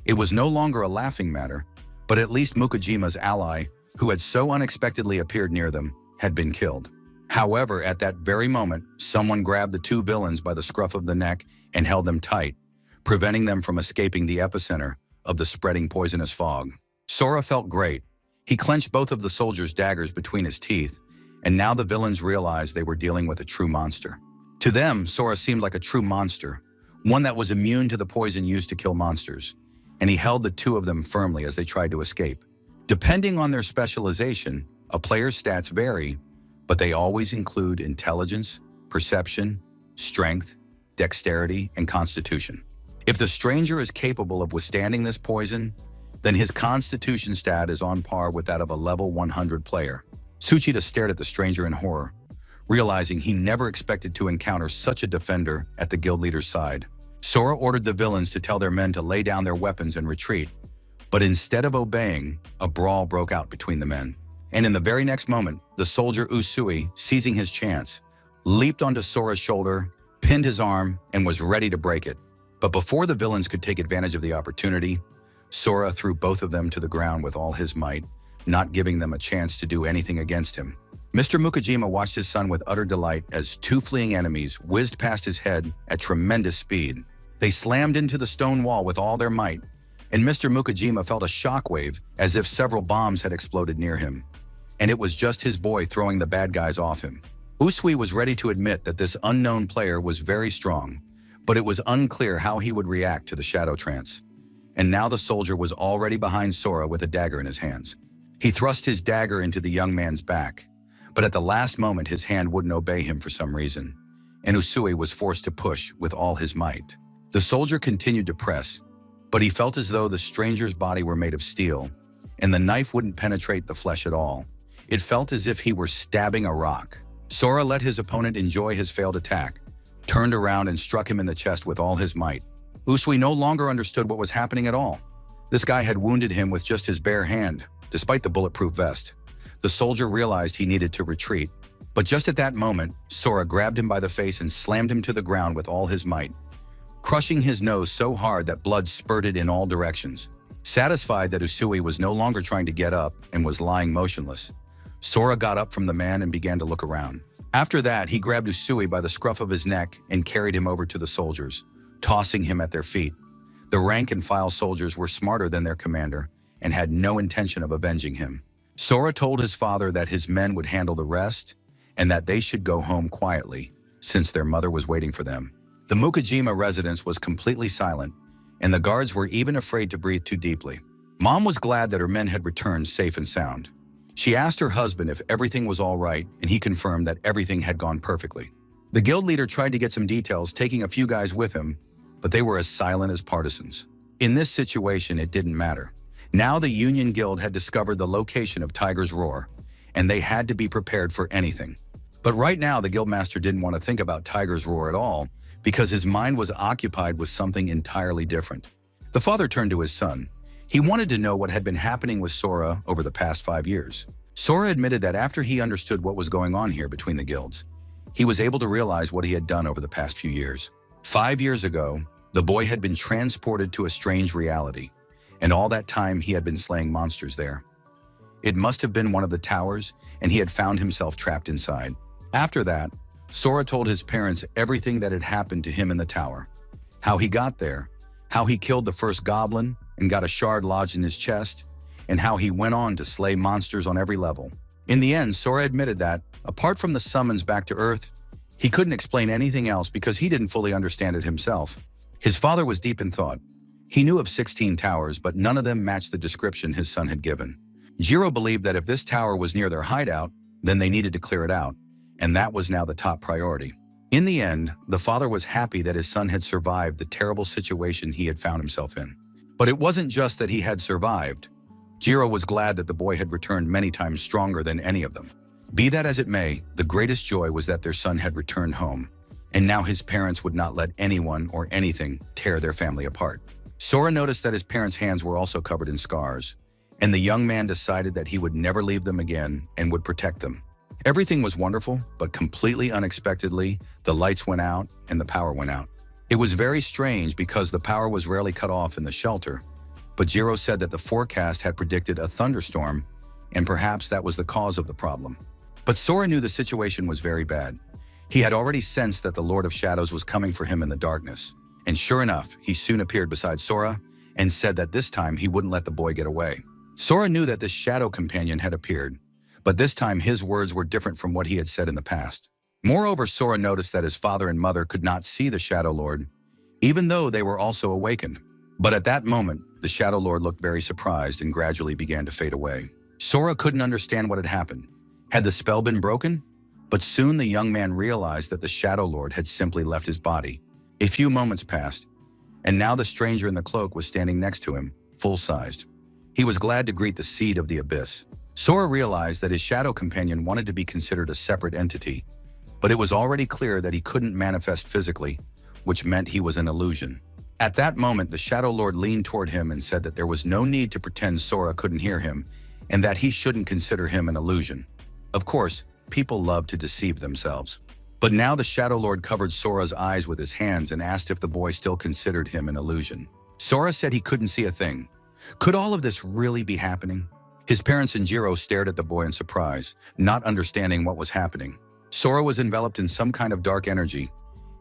It was no longer a laughing matter, but at least Mukajima's ally, who had so unexpectedly appeared near them, had been killed. However, at that very moment, someone grabbed the two villains by the scruff of the neck and held them tight, preventing them from escaping the epicenter of the spreading poisonous fog. Sora felt great. He clenched both of the soldiers' daggers between his teeth, and now the villains realized they were dealing with a true monster. To them, Sora seemed like a true monster, one that was immune to the poison used to kill monsters, and he held the two of them firmly as they tried to escape. Depending on their specialization, a player's stats vary, but they always include intelligence, perception, strength, dexterity, and constitution. If the stranger is capable of withstanding this poison, then his constitution stat is on par with that of a level 100 player. Tsuchida stared at the stranger in horror, realizing he never expected to encounter such a defender at the guild leader's side. Sora ordered the villains to tell their men to lay down their weapons and retreat, but instead of obeying, a brawl broke out between the men. And in the very next moment, the soldier Usui, seizing his chance, leaped onto Sora's shoulder, pinned his arm, and was ready to break it. But before the villains could take advantage of the opportunity, Sora threw both of them to the ground with all his might, not giving them a chance to do anything against him. Mr. Mukajima watched his son with utter delight as two fleeing enemies whizzed past his head at tremendous speed. They slammed into the stone wall with all their might, and Mr. Mukajima felt a shockwave as if several bombs had exploded near him. And it was just his boy throwing the bad guys off him. Usui was ready to admit that this unknown player was very strong, but it was unclear how he would react to the shadow trance. And now the soldier was already behind Sora with a dagger in his hands. He thrust his dagger into the young man's back, but at the last moment his hand wouldn't obey him for some reason, and Usui was forced to push with all his might. The soldier continued to press, but he felt as though the stranger's body were made of steel, and the knife wouldn't penetrate the flesh at all. It felt as if he were stabbing a rock. Sora let his opponent enjoy his failed attack, turned around and struck him in the chest with all his might. Usui no longer understood what was happening at all. This guy had wounded him with just his bare hand, despite the bulletproof vest. The soldier realized he needed to retreat, but just at that moment, Sora grabbed him by the face and slammed him to the ground with all his might. crushing his nose so hard that blood spurted in all directions. Satisfied that Usui was no longer trying to get up and was lying motionless, Sora got up from the man and began to look around. After that, he grabbed Usui by the scruff of his neck and carried him over to the soldiers, tossing him at their feet. The rank-and-file soldiers were smarter than their commander and had no intention of avenging him. Sora told his father that his men would handle the rest and that they should go home quietly, since their mother was waiting for them. The Mukajima residence was completely silent, and the guards were even afraid to breathe too deeply. Mom was glad that her men had returned safe and sound. She asked her husband if everything was all right, and he confirmed that everything had gone perfectly. The guild leader tried to get some details, taking a few guys with him, but they were as silent as partisans. In this situation, it didn't matter. Now the Union Guild had discovered the location of Tiger's Roar, and they had to be prepared for anything. But right now, the guildmaster didn't want to think about Tiger's Roar at all, because his mind was occupied with something entirely different. The father turned to his son. He wanted to know what had been happening with Sora over the past 5 years. Sora admitted that after he understood what was going on here between the guilds, he was able to realize what he had done over the past few years. 5 years ago, the boy had been transported to a strange reality, and all that time he had been slaying monsters there. It must have been one of the towers, and he had found himself trapped inside. After that, Sora told his parents everything that had happened to him in the tower, how he got there, how he killed the first goblin and got a shard lodged in his chest, and how he went on to slay monsters on every level. In the end, Sora admitted that, apart from the summons back to Earth, he couldn't explain anything else because he didn't fully understand it himself. His father was deep in thought. He knew of 16 towers, but none of them matched the description his son had given. Jiro believed that if this tower was near their hideout, then they needed to clear it out, and that was now the top priority. In the end, the father was happy that his son had survived the terrible situation he had found himself in. But it wasn't just that he had survived. Jiro was glad that the boy had returned many times stronger than any of them. Be that as it may, the greatest joy was that their son had returned home, and now his parents would not let anyone or anything tear their family apart. Sora noticed that his parents' hands were also covered in scars, and the young man decided that he would never leave them again and would protect them. Everything was wonderful, but completely unexpectedly, the lights went out and the power went out. It was very strange because the power was rarely cut off in the shelter, but Jiro said that the forecast had predicted a thunderstorm, and perhaps that was the cause of the problem. But Sora knew the situation was very bad. He had already sensed that the Lord of Shadows was coming for him in the darkness, and sure enough, he soon appeared beside Sora and said that this time he wouldn't let the boy get away. Sora knew that this shadow companion had appeared, but this time his words were different from what he had said in the past. Moreover, Sora noticed that his father and mother could not see the Shadow Lord, even though they were also awakened. But at that moment, the Shadow Lord looked very surprised and gradually began to fade away. Sora couldn't understand what had happened. Had the spell been broken? But soon the young man realized that the Shadow Lord had simply left his body. A few moments passed, and now the stranger in the cloak was standing next to him, full-sized. He was glad to greet the seed of the abyss. Sora realized that his shadow companion wanted to be considered a separate entity, but it was already clear that he couldn't manifest physically, which meant he was an illusion. At that moment, the Shadow Lord leaned toward him and said that there was no need to pretend Sora couldn't hear him, and that he shouldn't consider him an illusion. Of course, people love to deceive themselves. But now the Shadow Lord covered Sora's eyes with his hands and asked if the boy still considered him an illusion. Sora said he couldn't see a thing. Could all of this really be happening? His parents and Jiro stared at the boy in surprise, not understanding what was happening. Sora was enveloped in some kind of dark energy.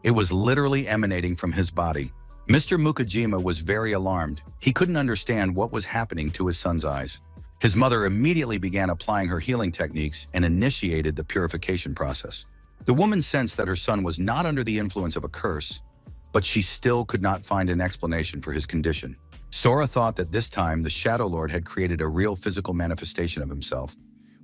It was literally emanating from his body. Mr. Mukajima was very alarmed. He couldn't understand what was happening to his son's eyes. His mother immediately began applying her healing techniques and initiated the purification process. The woman sensed that her son was not under the influence of a curse, but she still could not find an explanation for his condition. Sora thought that this time the Shadow Lord had created a real physical manifestation of himself,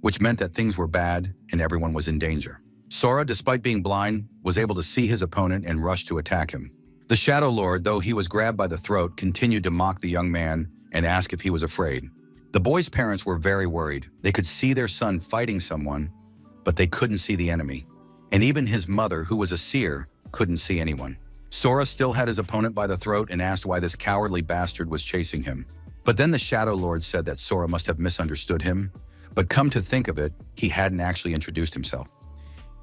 which meant that things were bad and everyone was in danger. Sora, despite being blind, was able to see his opponent and rushed to attack him. The Shadow Lord, though he was grabbed by the throat, continued to mock the young man and ask if he was afraid. The boy's parents were very worried. They could see their son fighting someone, but they couldn't see the enemy. And even his mother, who was a seer, couldn't see anyone. Sora still had his opponent by the throat and asked why this cowardly bastard was chasing him. But then the Shadow Lord said that Sora must have misunderstood him, but come to think of it, he hadn't actually introduced himself.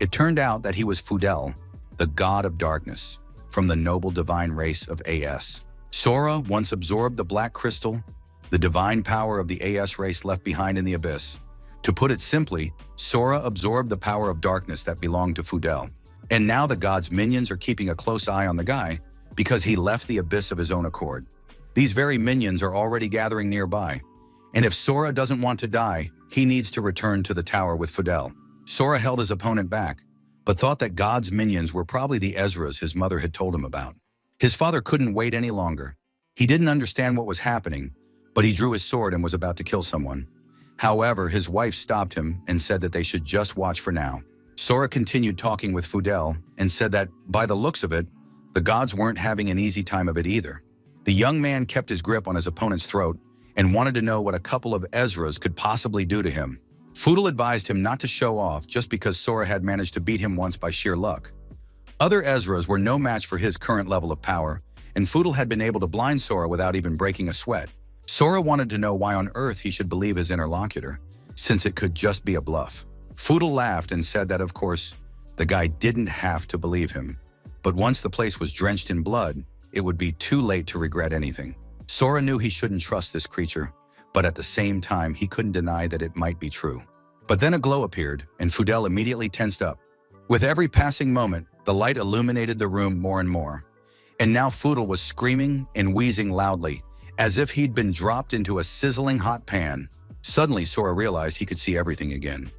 It turned out that he was Fudel, the god of darkness. from the noble divine race of AS. Sora once absorbed the black crystal, the divine power of the AS race left behind in the abyss. To put it simply, Sora absorbed the power of darkness that belonged to Fudel. And now the god's minions are keeping a close eye on the guy because he left the abyss of his own accord. These very minions are already gathering nearby. And if Sora doesn't want to die, he needs to return to the tower with Fudel. Sora held his opponent back, but thought that God's minions were probably the Ezras his mother had told him about. His father couldn't wait any longer. He didn't understand what was happening, but he drew his sword and was about to kill someone. However, his wife stopped him and said that they should just watch for now. Sora continued talking with Fudel and said that, by the looks of it, the gods weren't having an easy time of it either. The young man kept his grip on his opponent's throat and wanted to know what a couple of Ezras could possibly do to him. Fudel advised him not to show off just because Sora had managed to beat him once by sheer luck. Other Ezras were no match for his current level of power, and Fudel had been able to blind Sora without even breaking a sweat. Sora wanted to know why on earth he should believe his interlocutor, since it could just be a bluff. Fudel laughed and said that, of course, the guy didn't have to believe him, but once the place was drenched in blood, it would be too late to regret anything. Sora knew he shouldn't trust this creature, but at the same time, he couldn't deny that it might be true. But then a glow appeared, and Fudel immediately tensed up. With every passing moment, the light illuminated the room more and more. And now Fudel was screaming and wheezing loudly, as if he'd been dropped into a sizzling hot pan. Suddenly, Sora realized he could see everything again,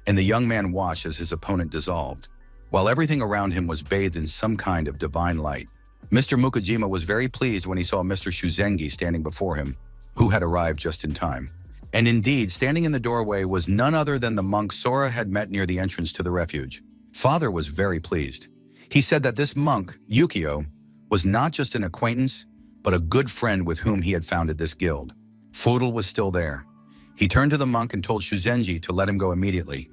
and the young man watched as his opponent dissolved, while everything around him was bathed in some kind of divine light. Mr. Mukajima was very pleased when he saw Mr. Shuzengi standing before him, who had arrived just in time. And indeed, standing in the doorway was none other than the monk Sora had met near the entrance to the refuge. Father was very pleased. He said that this monk, Yukio, was not just an acquaintance, but a good friend with whom he had founded this guild. Fudel was still there. He turned to the monk and told Shuzenji to let him go immediately.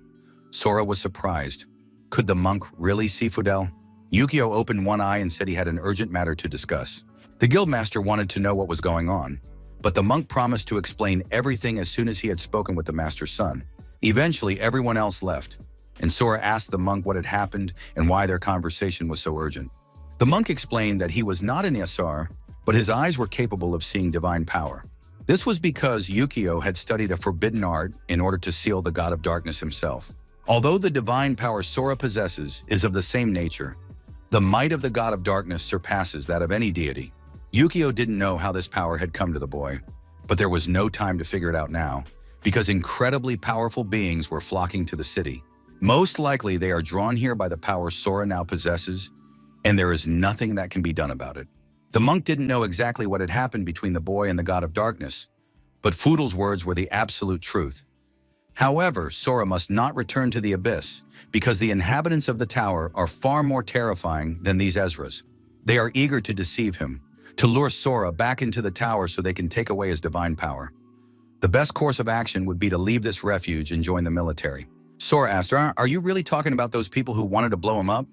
Sora was surprised. Could the monk really see Fudel? Yukio opened one eye and said he had an urgent matter to discuss. The guildmaster wanted to know what was going on, but the monk promised to explain everything as soon as he had spoken with the master's son. Eventually, everyone else left, and Sora asked the monk what had happened and why their conversation was so urgent. The monk explained that he was not an Asura, but his eyes were capable of seeing divine power. This was because Yukio had studied a forbidden art in order to seal the god of darkness himself. Although the divine power Sora possesses is of the same nature, the might of the god of darkness surpasses that of any deity. Yukio didn't know how this power had come to the boy, but there was no time to figure it out now, because incredibly powerful beings were flocking to the city. Most likely they are drawn here by the power Sora now possesses, and there is nothing that can be done about it. The monk didn't know exactly what had happened between the boy and the god of darkness, but Fudel's words were the absolute truth. However, Sora must not return to the abyss, because the inhabitants of the tower are far more terrifying than these Ezras. They are eager to deceive him, to lure Sora back into the tower so they can take away his divine power. The best course of action would be to leave this refuge and join the military. Sora asked, "Are you really talking about those people who wanted to blow him up?"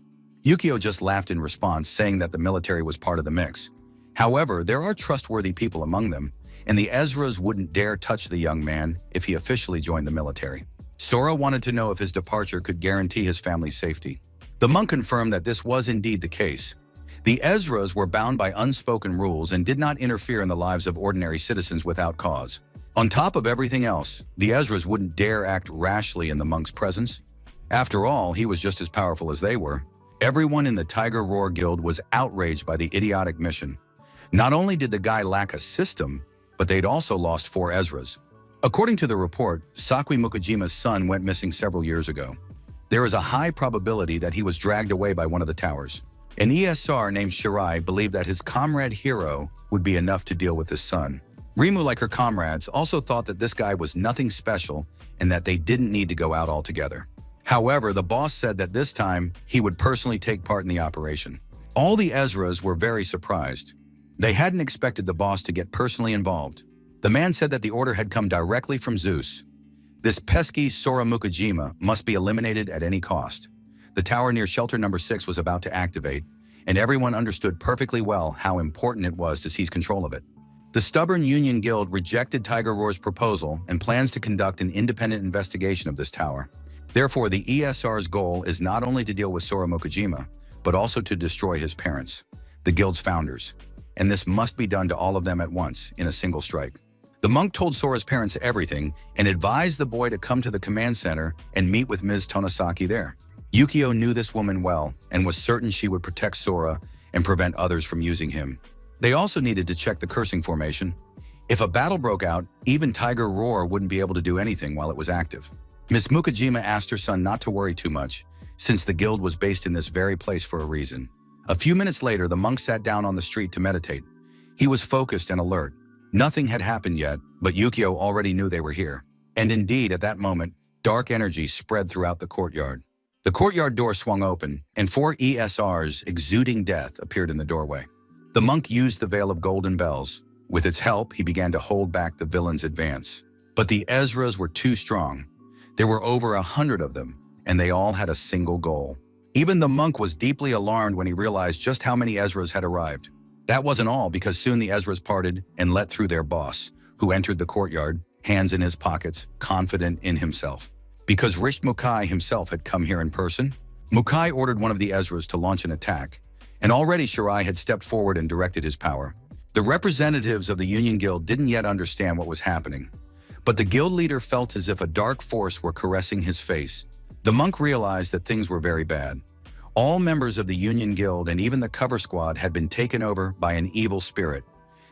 Yukio just laughed in response, saying that the military was part of the mix. However, there are trustworthy people among them, and the Ezras wouldn't dare touch the young man if he officially joined the military. Sora wanted to know if his departure could guarantee his family's safety. The monk confirmed that this was indeed the case. The Ezras were bound by unspoken rules and did not interfere in the lives of ordinary citizens without cause. On top of everything else, the Ezras wouldn't dare act rashly in the monk's presence. After all, he was just as powerful as they were. Everyone in the Tiger Roar Guild was outraged by the idiotic mission. Not only did the guy lack a system, but they'd also lost 4 Ezras. According to the report, Sakui Mukajima's son went missing several years ago. There is a high probability that he was dragged away by one of the towers. An ESR named Shirai believed that his comrade Hiro would be enough to deal with his son. Rimu, like her comrades, also thought that this guy was nothing special and that they didn't need to go out altogether. However, the boss said that this time he would personally take part in the operation. All the Ezras were very surprised. They hadn't expected the boss to get personally involved. The man said that the order had come directly from Zeus. This pesky Sora Mukajima must be eliminated at any cost. The tower near shelter number 6 was about to activate, and everyone understood perfectly well how important it was to seize control of it. The stubborn Union Guild rejected Tiger Roar's proposal and plans to conduct an independent investigation of this tower. Therefore, the ESR's goal is not only to deal with Sora Mukajima, but also to destroy his parents. the guild's founders, and this must be done to all of them at once in a single strike. The monk told Sora's parents everything and advised the boy to come to the command center and meet with Ms. Tonosaki there. Yukio knew this woman well and was certain she would protect Sora and prevent others from using him. They also needed to check the cursing formation. If a battle broke out, even Tiger Roar wouldn't be able to do anything while it was active. Miss Mukajima asked her son not to worry too much, since the guild was based in this very place for a reason. A few minutes later, the monk sat down on the street to meditate. He was focused and alert. Nothing had happened yet, but Yukio already knew they were here. And indeed, at that moment, dark energy spread throughout the courtyard. The courtyard door swung open, and 4 ESRs exuding death appeared in the doorway. The monk used the Veil of Golden Bells. With its help, he began to hold back the villain's advance. But the Ezras were too strong. There were over 100 of them, and they all had a single goal. Even the monk was deeply alarmed when he realized just how many Ezras had arrived. That wasn't all, because soon the Ezras parted and let through their boss, who entered the courtyard, hands in his pockets, confident in himself. Because Richt Mukai himself had come here in person, Mukai ordered one of the Ezras to launch an attack, and already Shirai had stepped forward and directed his power. The representatives of the Union Guild didn't yet understand what was happening, but the guild leader felt as if a dark force were caressing his face. The monk realized that things were very bad. All members of the Union Guild and even the cover squad had been taken over by an evil spirit.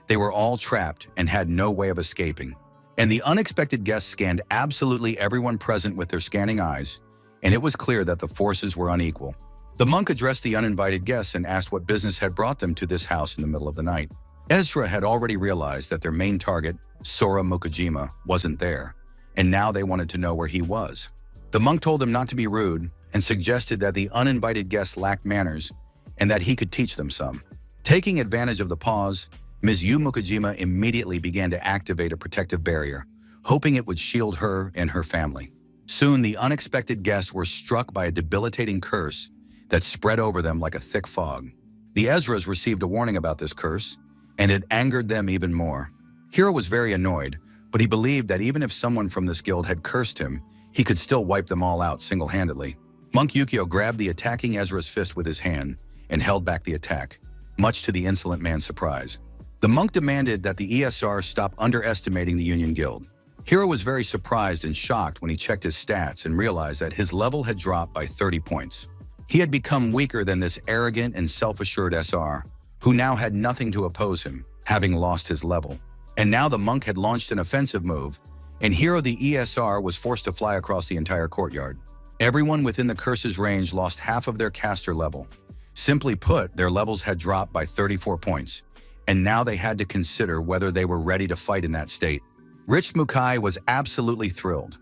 They were all trapped and had no way of escaping. And the unexpected guests scanned absolutely everyone present with their scanning eyes, and it was clear that the forces were unequal. The monk addressed the uninvited guests and asked what business had brought them to this house in the middle of the night. Ezra had already realized that their main target, Sora Mukajima, wasn't there, and now they wanted to know where he was. The monk told them not to be rude and suggested that the uninvited guests lacked manners and that he could teach them some. Taking advantage of the pause, Ms. Yu Mukajima immediately began to activate a protective barrier, hoping it would shield her and her family. Soon, the unexpected guests were struck by a debilitating curse that spread over them like a thick fog. The Ezras received a warning about this curse, and it angered them even more. Hiro was very annoyed, but he believed that even if someone from this guild had cursed him, he could still wipe them all out single-handedly. Monk Yukio grabbed the attacking Ezra's fist with his hand and held back the attack, much to the insolent man's surprise. The monk demanded that the ESR stop underestimating the Union Guild. Hiro was very surprised and shocked when he checked his stats and realized that his level had dropped by 30 points. He had become weaker than this arrogant and self-assured SR, who now had nothing to oppose him, having lost his level. And now the monk had launched an offensive move, and Hiro the ESR was forced to fly across the entire courtyard. Everyone within the curse's range lost half of their caster level. Simply put, their levels had dropped by 34 points, and now they had to consider whether they were ready to fight in that state. Rich Mukai was absolutely thrilled.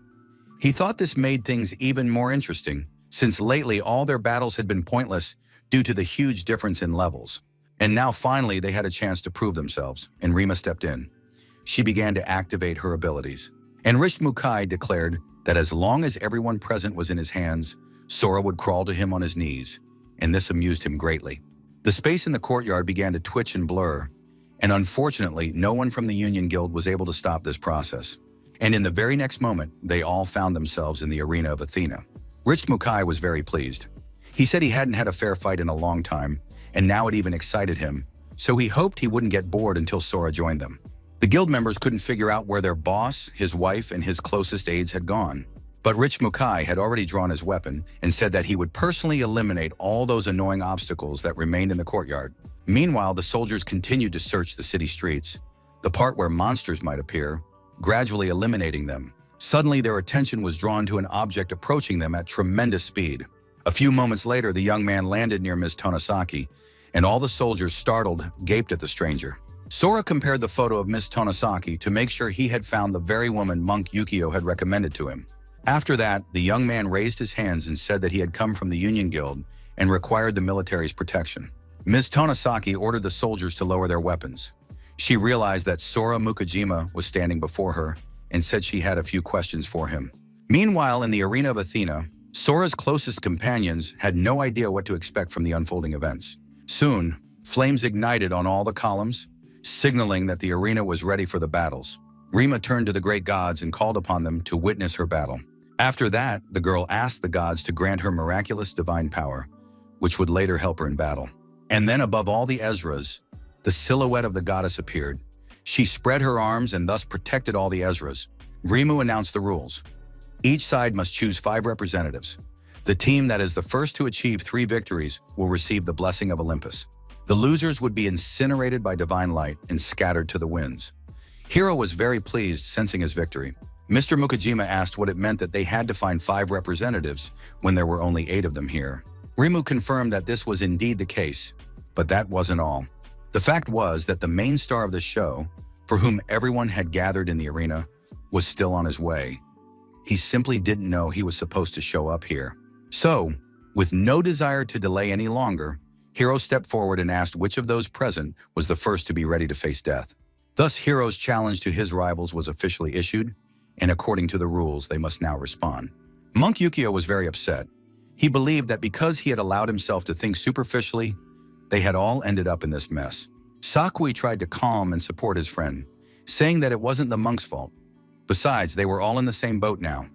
He thought this made things even more interesting, since lately all their battles had been pointless due to the huge difference in levels. And now finally they had a chance to prove themselves, and Rima stepped in. She began to activate her abilities. And Rich Mukai declared that as long as everyone present was in his hands, Sora would crawl to him on his knees, and this amused him greatly. The space in the courtyard began to twitch and blur, and unfortunately, no one from the Union Guild was able to stop this process. And in the very next moment, they all found themselves in the arena of Athena. Rich Mukai was very pleased. He said he hadn't had a fair fight in a long time, and now it even excited him, so he hoped he wouldn't get bored until Sora joined them. The guild members couldn't figure out where their boss, his wife, and his closest aides had gone. But Rich Mukai had already drawn his weapon and said that he would personally eliminate all those annoying obstacles that remained in the courtyard. Meanwhile, the soldiers continued to search the city streets, the part where monsters might appear, gradually eliminating them. Suddenly, their attention was drawn to an object approaching them at tremendous speed. A few moments later, the young man landed near Ms. Tonosaki, and all the soldiers, startled, gaped at the stranger. Sora compared the photo of Ms. Tonosaki to make sure he had found the very woman Monk Yukio had recommended to him. After that, the young man raised his hands and said that he had come from the Union Guild and required the military's protection. Ms. Tonosaki ordered the soldiers to lower their weapons. She realized that Sora Mukajima was standing before her and said she had a few questions for him. Meanwhile, in the arena of Athena, Sora's closest companions had no idea what to expect from the unfolding events. Soon, flames ignited on all the columns, signaling that the arena was ready for the battles. Rima turned to the great gods and called upon them to witness her battle. After that, the girl asked the gods to grant her miraculous divine power, which would later help her in battle. And then above all the Ezras, the silhouette of the goddess appeared. She spread her arms and thus protected all the Ezras. Rimu announced the rules. Each side must choose 5 representatives. The team that is the first to achieve 3 victories will receive the blessing of Olympus. The losers would be incinerated by divine light and scattered to the winds. Hiro was very pleased, sensing his victory. Mr. Mukajima asked what it meant that they had to find 5 representatives when there were only 8 of them here. Rimu confirmed that this was indeed the case, but that wasn't all. The fact was that the main star of the show, for whom everyone had gathered in the arena, was still on his way. He simply didn't know he was supposed to show up here. So, with no desire to delay any longer, Hiro stepped forward and asked which of those present was the first to be ready to face death. Thus, Hiro's challenge to his rivals was officially issued, and according to the rules, they must now respond. Monk Yukio was very upset. He believed that because he had allowed himself to think superficially, they had all ended up in this mess. Sakui tried to calm and support his friend, saying that it wasn't the monk's fault. Besides, they were all in the same boat now.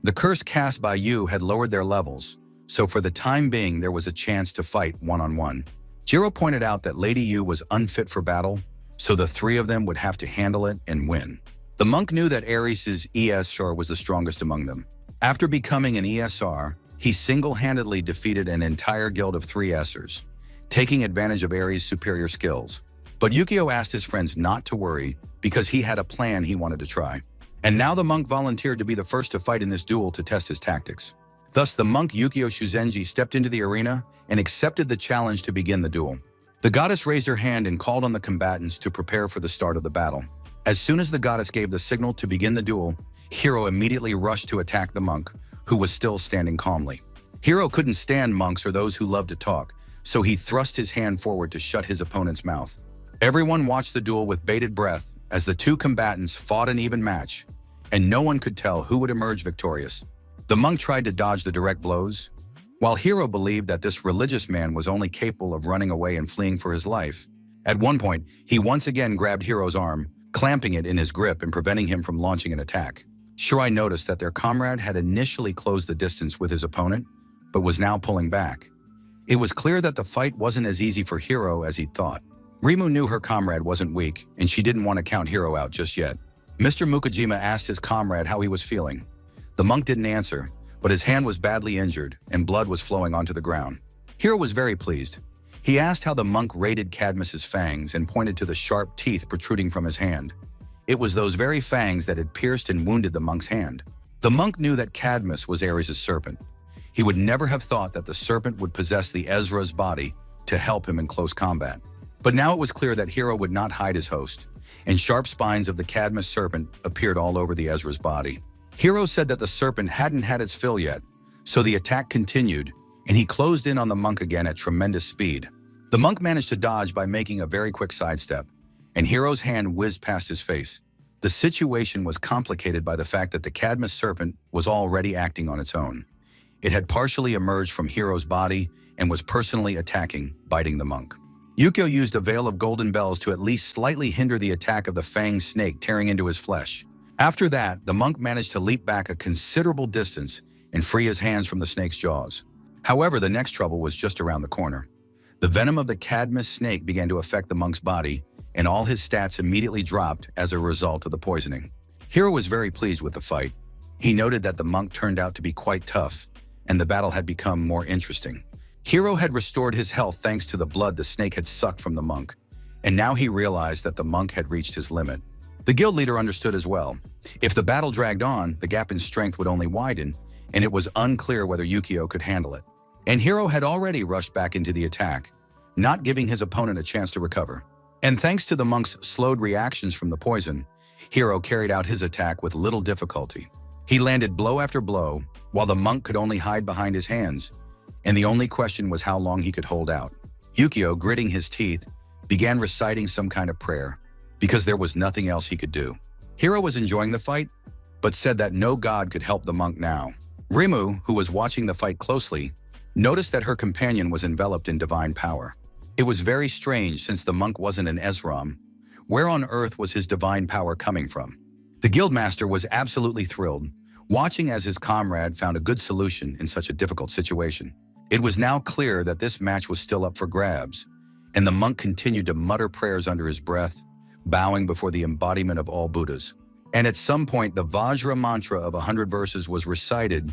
The curse cast by Yu had lowered their levels, so for the time being there was a chance to fight one-on-one. Jiro pointed out that Lady Yu was unfit for battle, so the 3 of them would have to handle it and win. The monk knew that Ares' ESR was the strongest among them. After becoming an ESR, he single-handedly defeated an entire guild of 3 Essers, taking advantage of Ares' superior skills. But Yukio asked his friends not to worry because he had a plan he wanted to try. And now the monk volunteered to be the first to fight in this duel to test his tactics. Thus, the monk Yukio Shuzenji stepped into the arena and accepted the challenge to begin the duel. The goddess raised her hand and called on the combatants to prepare for the start of the battle. As soon as the goddess gave the signal to begin the duel, Hiro immediately rushed to attack the monk, who was still standing calmly. Hiro couldn't stand monks or those who loved to talk, so he thrust his hand forward to shut his opponent's mouth. Everyone watched the duel with bated breath as the 2 combatants fought an even match, and no one could tell who would emerge victorious. The monk tried to dodge the direct blows, while Hiro believed that this religious man was only capable of running away and fleeing for his life. At one point, he once again grabbed Hiro's arm, clamping it in his grip and preventing him from launching an attack. Shirai noticed that their comrade had initially closed the distance with his opponent, but was now pulling back. It was clear that the fight wasn't as easy for Hiro as he'd thought. Rimu knew her comrade wasn't weak, and she didn't want to count Hiro out just yet. Mr. Mukajima asked his comrade how he was feeling. The monk didn't answer, but his hand was badly injured and blood was flowing onto the ground. Hiro was very pleased. He asked how the monk rated Cadmus's fangs and pointed to the sharp teeth protruding from his hand. It was those very fangs that had pierced and wounded the monk's hand. The monk knew that Cadmus was Ares' serpent. He would never have thought that the serpent would possess the Ezra's body to help him in close combat. But now it was clear that Hiro would not hide his host, and sharp spines of the Cadmus serpent appeared all over the Ezra's body. Hiro said that the serpent hadn't had its fill yet, so the attack continued, and he closed in on the monk again at tremendous speed. The monk managed to dodge by making a very quick sidestep, and Hiro's hand whizzed past his face. The situation was complicated by the fact that the Cadmus serpent was already acting on its own. It had partially emerged from Hiro's body and was personally attacking, biting the monk. Yukio used a veil of golden bells to at least slightly hinder the attack of the fanged snake tearing into his flesh. After that, the monk managed to leap back a considerable distance and free his hands from the snake's jaws. However, the next trouble was just around the corner. The venom of the Cadmus snake began to affect the monk's body, and all his stats immediately dropped as a result of the poisoning. Hiro was very pleased with the fight. He noted that the monk turned out to be quite tough, and the battle had become more interesting. Hiro had restored his health thanks to the blood the snake had sucked from the monk, and now he realized that the monk had reached his limit. The guild leader understood as well. If the battle dragged on, the gap in strength would only widen, and it was unclear whether Yukio could handle it. And Hiro had already rushed back into the attack, not giving his opponent a chance to recover. And thanks to the monk's slowed reactions from the poison, Hiro carried out his attack with little difficulty. He landed blow after blow, while the monk could only hide behind his hands, and the only question was how long he could hold out. Yukio, gritting his teeth, began reciting some kind of prayer, because there was nothing else he could do. Hiro was enjoying the fight, but said that no god could help the monk now. Rimu, who was watching the fight closely, noticed that her companion was enveloped in divine power. It was very strange since the monk wasn't an Ezram. Where on earth was his divine power coming from? The guildmaster was absolutely thrilled, watching as his comrade found a good solution in such a difficult situation. It was now clear that this match was still up for grabs, and the monk continued to mutter prayers under his breath, bowing before the embodiment of all Buddhas. And at some point, the Vajra mantra of 100 verses was recited,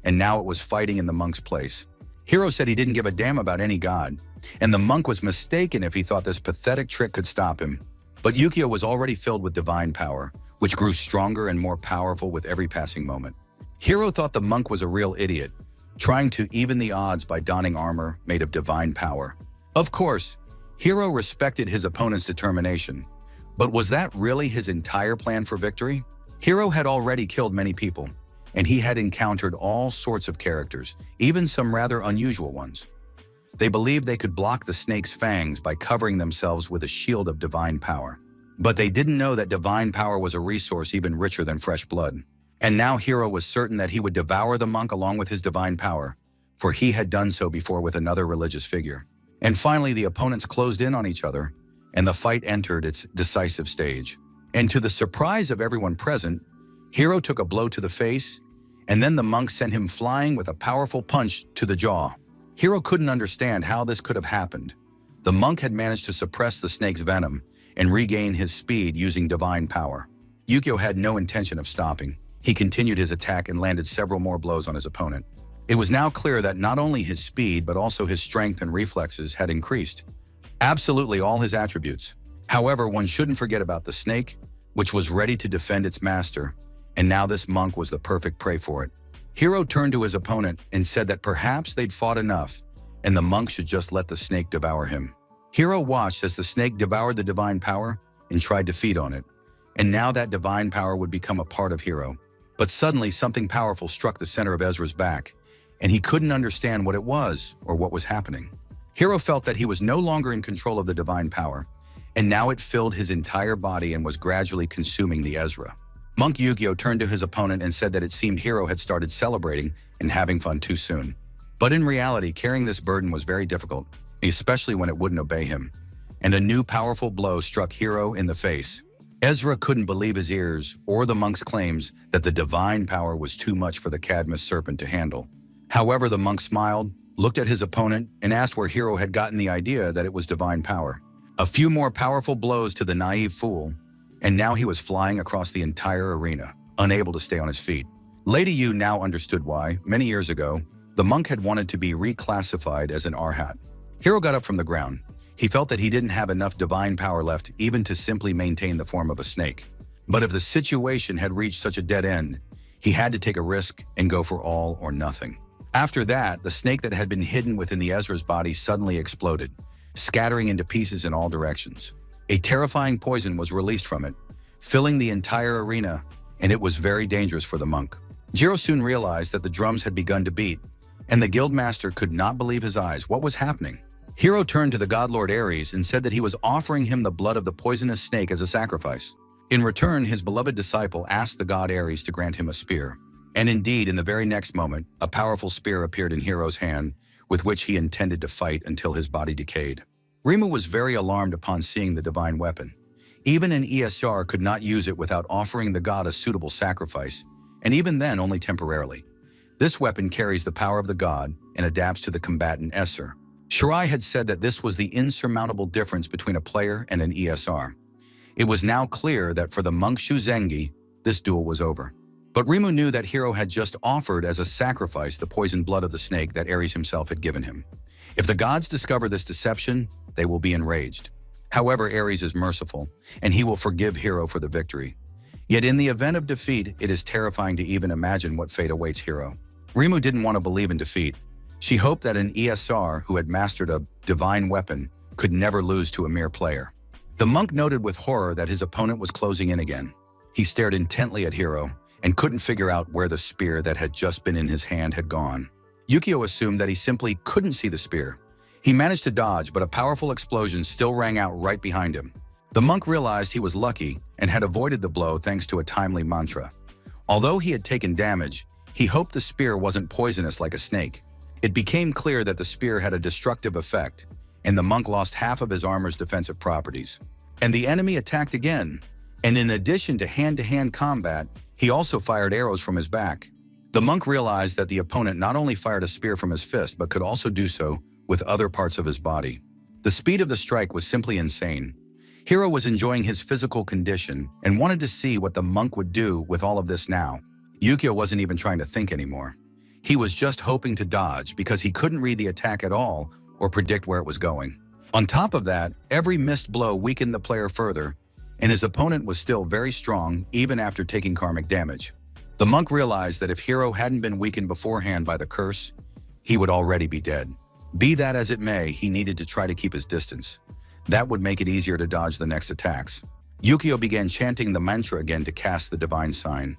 and now it was fighting in the monk's place. Hiro said he didn't give a damn about any god, and the monk was mistaken if he thought this pathetic trick could stop him. But Yukio was already filled with divine power, which grew stronger and more powerful with every passing moment. Hiro thought the monk was a real idiot, trying to even the odds by donning armor made of divine power. Of course, Hiro respected his opponent's determination, but was that really his entire plan for victory? Hiro had already killed many people, and he had encountered all sorts of characters, even some rather unusual ones. They believed they could block the snake's fangs by covering themselves with a shield of divine power. But they didn't know that divine power was a resource even richer than fresh blood. And now Hiro was certain that he would devour the monk along with his divine power, for he had done so before with another religious figure. And finally, the opponents closed in on each other, and the fight entered its decisive stage. And to the surprise of everyone present, Hiro took a blow to the face, and then the monk sent him flying with a powerful punch to the jaw. Hiro couldn't understand how this could have happened. The monk had managed to suppress the snake's venom and regain his speed using divine power. Yukio had no intention of stopping. He continued his attack and landed several more blows on his opponent. It was now clear that not only his speed, but also his strength and reflexes had increased. Absolutely all his attributes. However, one shouldn't forget about the snake, which was ready to defend its master, and now this monk was the perfect prey for it. Hiro turned to his opponent and said that perhaps they'd fought enough, and the monk should just let the snake devour him. Hiro watched as the snake devoured the divine power and tried to feed on it, and now that divine power would become a part of Hiro. But suddenly something powerful struck the center of Ezra's back, and he couldn't understand what it was or what was happening. Hiro felt that he was no longer in control of the divine power, and now it filled his entire body and was gradually consuming the Ezra. Monk Yukio turned to his opponent and said that it seemed Hiro had started celebrating and having fun too soon. But in reality, carrying this burden was very difficult, especially when it wouldn't obey him. And a new powerful blow struck Hiro in the face. Ezra couldn't believe his ears or the monk's claims that the divine power was too much for the Cadmus serpent to handle. However, the monk smiled, looked at his opponent, and asked where Hiro had gotten the idea that it was divine power. A few more powerful blows to the naive fool, and now he was flying across the entire arena, unable to stay on his feet. Lady Yu now understood why, many years ago, the monk had wanted to be reclassified as an arhat. Hiro got up from the ground. He felt that he didn't have enough divine power left even to simply maintain the form of a snake. But if the situation had reached such a dead end, he had to take a risk and go for all or nothing. After that, the snake that had been hidden within the Ezra's body suddenly exploded, scattering into pieces in all directions. A terrifying poison was released from it, filling the entire arena, and it was very dangerous for the monk. Jiro soon realized that the drums had begun to beat, and the guildmaster could not believe his eyes. What was happening? Hiro turned to the god lord Ares and said that he was offering him the blood of the poisonous snake as a sacrifice. In return, his beloved disciple asked the god Ares to grant him a spear. And indeed, in the very next moment, a powerful spear appeared in Hiro's hand, with which he intended to fight until his body decayed. Rimu was very alarmed upon seeing the divine weapon. Even an ESR could not use it without offering the god a suitable sacrifice, and even then only temporarily. This weapon carries the power of the god and adapts to the combatant Esser. Shirai had said that this was the insurmountable difference between a player and an ESR. It was now clear that for the monk Shuzengi, this duel was over. But Rimu knew that Hiro had just offered as a sacrifice the poisoned blood of the snake that Ares himself had given him. If the gods discover this deception, they will be enraged. However, Ares is merciful, and he will forgive Hiro for the victory. Yet in the event of defeat, it is terrifying to even imagine what fate awaits Hiro. Rimu didn't want to believe in defeat. She hoped that an ESR who had mastered a divine weapon could never lose to a mere player. The monk noted with horror that his opponent was closing in again. He stared intently at Hiro and couldn't figure out where the spear that had just been in his hand had gone. Yukio assumed that he simply couldn't see the spear. He managed to dodge, but a powerful explosion still rang out right behind him. The monk realized he was lucky and had avoided the blow thanks to a timely mantra. Although he had taken damage, he hoped the spear wasn't poisonous like a snake. It became clear that the spear had a destructive effect, and the monk lost half of his armor's defensive properties. And the enemy attacked again, and in addition to hand-to-hand combat, he also fired arrows from his back. The monk realized that the opponent not only fired a spear from his fist, but could also do so with other parts of his body. The speed of the strike was simply insane. Hiro was enjoying his physical condition and wanted to see what the monk would do with all of this now. Yukio wasn't even trying to think anymore. He was just hoping to dodge because he couldn't read the attack at all or predict where it was going. On top of that, every missed blow weakened the player further, and his opponent was still very strong even after taking karmic damage. The monk realized that if Hiro hadn't been weakened beforehand by the curse, he would already be dead. Be that as it may, he needed to try to keep his distance. That would make it easier to dodge the next attacks. Yukio began chanting the mantra again to cast the divine sign.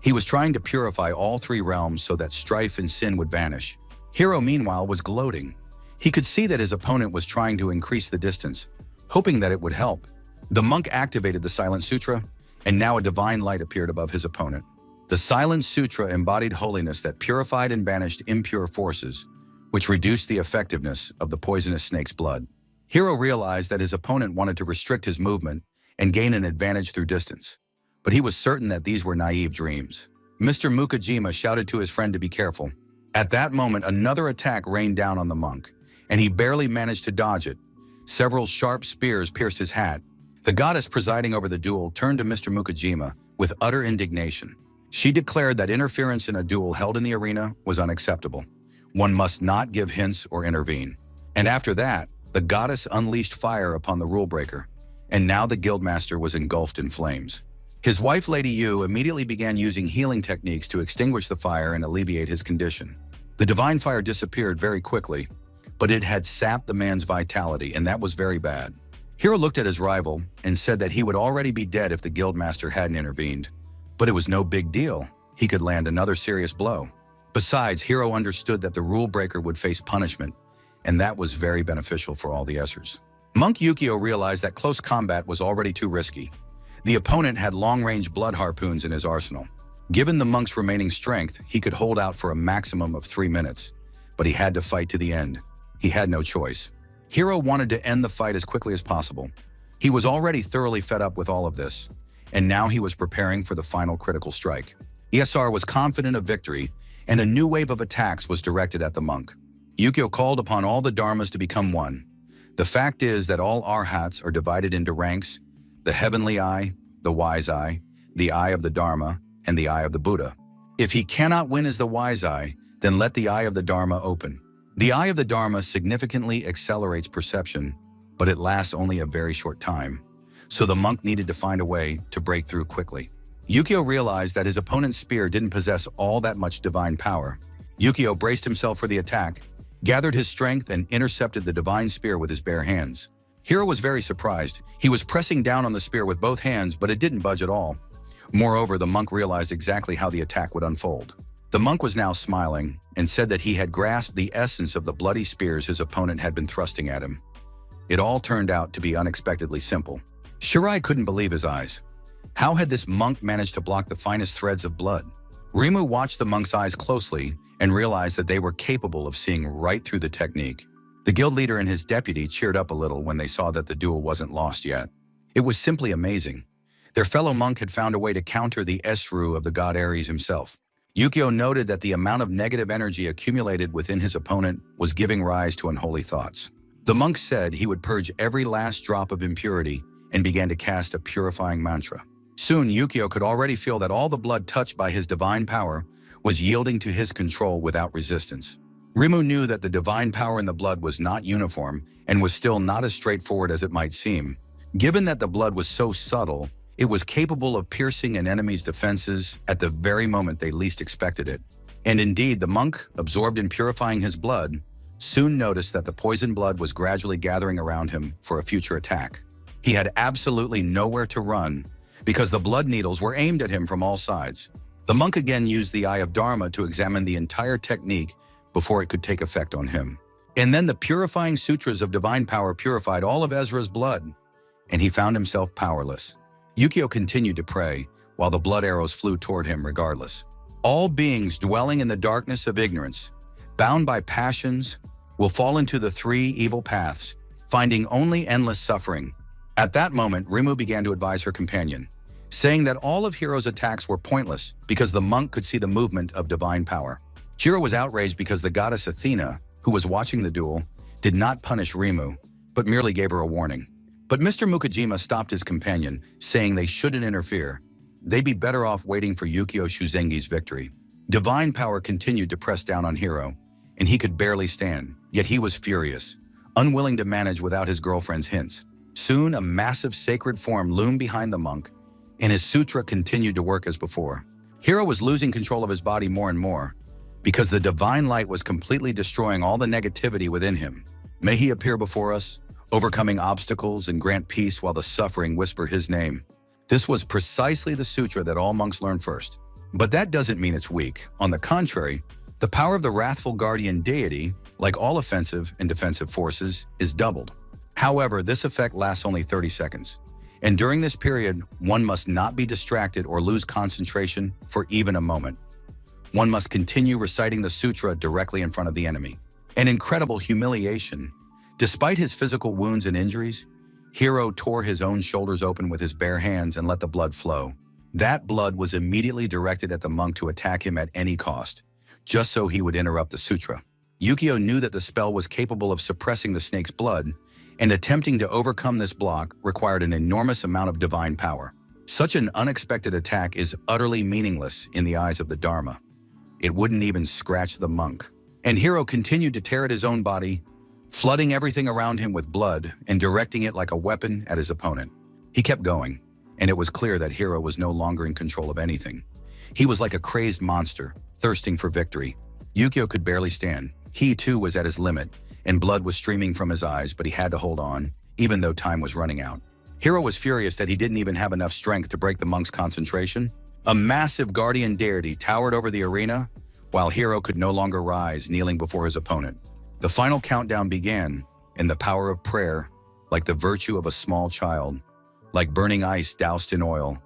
He was trying to purify all three realms so that strife and sin would vanish. Hiro, meanwhile, was gloating. He could see that his opponent was trying to increase the distance, hoping that it would help. The monk activated the Silent Sutra, and now a divine light appeared above his opponent. The Silent Sutra embodied holiness that purified and banished impure forces, which reduced the effectiveness of the poisonous snake's blood. Hiro realized that his opponent wanted to restrict his movement and gain an advantage through distance, but he was certain that these were naive dreams. Mr. Mukajima shouted to his friend to be careful. At that moment, another attack rained down on the monk, and he barely managed to dodge it. Several sharp spears pierced his hat. The goddess presiding over the duel turned to Mr. Mukajima with utter indignation. She declared that interference in a duel held in the arena was unacceptable. One must not give hints or intervene. And after that, the goddess unleashed fire upon the rule breaker, and now the guildmaster was engulfed in flames. His wife, Lady Yu, immediately began using healing techniques to extinguish the fire and alleviate his condition. The divine fire disappeared very quickly, but it had sapped the man's vitality, and that was very bad. Hiro looked at his rival and said that he would already be dead if the guildmaster hadn't intervened. But it was no big deal. He could land another serious blow. Besides, Hiro understood that the rule breaker would face punishment, and that was very beneficial for all the Essers. Monk Yukio realized that close combat was already too risky. The opponent had long-range blood harpoons in his arsenal. Given the monk's remaining strength, he could hold out for a maximum of 3 minutes, but he had to fight to the end. He had no choice. Hiro wanted to end the fight as quickly as possible. He was already thoroughly fed up with all of this, and now he was preparing for the final critical strike. ESR was confident of victory, and a new wave of attacks was directed at the monk. Yukio called upon all the dharmas to become one. The fact is that all arhats are divided into ranks: the heavenly eye, the wise eye, the eye of the Dharma, and the eye of the Buddha. If he cannot win as the wise eye, then let the eye of the Dharma open. The eye of the Dharma significantly accelerates perception, but it lasts only a very short time, so the monk needed to find a way to break through quickly. Yukio realized that his opponent's spear didn't possess all that much divine power. Yukio braced himself for the attack, gathered his strength, and intercepted the divine spear with his bare hands. Hiro was very surprised. He was pressing down on the spear with both hands, but it didn't budge at all. Moreover, the monk realized exactly how the attack would unfold. The monk was now smiling and said that he had grasped the essence of the bloody spears his opponent had been thrusting at him. It all turned out to be unexpectedly simple. Shirai couldn't believe his eyes. How had this monk managed to block the finest threads of blood? Rimu watched the monk's eyes closely and realized that they were capable of seeing right through the technique. The guild leader and his deputy cheered up a little when they saw that the duel wasn't lost yet. It was simply amazing. Their fellow monk had found a way to counter the Esru of the god Ares himself. Yukio noted that the amount of negative energy accumulated within his opponent was giving rise to unholy thoughts. The monk said he would purge every last drop of impurity and began to cast a purifying mantra. Soon, Yukio could already feel that all the blood touched by his divine power was yielding to his control without resistance. Rimu knew that the divine power in the blood was not uniform and was still not as straightforward as it might seem. Given that the blood was so subtle, it was capable of piercing an enemy's defenses at the very moment they least expected it. And indeed, the monk, absorbed in purifying his blood, soon noticed that the poison blood was gradually gathering around him for a future attack. He had absolutely nowhere to run because the blood needles were aimed at him from all sides. The monk again used the Eye of Dharma to examine the entire technique before it could take effect on him. And then the purifying sutras of divine power purified all of Ezra's blood, and he found himself powerless. Yukio continued to pray, while the blood arrows flew toward him regardless. All beings dwelling in the darkness of ignorance, bound by passions, will fall into the three evil paths, finding only endless suffering. At that moment, Rimu began to advise her companion, saying that all of Hiro's attacks were pointless because the monk could see the movement of divine power. Shiro was outraged because the goddess Athena, who was watching the duel, did not punish Rimu, but merely gave her a warning. But Mr. Mukajima stopped his companion, saying they shouldn't interfere. They'd be better off waiting for Yukio Shuzengi's victory. Divine power continued to press down on Hiro, and he could barely stand, yet he was furious, unwilling to manage without his girlfriend's hints. Soon, a massive sacred form loomed behind the monk, and his sutra continued to work as before. Hiro was losing control of his body more and more, because the divine light was completely destroying all the negativity within him. May he appear before us, overcoming obstacles and grant peace while the suffering whisper his name. This was precisely the sutra that all monks learn first. But that doesn't mean it's weak. On the contrary, the power of the wrathful guardian deity, like all offensive and defensive forces, is doubled. However, this effect lasts only 30 seconds. And during this period, one must not be distracted or lose concentration for even a moment. One must continue reciting the sutra directly in front of the enemy. An incredible humiliation. Despite his physical wounds and injuries, Hiro tore his own shoulders open with his bare hands and let the blood flow. That blood was immediately directed at the monk to attack him at any cost, just so he would interrupt the sutra. Yukio knew that the spell was capable of suppressing the snake's blood, and attempting to overcome this block required an enormous amount of divine power. Such an unexpected attack is utterly meaningless in the eyes of the Dharma. It wouldn't even scratch the monk. And Hiro continued to tear at his own body, flooding everything around him with blood and directing it like a weapon at his opponent. He kept going, and it was clear that Hiro was no longer in control of anything. He was like a crazed monster, thirsting for victory. Yukio could barely stand. He too was at his limit, and blood was streaming from his eyes, but he had to hold on, even though time was running out. Hiro was furious that he didn't even have enough strength to break the monk's concentration. A massive guardian deity towered over the arena, while Hiro could no longer rise, kneeling before his opponent. The final countdown began, and the power of prayer, like the virtue of a small child, like burning ice doused in oil,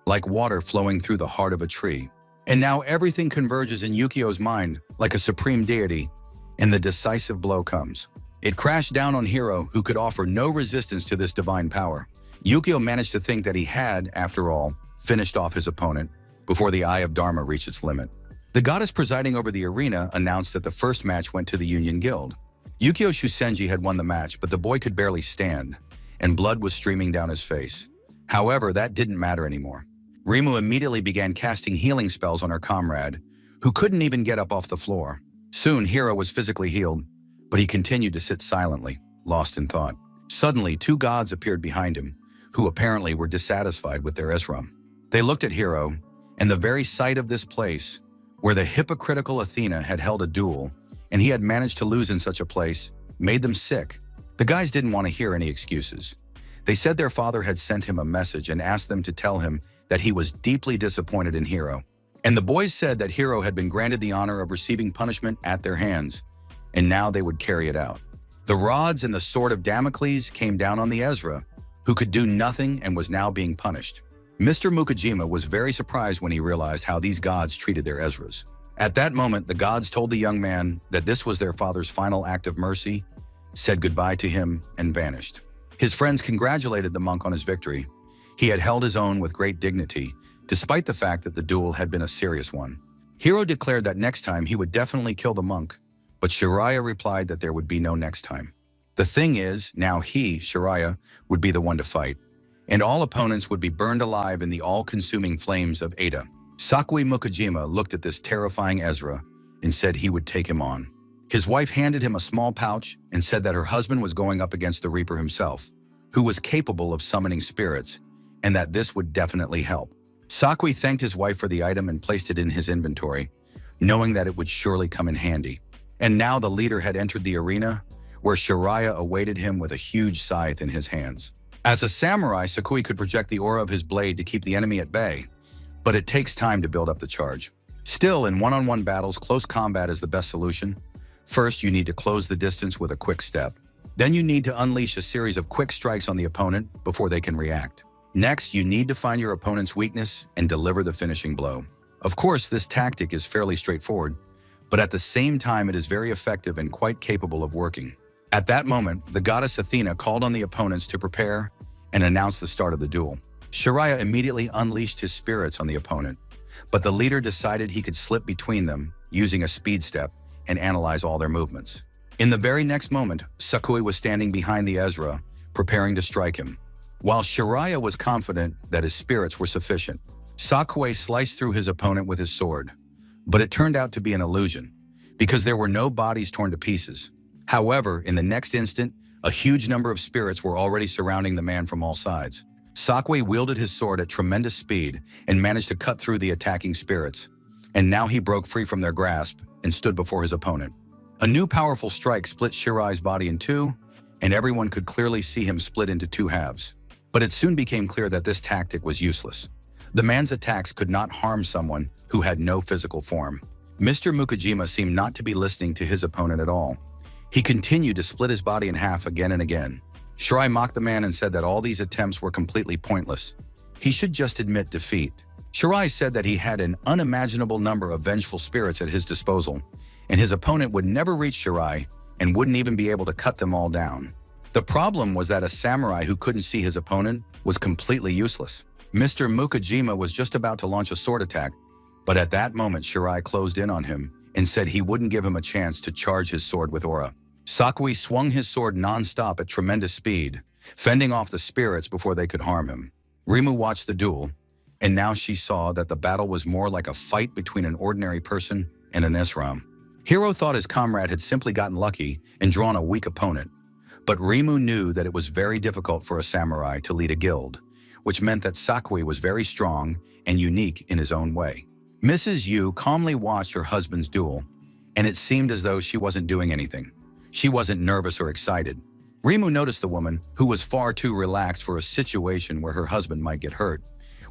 like water flowing through the heart of a tree. And now everything converges in Yukio's mind like a supreme deity, and the decisive blow comes. It crashed down on Hiro, who could offer no resistance to this divine power. Yukio managed to think that he had, after all, finished off his opponent before the Eye of Dharma reached its limit. The goddess presiding over the arena announced that the first match went to the Union Guild. Yukio Shusenji had won the match, but the boy could barely stand, and blood was streaming down his face. However, that didn't matter anymore. Rimu immediately began casting healing spells on her comrade, who couldn't even get up off the floor. Soon, Hiro was physically healed, but he continued to sit silently, lost in thought. Suddenly, two gods appeared behind him, who apparently were dissatisfied with their Esram. They looked at Hiro, and the very sight of this place, where the hypocritical Athena had held a duel, and he had managed to lose in such a place, made them sick. The guys didn't want to hear any excuses. They said their father had sent him a message and asked them to tell him that he was deeply disappointed in Hiro. And the boys said that Hiro had been granted the honor of receiving punishment at their hands, and now they would carry it out. The rods and the sword of Damocles came down on the Ezra, who could do nothing and was now being punished. Mr. Mukajima was very surprised when he realized how these gods treated their Ezras. At that moment, the gods told the young man that this was their father's final act of mercy, said goodbye to him, and vanished. His friends congratulated the monk on his victory. He had held his own with great dignity, despite the fact that the duel had been a serious one. Hiro declared that next time he would definitely kill the monk, but Shiraya replied that there would be no next time. The thing is, now he, Shiraya, would be the one to fight, and all opponents would be burned alive in the all-consuming flames of Ada. Sakui Mukajima looked at this terrifying Ezra and said he would take him on. His wife handed him a small pouch and said that her husband was going up against the Reaper himself, who was capable of summoning spirits, and that this would definitely help. Sakui thanked his wife for the item and placed it in his inventory, knowing that it would surely come in handy. And now the leader had entered the arena, where Shiraya awaited him with a huge scythe in his hands. As a samurai, Sakui could project the aura of his blade to keep the enemy at bay, but it takes time to build up the charge. Still, in one-on-one battles, close combat is the best solution. First, you need to close the distance with a quick step. Then you need to unleash a series of quick strikes on the opponent before they can react. Next, you need to find your opponent's weakness and deliver the finishing blow. Of course, this tactic is fairly straightforward, but at the same time it is very effective and quite capable of working. At that moment, the goddess Athena called on the opponents to prepare and announced the start of the duel. Shiraya immediately unleashed his spirits on the opponent, but the leader decided he could slip between them using a speed step and analyze all their movements. In the very next moment, Sakui was standing behind the Ezra, preparing to strike him. While Shiraya was confident that his spirits were sufficient, Sakui sliced through his opponent with his sword. But it turned out to be an illusion, because there were no bodies torn to pieces. However, in the next instant, a huge number of spirits were already surrounding the man from all sides. Sakui wielded his sword at tremendous speed and managed to cut through the attacking spirits. And now he broke free from their grasp and stood before his opponent. A new powerful strike split Shirai's body in two, and everyone could clearly see him split into two halves. But it soon became clear that this tactic was useless. The man's attacks could not harm someone who had no physical form. Mr. Mukajima seemed not to be listening to his opponent at all. He continued to split his body in half again and again. Shirai mocked the man and said that all these attempts were completely pointless. He should just admit defeat. Shirai said that he had an unimaginable number of vengeful spirits at his disposal, and his opponent would never reach Shirai and wouldn't even be able to cut them all down. The problem was that a samurai who couldn't see his opponent was completely useless. Mr. Mukajima was just about to launch a sword attack, but at that moment Shirai closed in on him and said he wouldn't give him a chance to charge his sword with aura. Sakui swung his sword non-stop at tremendous speed, fending off the spirits before they could harm him. Rimu watched the duel, and now she saw that the battle was more like a fight between an ordinary person and an Esram. Hiro thought his comrade had simply gotten lucky and drawn a weak opponent, but Rimu knew that it was very difficult for a samurai to lead a guild, which meant that Sakui was very strong and unique in his own way. Mrs. Yu calmly watched her husband's duel, and it seemed as though she wasn't doing anything. She wasn't nervous or excited. Rimu noticed the woman, who was far too relaxed for a situation where her husband might get hurt,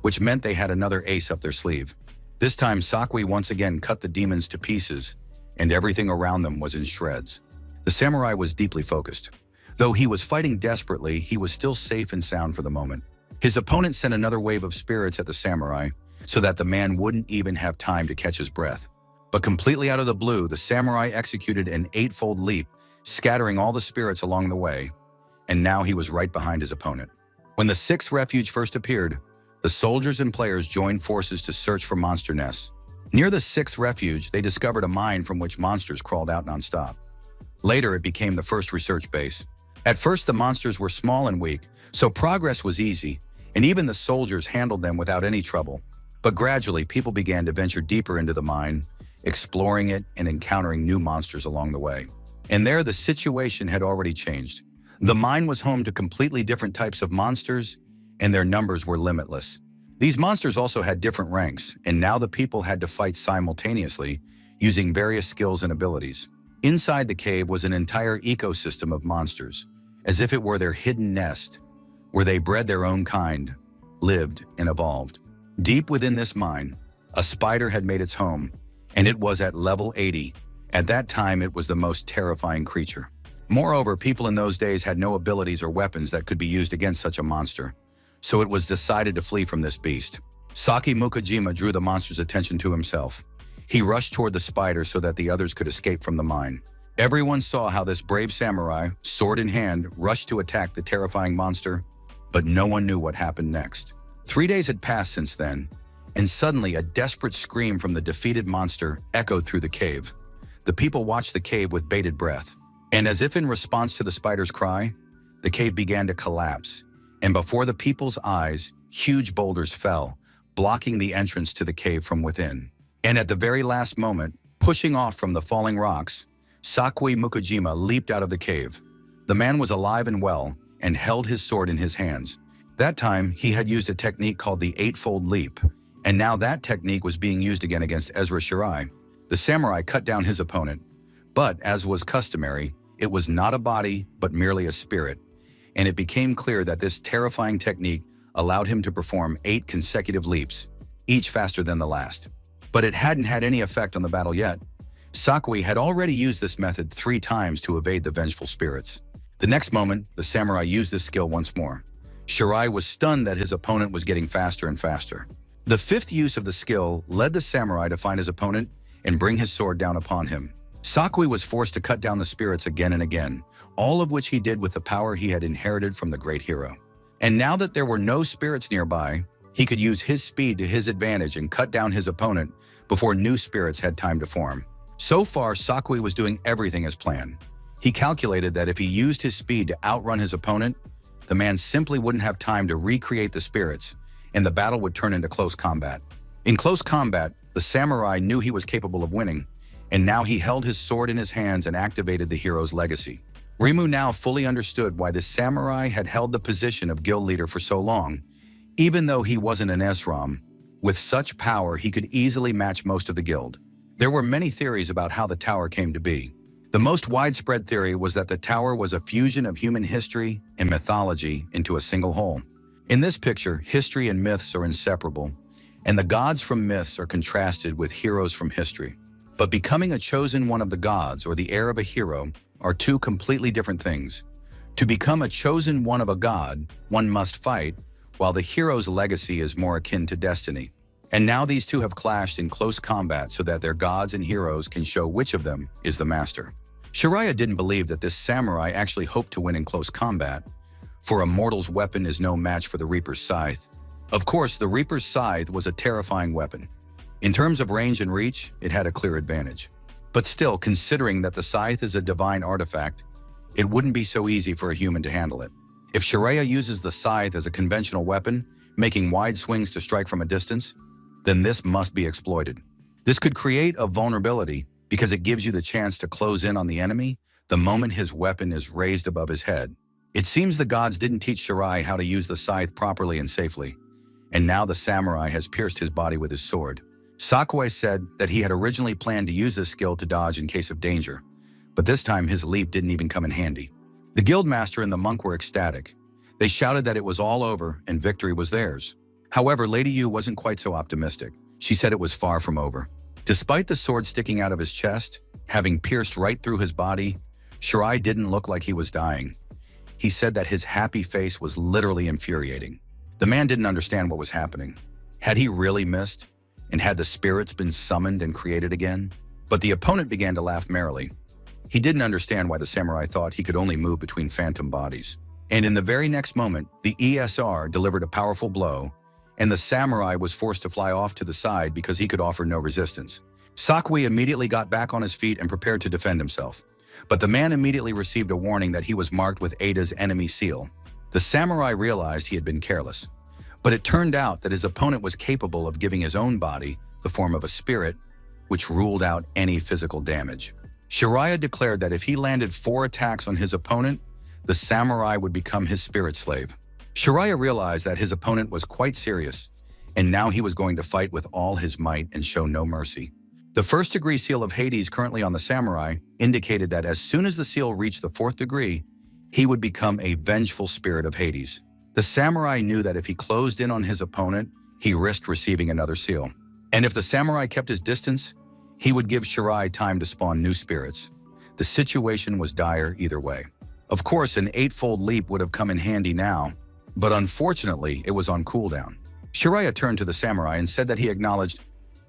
which meant they had another ace up their sleeve. This time, Sakui once again cut the demons to pieces, and everything around them was in shreds. The samurai was deeply focused. Though he was fighting desperately, he was still safe and sound for the moment. His opponent sent another wave of spirits at the samurai, so that the man wouldn't even have time to catch his breath. But completely out of the blue, the samurai executed an eightfold leap, scattering all the spirits along the way, and now he was right behind his opponent. When the sixth refuge first appeared, the soldiers and players joined forces to search for monster nests. Near the sixth refuge, they discovered a mine from which monsters crawled out non-stop. Later, it became the first research base. At first, the monsters were small and weak, so progress was easy, and even the soldiers handled them without any trouble. But gradually, people began to venture deeper into the mine, exploring it and encountering new monsters along the way. And there, the situation had already changed. The mine was home to completely different types of monsters, and their numbers were limitless. These monsters also had different ranks, and now the people had to fight simultaneously, using various skills and abilities. Inside the cave was an entire ecosystem of monsters, as if it were their hidden nest, where they bred their own kind, lived, and evolved. Deep within this mine, a spider had made its home, and it was at level 80. At that time, it was the most terrifying creature. Moreover, people in those days had no abilities or weapons that could be used against such a monster, so it was decided to flee from this beast. Saki Mukajima drew the monster's attention to himself. He rushed toward the spider so that the others could escape from the mine. Everyone saw how this brave samurai, sword in hand, rushed to attack the terrifying monster, but no one knew what happened next. 3 days had passed since then, and suddenly a desperate scream from the defeated monster echoed through the cave. The people watched the cave with bated breath, and as if in response to the spider's cry, the cave began to collapse, and before the people's eyes, huge boulders fell, blocking the entrance to the cave from within. And at the very last moment, pushing off from the falling rocks, Sakui Mukajima leaped out of the cave. The man was alive and well, and held his sword in his hands. That time, he had used a technique called the eightfold leap, and now that technique was being used again against Ezra Shirai. The samurai cut down his opponent, but as was customary, it was not a body, but merely a spirit, and it became clear that this terrifying technique allowed him to perform 8 consecutive leaps, each faster than the last. But it hadn't had any effect on the battle yet. Sakui had already used this method 3 times to evade the vengeful spirits. The next moment, the samurai used this skill once more. Shirai was stunned that his opponent was getting faster and faster. The 5th use of the skill led the samurai to find his opponent and bring his sword down upon him. Sakui was forced to cut down the spirits again and again, all of which he did with the power he had inherited from the great hero. And now that there were no spirits nearby, he could use his speed to his advantage and cut down his opponent before new spirits had time to form. So far, Sakui was doing everything as planned. He calculated that if he used his speed to outrun his opponent, the man simply wouldn't have time to recreate the spirits, and the battle would turn into close combat. In close combat, the samurai knew he was capable of winning, and now he held his sword in his hands and activated the hero's legacy. Rimu now fully understood why the samurai had held the position of guild leader for so long. Even though he wasn't an SRAM, with such power he could easily match most of the guild. There were many theories about how the tower came to be. The most widespread theory was that the tower was a fusion of human history and mythology into a single whole. In this picture, history and myths are inseparable, and the gods from myths are contrasted with heroes from history. But becoming a chosen one of the gods or the heir of a hero are two completely different things. To become a chosen one of a god, one must fight, while the hero's legacy is more akin to destiny. And now these two have clashed in close combat so that their gods and heroes can show which of them is the master. Shiraya didn't believe that this samurai actually hoped to win in close combat, for a mortal's weapon is no match for the Reaper's scythe. Of course, the Reaper's scythe was a terrifying weapon. In terms of range and reach, it had a clear advantage. But still, considering that the scythe is a divine artifact, it wouldn't be so easy for a human to handle it. If Shiraya uses the scythe as a conventional weapon, making wide swings to strike from a distance, then this must be exploited. This could create a vulnerability because it gives you the chance to close in on the enemy the moment his weapon is raised above his head. It seems the gods didn't teach Shirai how to use the scythe properly and safely, and now the samurai has pierced his body with his sword. Sakue said that he had originally planned to use this skill to dodge in case of danger, but this time his leap didn't even come in handy. The guildmaster and the monk were ecstatic. They shouted that it was all over and victory was theirs. However, Lady Yu wasn't quite so optimistic. She said it was far from over. Despite the sword sticking out of his chest, having pierced right through his body, Shirai didn't look like he was dying. He said that his happy face was literally infuriating. The man didn't understand what was happening. Had he really missed? And had the spirits been summoned and created again? But the opponent began to laugh merrily. He didn't understand why the samurai thought he could only move between phantom bodies. And in the very next moment, the ESR delivered a powerful blow, and the samurai was forced to fly off to the side because he could offer no resistance. Sakui immediately got back on his feet and prepared to defend himself. But the man immediately received a warning that he was marked with Ada's enemy seal. The samurai realized he had been careless. But it turned out that his opponent was capable of giving his own body the form of a spirit, which ruled out any physical damage. Shiraya declared that if he landed 4 attacks on his opponent, the samurai would become his spirit slave. Shiraya realized that his opponent was quite serious, and now he was going to fight with all his might and show no mercy. The first degree seal of Hades currently on the samurai indicated that as soon as the seal reached the 4th degree, he would become a vengeful spirit of Hades. The samurai knew that if he closed in on his opponent, he risked receiving another seal. And if the samurai kept his distance, he would give Shirai time to spawn new spirits. The situation was dire either way. Of course, an 8-fold leap would have come in handy now, but unfortunately, it was on cooldown. Shiraya turned to the samurai and said that he acknowledged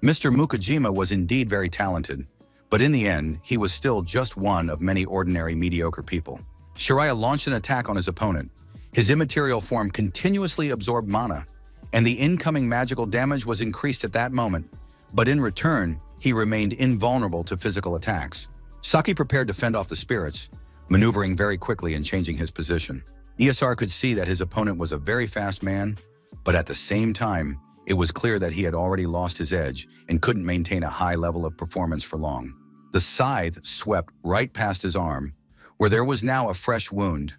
Mr. Mukajima was indeed very talented, but in the end, he was still just one of many ordinary mediocre people. Shiraya launched an attack on his opponent. His immaterial form continuously absorbed mana, and the incoming magical damage was increased at that moment, but in return, he remained invulnerable to physical attacks. Saki prepared to fend off the spirits, maneuvering very quickly and changing his position. ESR could see that his opponent was a very fast man, but at the same time, it was clear that he had already lost his edge and couldn't maintain a high level of performance for long. The scythe swept right past his arm, where there was now a fresh wound,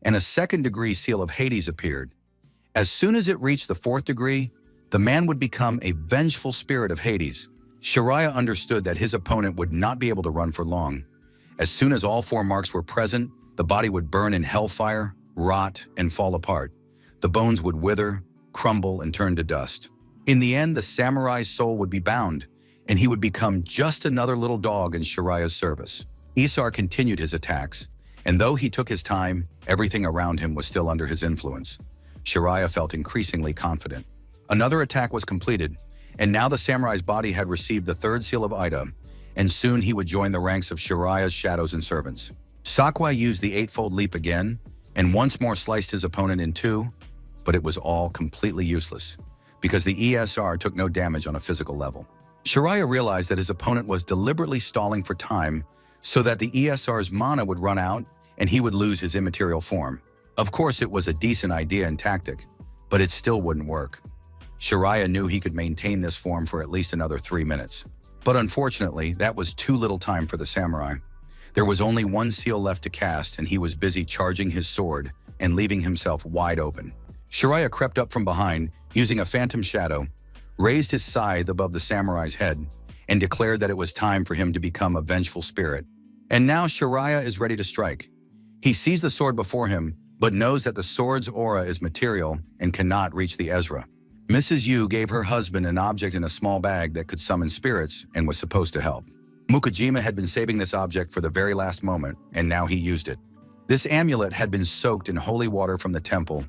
and a 2nd degree seal of Hades appeared. As soon as it reached the 4th degree, the man would become a vengeful spirit of Hades. Shiraya understood that his opponent would not be able to run for long. As soon as all 4 marks were present, the body would burn in hellfire, rot, and fall apart. The bones would wither, crumble, and turn to dust. In the end, the samurai's soul would be bound, and he would become just another little dog in Shiraya's service. Isar continued his attacks, and though he took his time, everything around him was still under his influence. Shiraya felt increasingly confident. Another attack was completed, and now the samurai's body had received the 3rd seal of Ida, and soon he would join the ranks of Shiraya's shadows and servants. Sakui used the 8-fold leap again, and once more sliced his opponent in 2, but it was all completely useless, because the ESR took no damage on a physical level. Shiraya realized that his opponent was deliberately stalling for time so that the ESR's mana would run out and he would lose his immaterial form. Of course, it was a decent idea and tactic, but it still wouldn't work. Shiraya knew he could maintain this form for at least another 3 minutes. But unfortunately, that was too little time for the samurai. There was only one seal left to cast, and he was busy charging his sword and leaving himself wide open. Shiraya crept up from behind, using a phantom shadow, raised his scythe above the samurai's head, and declared that it was time for him to become a vengeful spirit. And now Shiraya is ready to strike. He sees the sword before him, but knows that the sword's aura is material and cannot reach the Ezra. Mrs. Yu gave her husband an object in a small bag that could summon spirits and was supposed to help. Mukajima had been saving this object for the very last moment, and now he used it. This amulet had been soaked in holy water from the temple,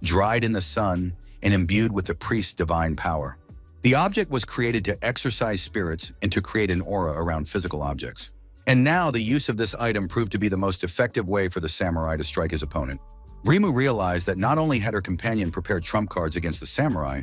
dried in the sun, and imbued with the priest's divine power. The object was created to exorcise spirits and to create an aura around physical objects. And now the use of this item proved to be the most effective way for the samurai to strike his opponent. Rimu realized that not only had her companion prepared trump cards against the samurai,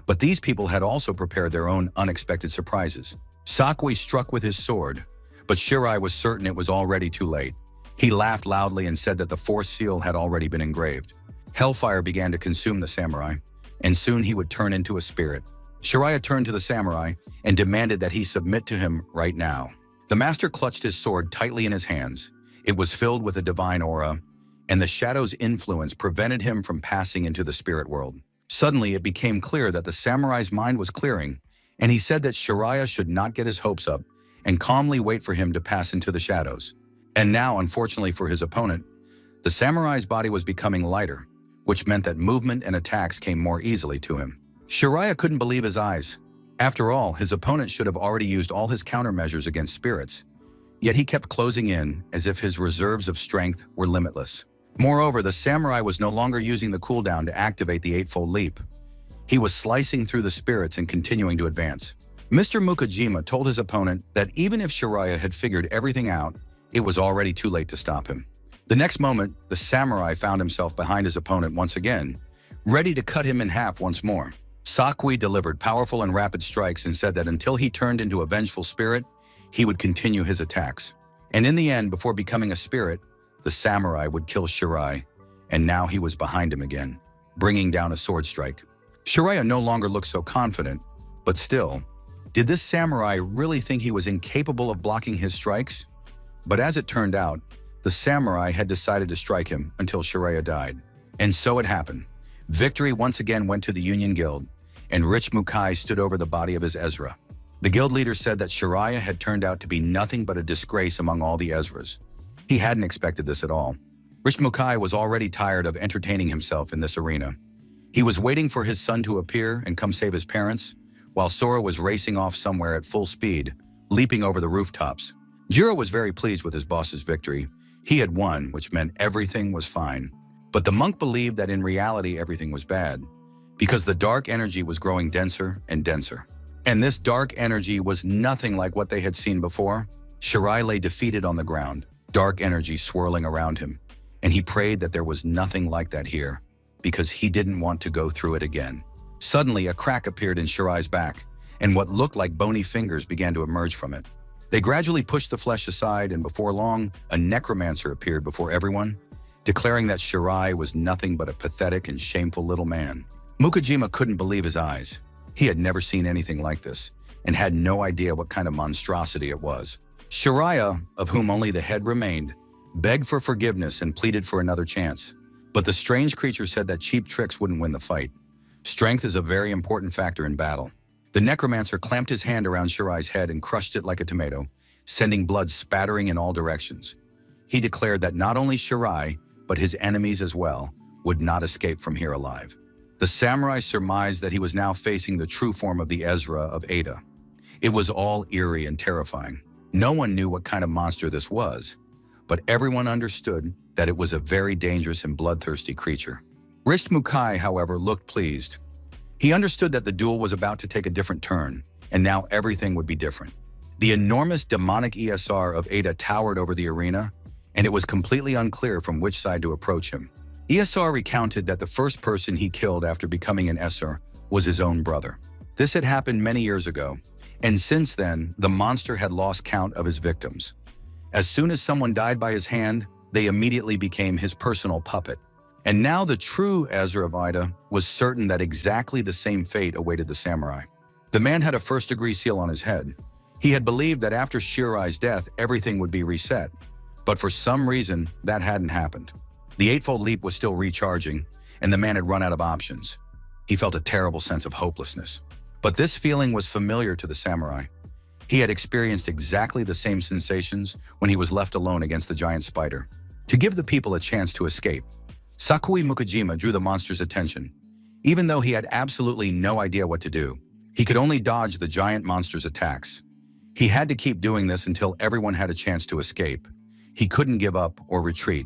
but these people had also prepared their own unexpected surprises. Sakui struck with his sword, but Shirai was certain it was already too late. He laughed loudly and said that the fourth seal had already been engraved. Hellfire began to consume the samurai, and soon he would turn into a spirit. Shiraya turned to the samurai and demanded that he submit to him right now. The master clutched his sword tightly in his hands. It was filled with a divine aura, and the shadow's influence prevented him from passing into the spirit world. Suddenly, it became clear that the samurai's mind was clearing, and he said that Shiraya should not get his hopes up and calmly wait for him to pass into the shadows. And now, unfortunately for his opponent, the samurai's body was becoming lighter, which meant that movement and attacks came more easily to him. Shiraya couldn't believe his eyes. After all, his opponent should have already used all his countermeasures against spirits, yet he kept closing in as if his reserves of strength were limitless. Moreover, the samurai was no longer using the cooldown to activate the eightfold leap. He was slicing through the spirits and continuing to advance. Mr. Mukajima told his opponent that even if Shiraya had figured everything out, it was already too late to stop him. The next moment, the samurai found himself behind his opponent once again, ready to cut him in half once more. Sakui delivered powerful and rapid strikes and said that until he turned into a vengeful spirit, he would continue his attacks. And in the end, before becoming a spirit, the samurai would kill Shirai, and now he was behind him again, bringing down a sword strike. Shiraya no longer looked so confident, but still, did this samurai really think he was incapable of blocking his strikes? But as it turned out, the samurai had decided to strike him until Shiraya died. And so it happened. Victory once again went to the Union Guild, and Rich Mukai stood over the body of his Ezra. The guild leader said that Shiraya had turned out to be nothing but a disgrace among all the Ezras. He hadn't expected this at all. Rich Mukai was already tired of entertaining himself in this arena. He was waiting for his son to appear and come save his parents, while Sora was racing off somewhere at full speed, leaping over the rooftops. Jiro was very pleased with his boss's victory. He had won, which meant everything was fine. But the monk believed that in reality everything was bad, because the dark energy was growing denser and denser. And this dark energy was nothing like what they had seen before. Shirai lay defeated on the ground, dark energy swirling around him, and he prayed that there was nothing like that here, because he didn't want to go through it again. Suddenly, a crack appeared in Shirai's back, and what looked like bony fingers began to emerge from it. They gradually pushed the flesh aside, and before long, a necromancer appeared before everyone, declaring that Shirai was nothing but a pathetic and shameful little man. Mukajima couldn't believe his eyes. He had never seen anything like this, and had no idea what kind of monstrosity it was. Shiraya, of whom only the head remained, begged for forgiveness and pleaded for another chance. But the strange creature said that cheap tricks wouldn't win the fight. Strength is a very important factor in battle. The necromancer clamped his hand around Shirai's head and crushed it like a tomato, sending blood spattering in all directions. He declared that not only Shirai, but his enemies as well, would not escape from here alive. The samurai surmised that he was now facing the true form of the Ezra of Ada. It was all eerie and terrifying. No one knew what kind of monster this was, but everyone understood that it was a very dangerous and bloodthirsty creature. Rich Mukai, however, looked pleased. He understood that the duel was about to take a different turn, and now everything would be different. The enormous demonic ESR of Ada towered over the arena, and it was completely unclear from which side to approach him. ESR recounted that the first person he killed after becoming an SR was his own brother. This had happened many years ago, and since then, the monster had lost count of his victims. As soon as someone died by his hand, they immediately became his personal puppet. And now the true Asura of Ida was certain that exactly the same fate awaited the samurai. The man had a first-degree seal on his head. He had believed that after Shirai's death, everything would be reset. But for some reason, that hadn't happened. The Eightfold Leap was still recharging, and the man had run out of options. He felt a terrible sense of hopelessness. But this feeling was familiar to the samurai. He had experienced exactly the same sensations when he was left alone against the giant spider. To give the people a chance to escape, Sakui Mukajima drew the monster's attention. Even though he had absolutely no idea what to do, he could only dodge the giant monster's attacks. He had to keep doing this until everyone had a chance to escape. He couldn't give up or retreat.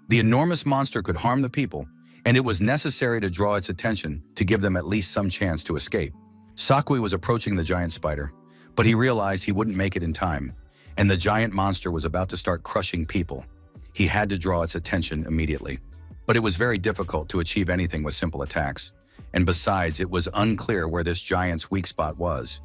The enormous monster could harm the people, and it was necessary to draw its attention to give them at least some chance to escape. Sakui was approaching the giant spider, but he realized he wouldn't make it in time, and the giant monster was about to start crushing people. He had to draw its attention immediately. But it was very difficult to achieve anything with simple attacks, and besides, it was unclear where this giant's weak spot was.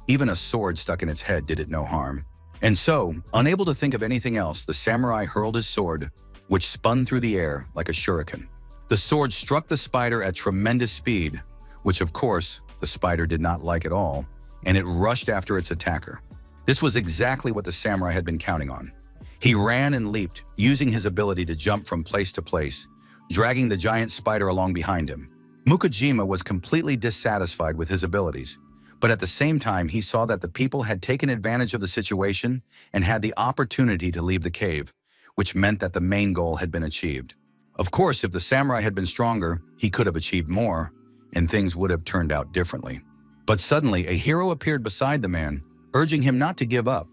Even a sword stuck in its head did it no harm. And so, unable to think of anything else, the samurai hurled his sword, which spun through the air like a shuriken. The sword struck the spider at tremendous speed, which of course, the spider did not like at all, and it rushed after its attacker. This was exactly what the samurai had been counting on. He ran and leaped, using his ability to jump from place to place, dragging the giant spider along behind him. Mukajima was completely dissatisfied with his abilities, but at the same time he saw that the people had taken advantage of the situation and had the opportunity to leave the cave, which meant that the main goal had been achieved. Of course, if the samurai had been stronger, he could have achieved more, and things would have turned out differently. But suddenly, a hero appeared beside the man, urging him not to give up,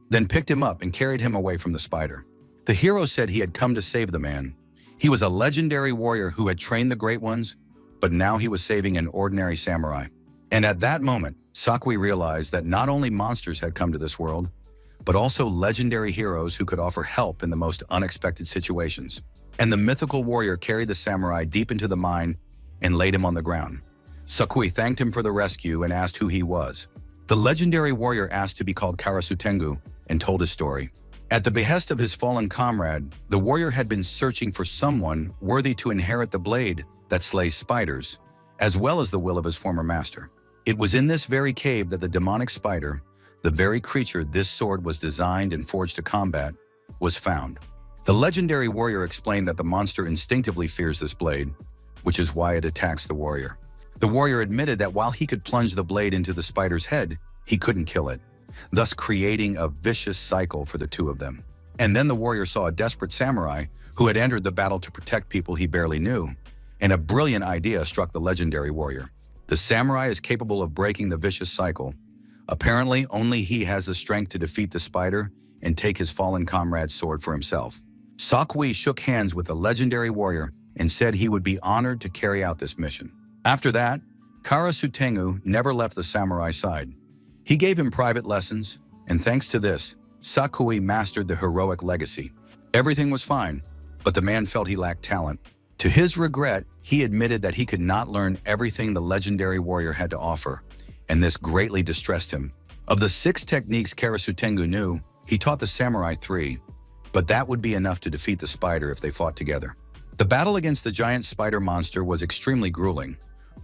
then picked him up and carried him away from the spider. The hero said he had come to save the man. He was a legendary warrior who had trained the great ones, but now he was saving an ordinary samurai. And at that moment, Sakui realized that not only monsters had come to this world, but also legendary heroes who could offer help in the most unexpected situations. And the mythical warrior carried the samurai deep into the mine and laid him on the ground. Sakui thanked him for the rescue and asked who he was. The legendary warrior asked to be called Karasutengu and told his story. At the behest of his fallen comrade, the warrior had been searching for someone worthy to inherit the blade that slays spiders, as well as the will of his former master. It was in this very cave that the demonic spider, the very creature this sword was designed and forged to combat, was found. The legendary warrior explained that the monster instinctively fears this blade, which is why it attacks the warrior. The warrior admitted that while he could plunge the blade into the spider's head, he couldn't kill it, thus creating a vicious cycle for the two of them. And then the warrior saw a desperate samurai who had entered the battle to protect people he barely knew, and a brilliant idea struck the legendary warrior. The samurai is capable of breaking the vicious cycle. Apparently, only he has the strength to defeat the spider and take his fallen comrade's sword for himself. Sakui shook hands with the legendary warrior and said he would be honored to carry out this mission. After that, Karasutengu never left the samurai's side. He gave him private lessons, and thanks to this, Sakui mastered the heroic legacy. Everything was fine, but the man felt he lacked talent. To his regret, he admitted that he could not learn everything the legendary warrior had to offer, and this greatly distressed him. Of the 6 techniques Karasutengu knew, he taught the samurai 3, but that would be enough to defeat the spider if they fought together. The battle against the giant spider monster was extremely grueling.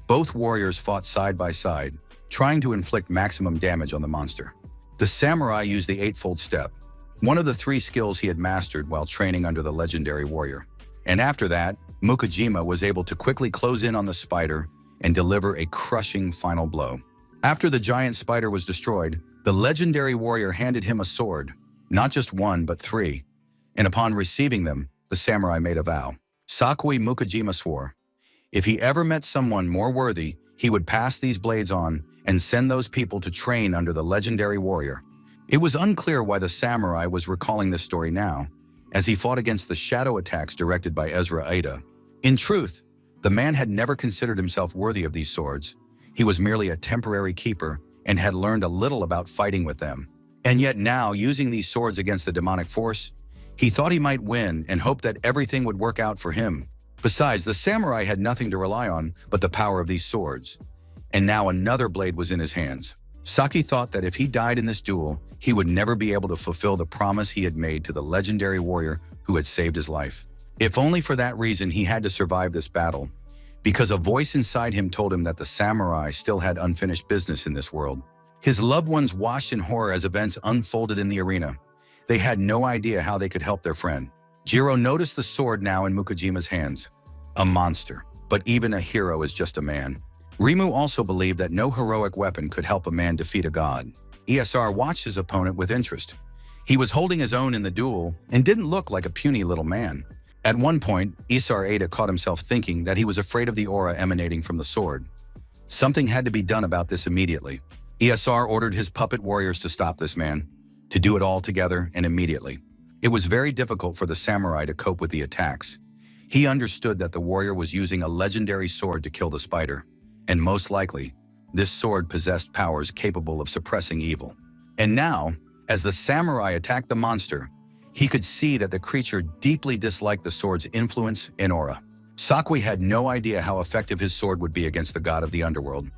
Both warriors fought side by side, trying to inflict maximum damage on the monster. The samurai used the Eightfold Step, one of the 3 skills he had mastered while training under the legendary warrior. And after that, Mukajima was able to quickly close in on the spider and deliver a crushing final blow. After the giant spider was destroyed, the legendary warrior handed him a sword, not just 1 but 3, and upon receiving them, the samurai made a vow. Sakui Mukajima swore, if he ever met someone more worthy, he would pass these blades on and send those people to train under the legendary warrior. It was unclear why the samurai was recalling this story now, as he fought against the shadow attacks directed by Asura Ida. In truth, the man had never considered himself worthy of these swords. He was merely a temporary keeper and had learned a little about fighting with them. And yet now, using these swords against the demonic force, he thought he might win and hoped that everything would work out for him. Besides, the samurai had nothing to rely on but the power of these swords. And now another blade was in his hands. Saki thought that if he died in this duel, he would never be able to fulfill the promise he had made to the legendary warrior who had saved his life. If only for that reason he had to survive this battle, because a voice inside him told him that the samurai still had unfinished business in this world. His loved ones watched in horror as events unfolded in the arena. They had no idea how they could help their friend. Jiro noticed the sword now in Mukajima's hands. A monster. But even a hero is just a man. Rimu also believed that no heroic weapon could help a man defeat a god. ESR watched his opponent with interest. He was holding his own in the duel and didn't look like a puny little man. At one point, Isar Ada caught himself thinking that he was afraid of the aura emanating from the sword. Something had to be done about this immediately. ESR ordered his puppet warriors to stop this man, to do it all together and immediately. It was very difficult for the samurai to cope with the attacks. He understood that the warrior was using a legendary sword to kill the spider, and most likely, this sword possessed powers capable of suppressing evil. And now, as the samurai attacked the monster, he could see that the creature deeply disliked the sword's influence and aura. Sakui had no idea how effective his sword would be against the god of the underworld,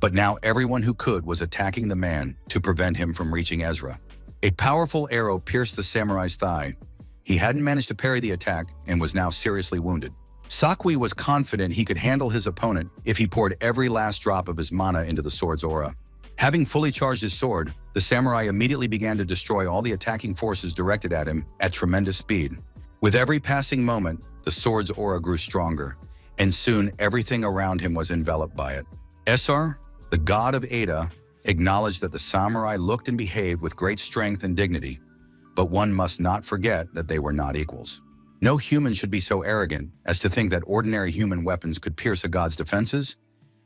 but now everyone who could was attacking the man to prevent him from reaching Ezra. A powerful arrow pierced the samurai's thigh. He hadn't managed to parry the attack and was now seriously wounded. Sakui was confident he could handle his opponent if he poured every last drop of his mana into the sword's aura. Having fully charged his sword, the samurai immediately began to destroy all the attacking forces directed at him at tremendous speed. With every passing moment, the sword's aura grew stronger, and soon everything around him was enveloped by it. Esar, the god of Ada, acknowledged that the samurai looked and behaved with great strength and dignity, but one must not forget that they were not equals. No human should be so arrogant as to think that ordinary human weapons could pierce a god's defenses,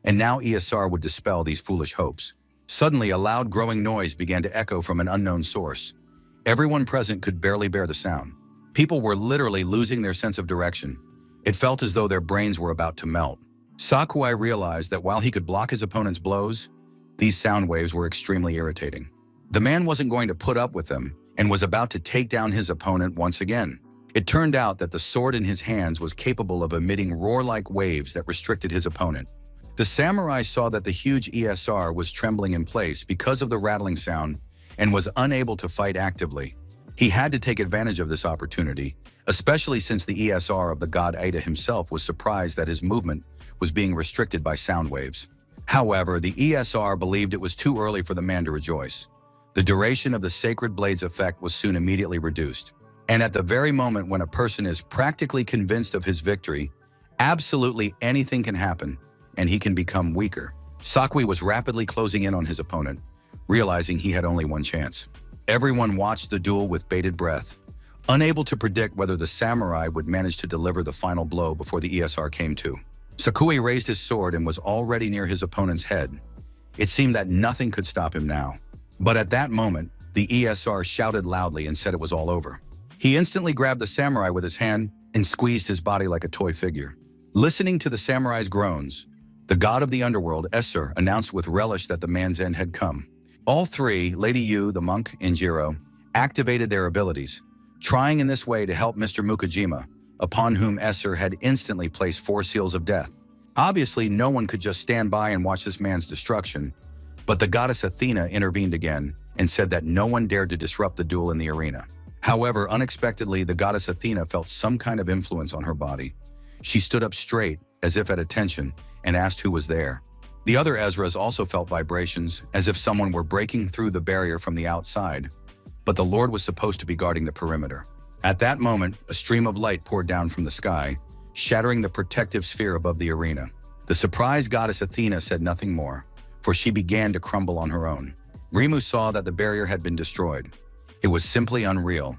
and now Esar would dispel these foolish hopes. Suddenly, a loud growing noise began to echo from an unknown source. Everyone present could barely bear the sound. People were literally losing their sense of direction. It felt as though their brains were about to melt. Sakuai realized that while he could block his opponent's blows, these sound waves were extremely irritating. The man wasn't going to put up with them and was about to take down his opponent once again. It turned out that the sword in his hands was capable of emitting roar-like waves that restricted his opponent. The samurai saw that the huge ESR was trembling in place because of the rattling sound and was unable to fight actively. He had to take advantage of this opportunity, especially since the ESR of the god Ada himself was surprised that his movement was being restricted by sound waves. However, the ESR believed it was too early for the man to rejoice. The duration of the Sacred Blade's effect was soon immediately reduced. And at the very moment when a person is practically convinced of his victory, absolutely anything can happen, and he can become weaker. Sakui was rapidly closing in on his opponent, realizing he had only one chance. Everyone watched the duel with bated breath, unable to predict whether the samurai would manage to deliver the final blow before the ESR came to. Sakui raised his sword and was already near his opponent's head. It seemed that nothing could stop him now. But at that moment, the ESR shouted loudly and said it was all over. He instantly grabbed the samurai with his hand and squeezed his body like a toy figure. Listening to the samurai's groans, the god of the underworld, Esser, announced with relish that the man's end had come. All three, Lady Yu, the monk, and Jiro, activated their abilities, trying in this way to help Mr. Mukajima, upon whom Esser had instantly placed 4 seals of death. Obviously, no one could just stand by and watch this man's destruction, but the goddess Athena intervened again and said that no one dared to disrupt the duel in the arena. However, unexpectedly, the goddess Athena felt some kind of influence on her body. She stood up straight, as if at attention, and asked who was there. The other Ezras also felt vibrations, as if someone were breaking through the barrier from the outside, but the Lord was supposed to be guarding the perimeter. At that moment, a stream of light poured down from the sky, shattering the protective sphere above the arena. The surprised goddess Athena said nothing more, for she began to crumble on her own. Rimu saw that the barrier had been destroyed. It was simply unreal.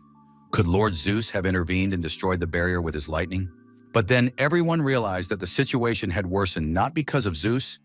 Could Lord Zeus have intervened and destroyed the barrier with his lightning? But then everyone realized that the situation had worsened not because of Zeus,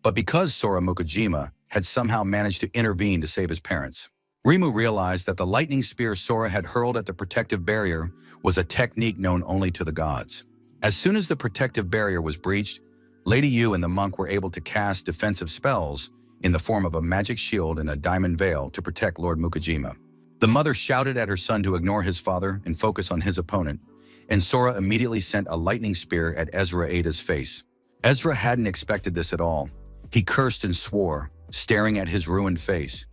but because Sora Mukajima had somehow managed to intervene to save his parents. Rimu realized that the lightning spear Sora had hurled at the protective barrier was a technique known only to the gods. As soon as the protective barrier was breached, Lady Yu and the monk were able to cast defensive spells in the form of a magic shield and a diamond veil to protect Lord Mukajima. The mother shouted at her son to ignore his father and focus on his opponent, and Sora immediately sent a lightning spear at Ezra Ada's face. Ezra hadn't expected this at all. He cursed and swore, staring at his ruined face.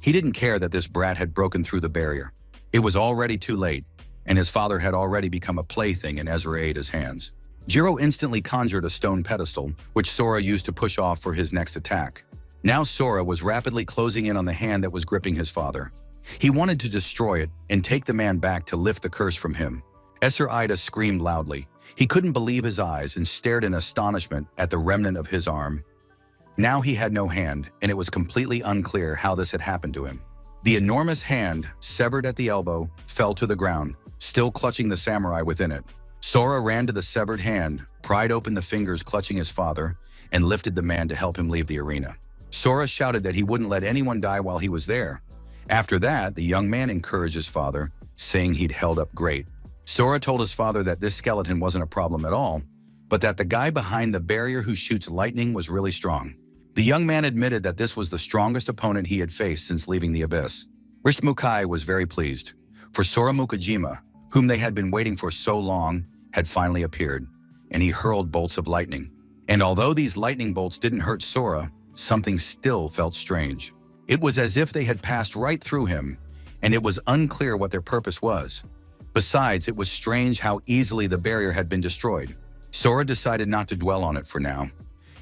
He didn't care that this brat had broken through the barrier. It was already too late, and his father had already become a plaything in Ezraida's hands. Jiro instantly conjured a stone pedestal, which Sora used to push off for his next attack. Now Sora was rapidly closing in on the hand that was gripping his father. He wanted to destroy it and take the man back to lift the curse from him. Ezraida screamed loudly. He couldn't believe his eyes and stared in astonishment at the remnant of his arm. Now he had no hand, and it was completely unclear how this had happened to him. The enormous hand, severed at the elbow, fell to the ground, still clutching the samurai within it. Sora ran to the severed hand, pried open the fingers clutching his father, and lifted the man to help him leave the arena. Sora shouted that he wouldn't let anyone die while he was there. After that, the young man encouraged his father, saying he'd held up great. Sora told his father that this skeleton wasn't a problem at all, but that the guy behind the barrier who shoots lightning was really strong. The young man admitted that this was the strongest opponent he had faced since leaving the abyss. Mukai was very pleased, for Sora Mukajima, whom they had been waiting for so long, had finally appeared, and he hurled bolts of lightning. And although these lightning bolts didn't hurt Sora, something still felt strange. It was as if they had passed right through him, and it was unclear what their purpose was. Besides, it was strange how easily the barrier had been destroyed. Sora decided not to dwell on it for now.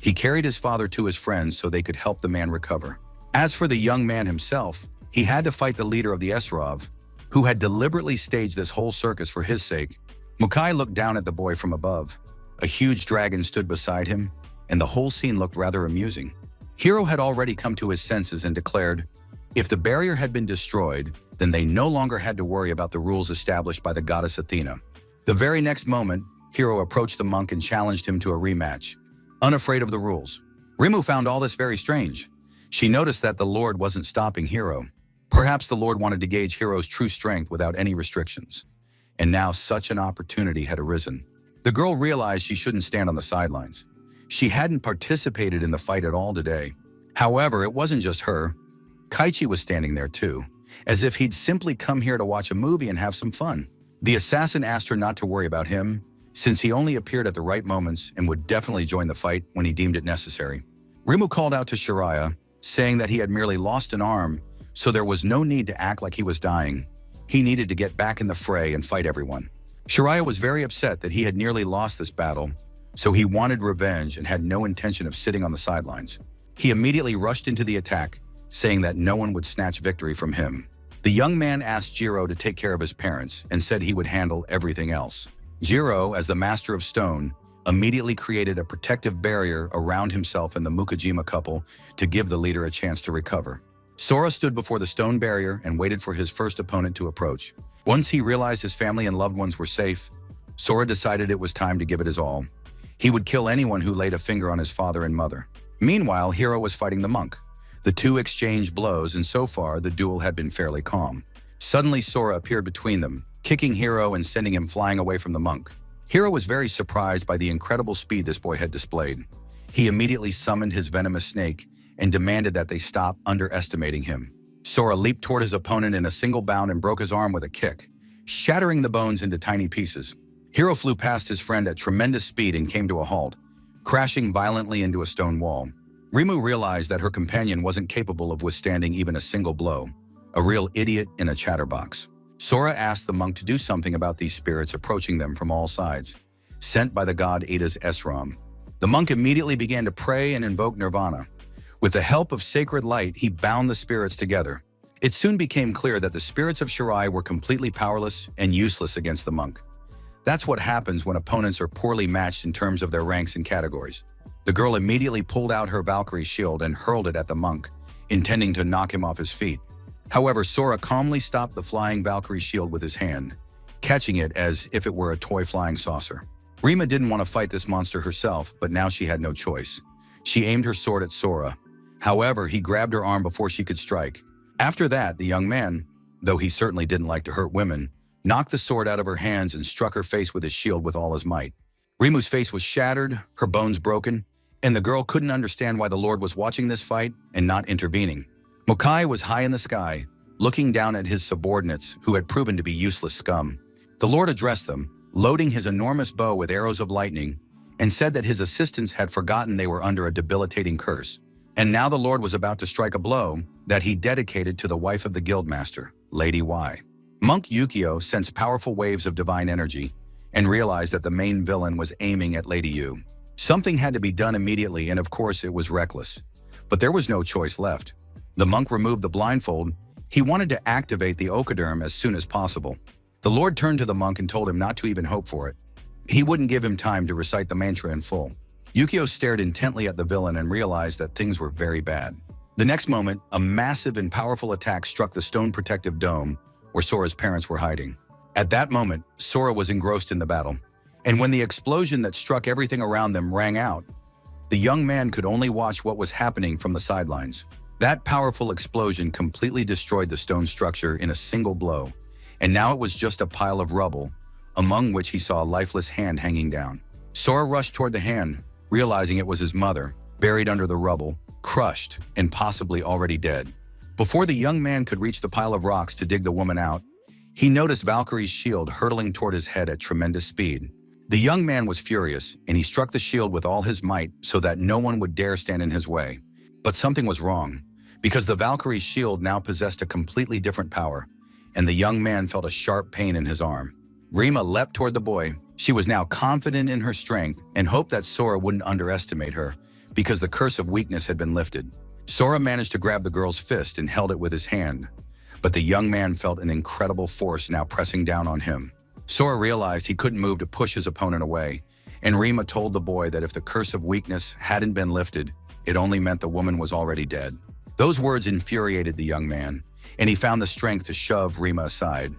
He carried his father to his friends so they could help the man recover. As for the young man himself, he had to fight the leader of the Esrov, who had deliberately staged this whole circus for his sake. Mukai looked down at the boy from above. A huge dragon stood beside him, and the whole scene looked rather amusing. Hiro had already come to his senses and declared, if the barrier had been destroyed, then they no longer had to worry about the rules established by the goddess Athena. The very next moment, Hiro approached the monk and challenged him to a rematch, unafraid of the rules. Rimu found all this very strange. She noticed that the Lord wasn't stopping Hiro. Perhaps the Lord wanted to gauge Hiro's true strength without any restrictions. And now such an opportunity had arisen. The girl realized she shouldn't stand on the sidelines. She hadn't participated in the fight at all today. However, it wasn't just her. Kaichi was standing there too, as if he'd simply come here to watch a movie and have some fun. The assassin asked her not to worry about him, since he only appeared at the right moments and would definitely join the fight when he deemed it necessary. Rimu called out to Shiraya, saying that he had merely lost an arm, so there was no need to act like he was dying. He needed to get back in the fray and fight everyone. Shiraya was very upset that he had nearly lost this battle, so he wanted revenge and had no intention of sitting on the sidelines. He immediately rushed into the attack, saying that no one would snatch victory from him. The young man asked Jiro to take care of his parents and said he would handle everything else. Jiro, as the master of stone, immediately created a protective barrier around himself and the Mukajima couple to give the leader a chance to recover. Sora stood before the stone barrier and waited for his first opponent to approach. Once he realized his family and loved ones were safe, Sora decided it was time to give it his all. He would kill anyone who laid a finger on his father and mother. Meanwhile, Hiro was fighting the monk. The two exchanged blows, and so far, the duel had been fairly calm. Suddenly, Sora appeared between them, kicking Hiro and sending him flying away from the monk. Hiro was very surprised by the incredible speed this boy had displayed. He immediately summoned his venomous snake and demanded that they stop underestimating him. Sora leaped toward his opponent in a single bound and broke his arm with a kick, shattering the bones into tiny pieces. Hiro flew past his friend at tremendous speed and came to a halt, crashing violently into a stone wall. Rimu realized that her companion wasn't capable of withstanding even a single blow, a real idiot in a chatterbox. Sora asked the monk to do something about these spirits approaching them from all sides, sent by the god Ada's Esram. The monk immediately began to pray and invoke Nirvana. With the help of sacred light, he bound the spirits together. It soon became clear that the spirits of Shirai were completely powerless and useless against the monk. That's what happens when opponents are poorly matched in terms of their ranks and categories. The girl immediately pulled out her Valkyrie shield and hurled it at the monk, intending to knock him off his feet. However, Sora calmly stopped the flying Valkyrie shield with his hand, catching it as if it were a toy flying saucer. Rima didn't want to fight this monster herself, but now she had no choice. She aimed her sword at Sora. However, he grabbed her arm before she could strike. After that, the young man, though he certainly didn't like to hurt women, knocked the sword out of her hands and struck her face with his shield with all his might. Rimu's face was shattered, her bones broken, and the girl couldn't understand why the Lord was watching this fight and not intervening. Mukai was high in the sky, looking down at his subordinates who had proven to be useless scum. The Lord addressed them, loading his enormous bow with arrows of lightning, and said that his assistants had forgotten they were under a debilitating curse, And now the Lord was about to strike a blow that he dedicated to the wife of the guildmaster, Lady Y. Monk Yukio sensed powerful waves of divine energy and realized that the main villain was aiming at Lady Yu. Something had to be done immediately, and of course it was reckless. But there was no choice left. The monk removed the blindfold. He wanted to activate the Okoderm as soon as possible. The Lord turned to the monk and told him not to even hope for it. He wouldn't give him time to recite the mantra in full. Yukio stared intently at the villain and realized that things were very bad. The next moment, a massive and powerful attack struck the stone protective dome where Sora's parents were hiding. At that moment, Sora was engrossed in the battle. And when the explosion that struck everything around them rang out, the young man could only watch what was happening from the sidelines. That powerful explosion completely destroyed the stone structure in a single blow, and now it was just a pile of rubble, among which he saw a lifeless hand hanging down. Sora rushed toward the hand, realizing it was his mother, buried under the rubble, crushed, and possibly already dead. Before the young man could reach the pile of rocks to dig the woman out, he noticed Valkyrie's shield hurtling toward his head at tremendous speed. The young man was furious, and he struck the shield with all his might so that no one would dare stand in his way. But something was wrong, because the Valkyrie's shield now possessed a completely different power, and the young man felt a sharp pain in his arm. Rima leapt toward the boy. She was now confident in her strength and hoped that Sora wouldn't underestimate her, because the curse of weakness had been lifted. Sora managed to grab the girl's fist and held it with his hand, but the young man felt an incredible force now pressing down on him. Sora realized he couldn't move to push his opponent away, and Rima told the boy that if the curse of weakness hadn't been lifted, it only meant the woman was already dead. Those words infuriated the young man, and he found the strength to shove Rima aside.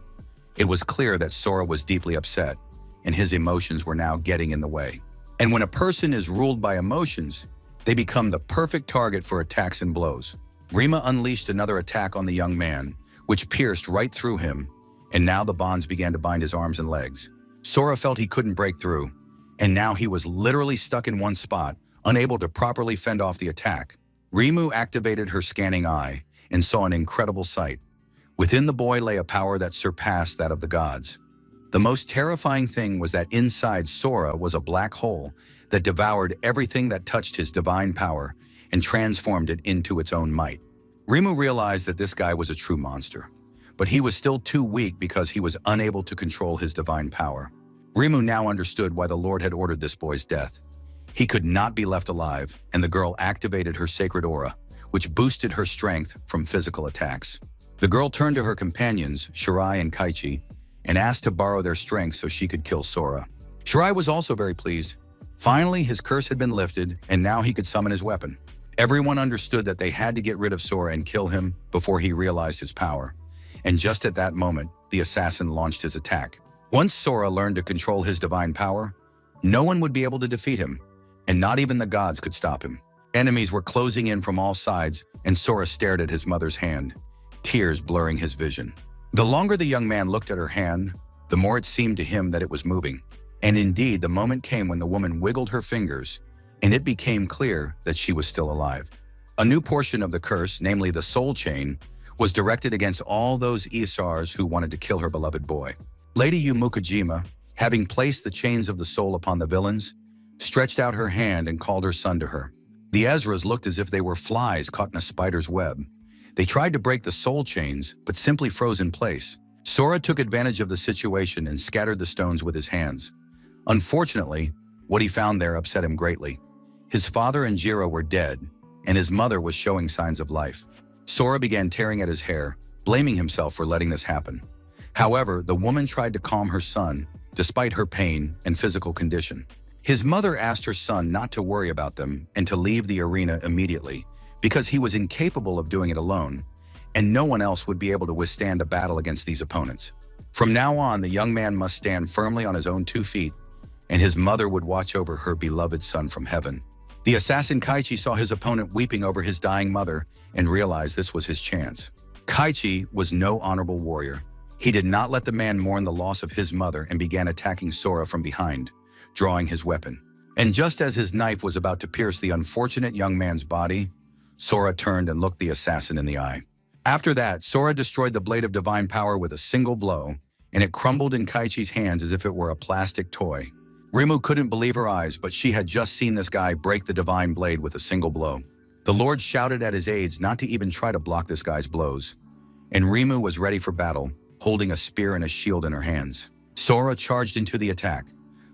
It was clear that Sora was deeply upset, and his emotions were now getting in the way. And when a person is ruled by emotions, they become the perfect target for attacks and blows. Rima unleashed another attack on the young man, which pierced right through him, and now the bonds began to bind his arms and legs. Sora felt he couldn't break through, and now he was literally stuck in one spot, unable to properly fend off the attack. Rimu activated her scanning eye and saw an incredible sight. Within the boy lay a power that surpassed that of the gods. The most terrifying thing was that inside Sora was a black hole that devoured everything that touched his divine power and transformed it into its own might. Rimu realized that this guy was a true monster, but he was still too weak because he was unable to control his divine power. Rimu now understood why the Lord had ordered this boy's death. He could not be left alive, and the girl activated her sacred aura, which boosted her strength from physical attacks. The girl turned to her companions, Shirai and Kaichi, and asked to borrow their strength so she could kill Sora. Shirai was also very pleased. Finally, his curse had been lifted, and now he could summon his weapon. Everyone understood that they had to get rid of Sora and kill him before he realized his power. And just at that moment, the assassin launched his attack. Once Sora learned to control his divine power, no one would be able to defeat him, and not even the gods could stop him. Enemies were closing in from all sides, and Sora stared at his mother's hand, tears blurring his vision. The longer the young man looked at her hand, the more it seemed to him that it was moving. And indeed, the moment came when the woman wiggled her fingers, and it became clear that she was still alive. A new portion of the curse, namely the soul chain, was directed against all those Isars who wanted to kill her beloved boy. Lady Yu Mukajima, having placed the chains of the soul upon the villains, stretched out her hand and called her son to her. The Ezras looked as if they were flies caught in a spider's web. They tried to break the soul chains, but simply froze in place. Sora took advantage of the situation and scattered the stones with his hands. Unfortunately, what he found there upset him greatly. His father and Jiro were dead, and his mother was showing signs of life. Sora began tearing at his hair, blaming himself for letting this happen. However, the woman tried to calm her son, despite her pain and physical condition. His mother asked her son not to worry about them and to leave the arena immediately, because he was incapable of doing it alone, and no one else would be able to withstand a battle against these opponents. From now on, the young man must stand firmly on his own 2 feet, and his mother would watch over her beloved son from heaven. The assassin Kaichi saw his opponent weeping over his dying mother and realized this was his chance. Kaichi was no honorable warrior. He did not let the man mourn the loss of his mother and began attacking Sora from behind, drawing his weapon. And just as his knife was about to pierce the unfortunate young man's body, Sora turned and looked the assassin in the eye. After that, Sora destroyed the blade of divine power with a single blow, and it crumbled in Kaichi's hands as if it were a plastic toy. Rimu couldn't believe her eyes, but she had just seen this guy break the divine blade with a single blow. The Lord shouted at his aides not to even try to block this guy's blows, and Rimu was ready for battle, holding a spear and a shield in her hands. Sora charged into the attack.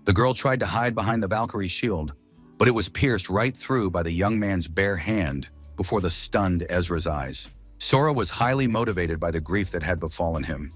The girl tried to hide behind the Valkyrie's shield, but it was pierced right through by the young man's bare hand before the stunned Ezra's eyes. Sora was highly motivated by the grief that had befallen him.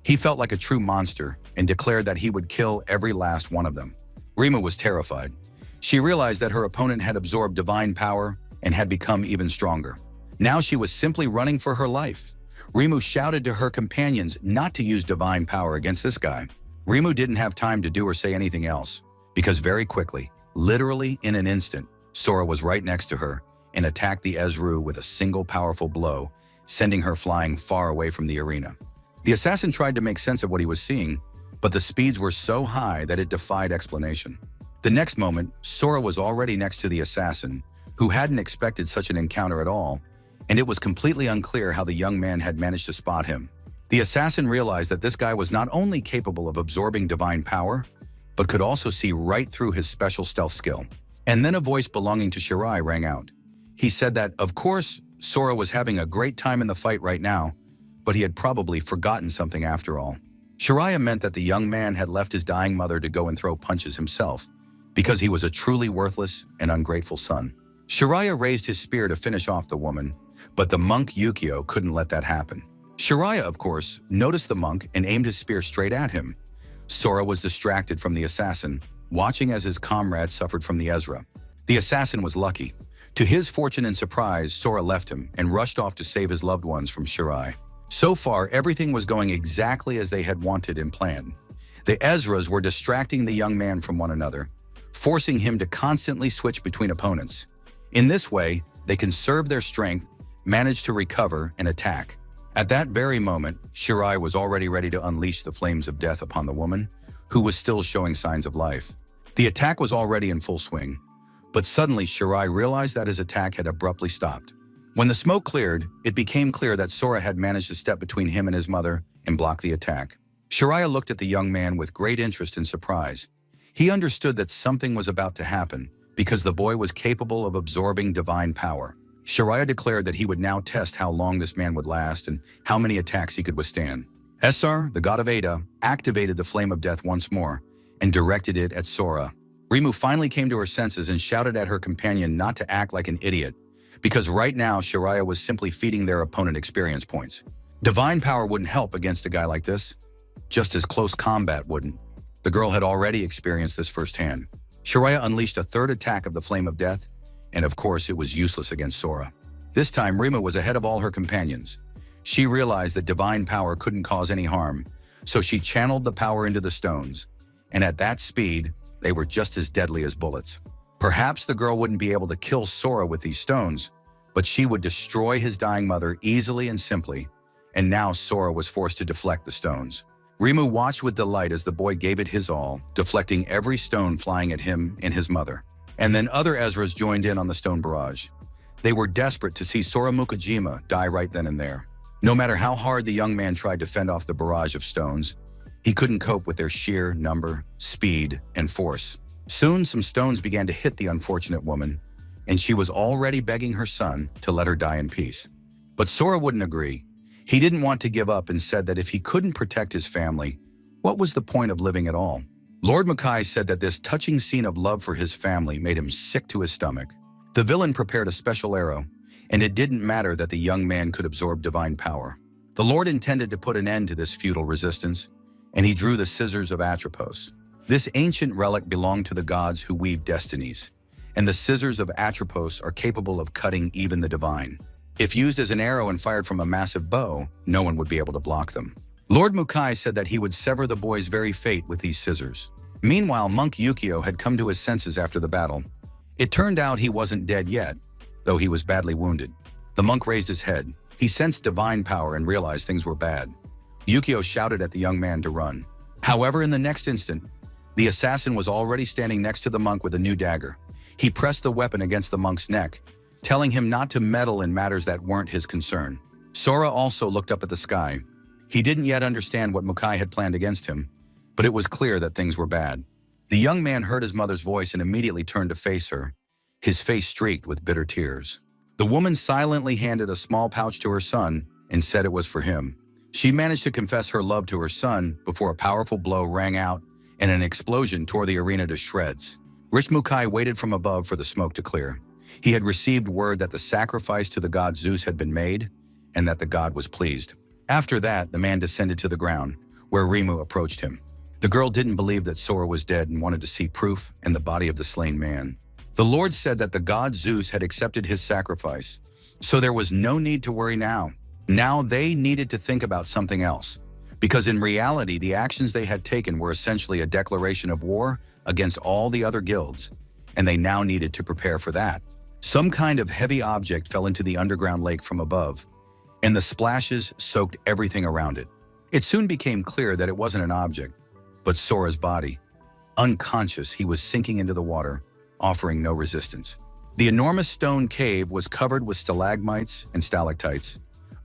He felt like a true monster and declared that he would kill every last one of them. Rimu was terrified. She realized that her opponent had absorbed divine power and had become even stronger. Now she was simply running for her life. Rimu shouted to her companions not to use divine power against this guy. Rimu didn't have time to do or say anything else, because very quickly, literally in an instant, Sora was right next to her and attacked the Ezra with a single powerful blow, sending her flying far away from the arena. The assassin tried to make sense of what he was seeing, but the speeds were so high that it defied explanation. The next moment, Sora was already next to the assassin, who hadn't expected such an encounter at all, and it was completely unclear how the young man had managed to spot him. The assassin realized that this guy was not only capable of absorbing divine power, but could also see right through his special stealth skill. And then a voice belonging to Shirai rang out. He said that, of course, Sora was having a great time in the fight right now, but he had probably forgotten something after all. Shiraya meant that the young man had left his dying mother to go and throw punches himself, because he was a truly worthless and ungrateful son. Shiraya raised his spear to finish off the woman, but the monk Yukio couldn't let that happen. Shiraya, of course, noticed the monk and aimed his spear straight at him. Sora was distracted from the assassin, watching as his comrade suffered from the Ezra. The assassin was lucky. To his fortune and surprise, Sora left him and rushed off to save his loved ones from Shirai. So far, everything was going exactly as they had wanted and planned. The Ezras were distracting the young man from one another, forcing him to constantly switch between opponents. In this way, they conserved their strength, managed to recover, and attack. At that very moment, Shirai was already ready to unleash the flames of death upon the woman, who was still showing signs of life. The attack was already in full swing, but suddenly Shirai realized that his attack had abruptly stopped. When the smoke cleared, it became clear that Sora had managed to step between him and his mother and block the attack. Shiraya looked at the young man with great interest and surprise. He understood that something was about to happen because the boy was capable of absorbing divine power. Shiraya declared that he would now test how long this man would last and how many attacks he could withstand. Esar, the god of Ada, activated the flame of death once more and directed it at Sora. Rimu finally came to her senses and shouted at her companion not to act like an idiot, because right now Shiraya was simply feeding their opponent experience points. Divine power wouldn't help against a guy like this, just as close combat wouldn't. The girl had already experienced this firsthand. Shiraya unleashed a third attack of the Flame of Death, and of course it was useless against Sora. This time Rimu was ahead of all her companions. She realized that divine power couldn't cause any harm, so she channeled the power into the stones, and at that speed, they were just as deadly as bullets. Perhaps the girl wouldn't be able to kill Sora with these stones, but she would destroy his dying mother easily and simply, and now Sora was forced to deflect the stones. Rimu watched with delight as the boy gave it his all, deflecting every stone flying at him and his mother. And then other Ezras joined in on the stone barrage. They were desperate to see Sora Mukajima die right then and there. No matter how hard the young man tried to fend off the barrage of stones, he couldn't cope with their sheer number, speed, and force. Soon, some stones began to hit the unfortunate woman, and she was already begging her son to let her die in peace. But Sora wouldn't agree. He didn't want to give up and said that if he couldn't protect his family, what was the point of living at all? Lord Mukai said that this touching scene of love for his family made him sick to his stomach. The villain prepared a special arrow, and it didn't matter that the young man could absorb divine power. The Lord intended to put an end to this futile resistance, and he drew the scissors of Atropos. This ancient relic belonged to the gods who weave destinies, and the scissors of Atropos are capable of cutting even the divine. If used as an arrow and fired from a massive bow, no one would be able to block them. Lord Mukai said that he would sever the boy's very fate with these scissors. Meanwhile, Monk Yukio had come to his senses after the battle. It turned out he wasn't dead yet, though he was badly wounded. The monk raised his head. He sensed divine power and realized things were bad. Yukio shouted at the young man to run. However, in the next instant, the assassin was already standing next to the monk with a new dagger. He pressed the weapon against the monk's neck, telling him not to meddle in matters that weren't his concern. Sora also looked up at the sky. He didn't yet understand what Mukai had planned against him, but it was clear that things were bad. The young man heard his mother's voice and immediately turned to face her, his face streaked with bitter tears. The woman silently handed a small pouch to her son and said it was for him. She managed to confess her love to her son before a powerful blow rang out and an explosion tore the arena to shreds. Rich Mukai waited from above for the smoke to clear. He had received word that the sacrifice to the god Zeus had been made and that the god was pleased. After that, the man descended to the ground, where Rimu approached him. The girl didn't believe that Sora was dead and wanted to see proof in the body of the slain man. The Lord said that the god Zeus had accepted his sacrifice, so there was no need to worry now. Now they needed to think about something else, because in reality, the actions they had taken were essentially a declaration of war against all the other guilds, and they now needed to prepare for that. Some kind of heavy object fell into the underground lake from above, and the splashes soaked everything around it. It soon became clear that it wasn't an object, but Sora's body. Unconscious, he was sinking into the water, offering no resistance. The enormous stone cave was covered with stalagmites and stalactites.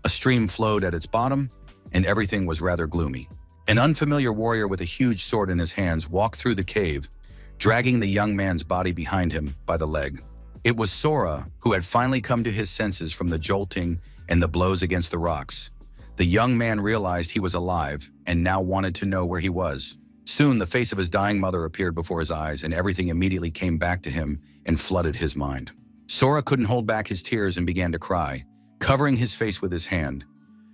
A stream flowed at its bottom, and everything was rather gloomy. An unfamiliar warrior with a huge sword in his hands walked through the cave, dragging the young man's body behind him by the leg. It was Sora, who had finally come to his senses from the jolting and the blows against the rocks. The young man realized he was alive and now wanted to know where he was. Soon, the face of his dying mother appeared before his eyes, and everything immediately came back to him and flooded his mind. Sora couldn't hold back his tears and began to cry, covering his face with his hand.